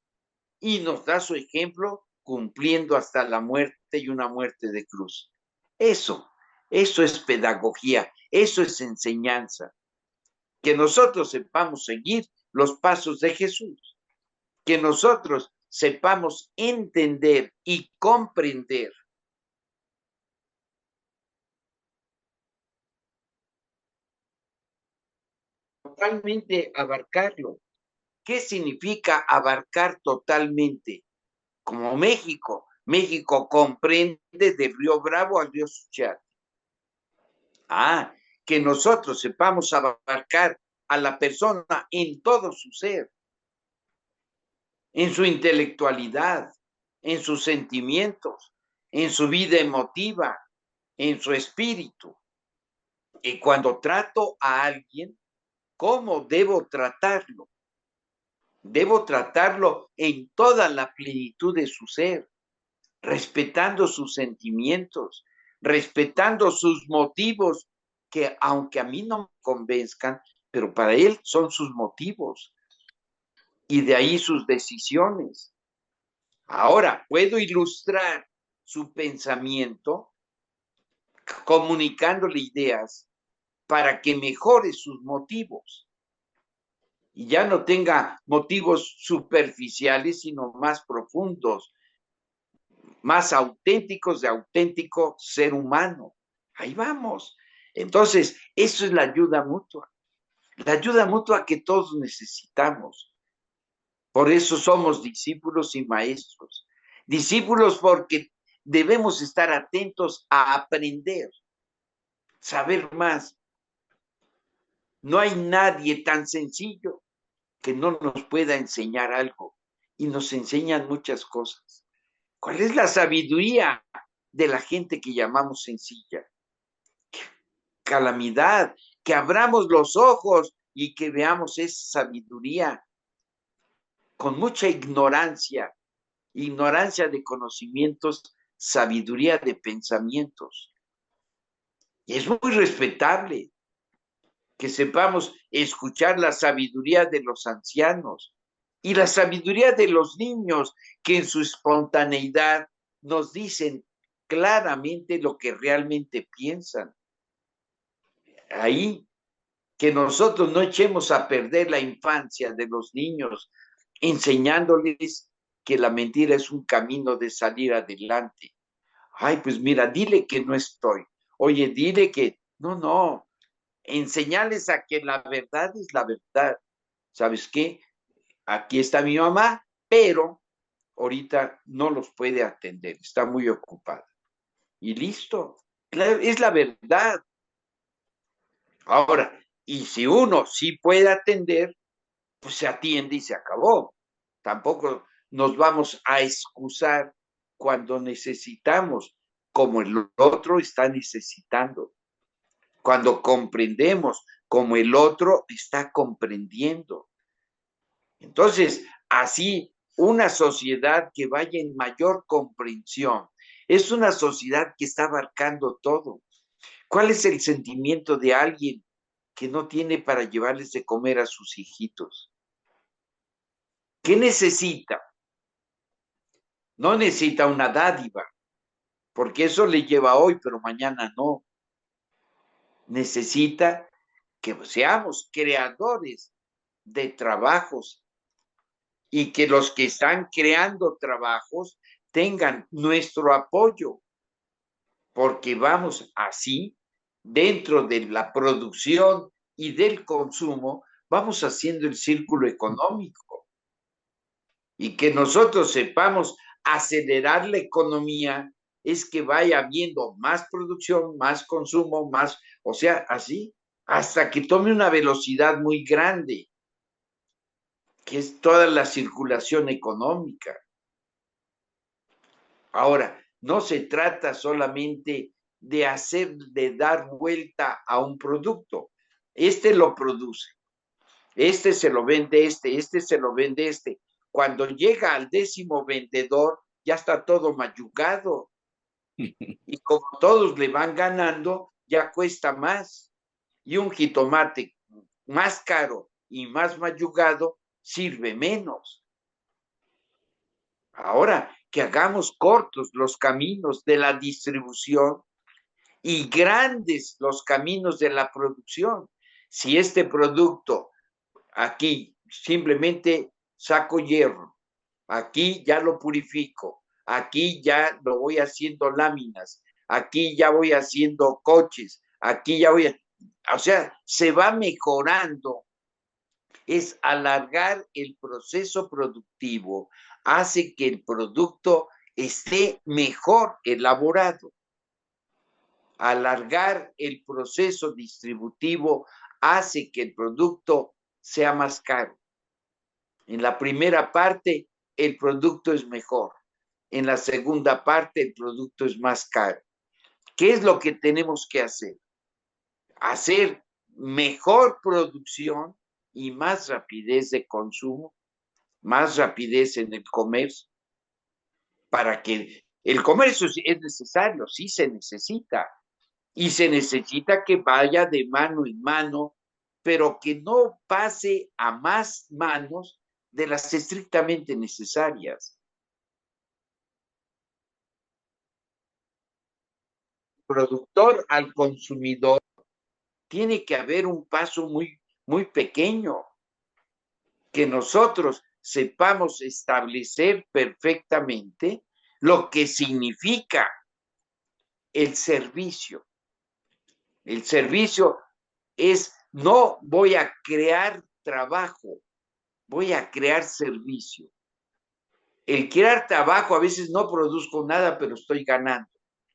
y nos da su ejemplo cumpliendo hasta la muerte y una muerte de cruz. Eso es pedagogía, eso es enseñanza. Que nosotros sepamos seguir los pasos de Jesús, que nosotros sepamos entender y comprender totalmente, abarcarlo. ¿Qué significa abarcar totalmente? Como México comprende de Río Bravo al río Suchiate. Que nosotros sepamos abarcar a la persona en todo su ser, en su intelectualidad, en sus sentimientos, en su vida emotiva, en su espíritu. Y cuando trato a alguien, ¿cómo debo tratarlo? Debo tratarlo en toda la plenitud de su ser, respetando sus sentimientos, respetando sus motivos, que aunque a mí no me convenzcan, pero para él son sus motivos y de ahí sus decisiones. Ahora, puedo ilustrar su pensamiento comunicándole ideas para que mejore sus motivos y ya no tenga motivos superficiales, sino más profundos, más auténticos, de auténtico ser humano. Ahí vamos. Entonces, eso es la ayuda mutua que todos necesitamos. Por eso somos discípulos y maestros. Discípulos porque debemos estar atentos a aprender, saber más. No hay nadie tan sencillo que no nos pueda enseñar algo, y nos enseñan muchas cosas. ¿Cuál es la sabiduría de la gente que llamamos sencilla? Calamidad, que abramos los ojos y que veamos esa sabiduría con mucha ignorancia de conocimientos, sabiduría de pensamientos. Y es muy respetable que sepamos escuchar la sabiduría de los ancianos y la sabiduría de los niños, que en su espontaneidad nos dicen claramente lo que realmente piensan. Ahí, que nosotros no echemos a perder la infancia de los niños, enseñándoles que la mentira es un camino de salir adelante. Ay, pues mira, dile que no estoy. Oye, dile que no. Enseñarles a que la verdad es la verdad. ¿Sabes qué? Aquí está mi mamá, pero ahorita no los puede atender, está muy ocupada. Y listo, es la verdad. Ahora, y si uno sí puede atender, pues se atiende y se acabó. Tampoco nos vamos a excusar cuando necesitamos, como el otro está necesitando. Cuando comprendemos como el otro está comprendiendo. Entonces, así, una sociedad que vaya en mayor comprensión es una sociedad que está abarcando todo. ¿Cuál es el sentimiento de alguien que no tiene para llevarles de comer a sus hijitos? ¿Qué necesita? No necesita una dádiva, porque eso le lleva hoy, pero mañana no. Necesita que seamos creadores de trabajos y que los que están creando trabajos tengan nuestro apoyo, porque vamos así, dentro de la producción y del consumo, vamos haciendo el círculo económico. Y que nosotros sepamos acelerar la economía es que vaya habiendo más producción, más consumo, más, o sea, así, hasta que tome una velocidad muy grande, que es toda la circulación económica. Ahora, no se trata solamente de dar vuelta a un producto. Este lo produce, este se lo vende este se lo vende este. Cuando llega al 10º vendedor, ya está todo mayugado. Y como todos le van ganando, ya cuesta más. Y un jitomate más caro y más mayugado sirve menos. Ahora, que hagamos cortos los caminos de la distribución y grandes los caminos de la producción. Si este producto aquí simplemente saco hierro, aquí ya lo purifico, aquí ya lo voy haciendo láminas, aquí ya voy haciendo coches, aquí ya o sea, se va mejorando. Es alargar el proceso productivo, hace que el producto esté mejor elaborado. Alargar el proceso distributivo hace que el producto sea más caro. En la primera parte, el producto es mejor. En la segunda parte, el producto es más caro. ¿Qué es lo que tenemos que hacer? Hacer mejor producción y más rapidez de consumo, más rapidez en el comercio, para que el comercio es necesario, sí se necesita, y se necesita que vaya de mano en mano, pero que no pase a más manos de las estrictamente necesarias. Productor al consumidor tiene que haber un paso muy pequeño, que nosotros sepamos establecer perfectamente lo que significa el servicio. El servicio es, no voy a crear trabajo, voy a crear servicio. El crear trabajo, a veces no produzco nada, pero estoy ganando.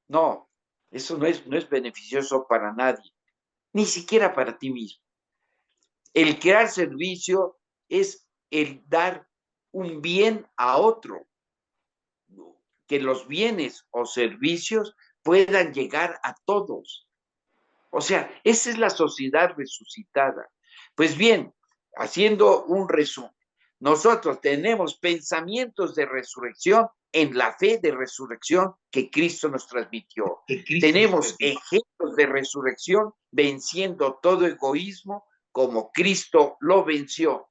No, eso no es beneficioso para nadie, ni siquiera para ti mismo. El crear servicio es el dar un bien a otro, que los bienes o servicios puedan llegar a todos. O sea, esa es la sociedad resucitada. Pues bien, haciendo un resumen, nosotros tenemos pensamientos de resurrección en la fe de resurrección que Cristo nos transmitió. Tenemos ejemplos de resurrección venciendo todo egoísmo como Cristo lo venció,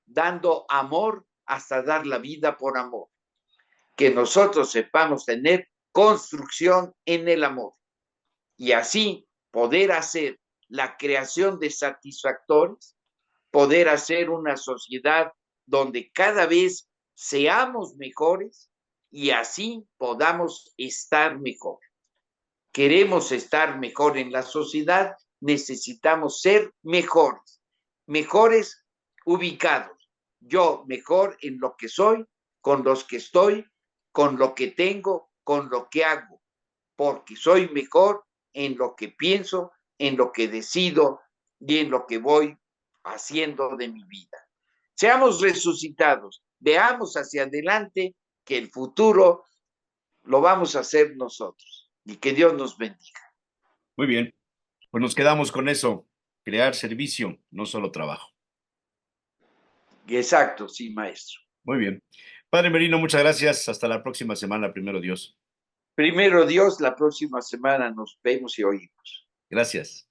dando amor hasta dar la vida por amor. Que nosotros sepamos tener construcción en el amor y así poder hacer la creación de satisfactores, poder hacer una sociedad donde cada vez seamos mejores y así podamos estar mejor. Queremos estar mejor en la sociedad, necesitamos ser mejores, mejores ubicados. Yo mejor en lo que soy, con los que estoy, con lo que tengo, con lo que hago, porque soy mejor en lo que pienso, en lo que decido y en lo que voy haciendo de mi vida. Seamos resucitados, veamos hacia adelante que el futuro lo vamos a hacer nosotros y que Dios nos bendiga. Muy bien, pues nos quedamos con eso, crear servicio, no solo trabajo. Exacto, sí, maestro. Muy bien. Padre Merino, muchas gracias. Hasta la próxima semana, primero Dios. Primero Dios, la próxima semana nos vemos y oímos. Gracias.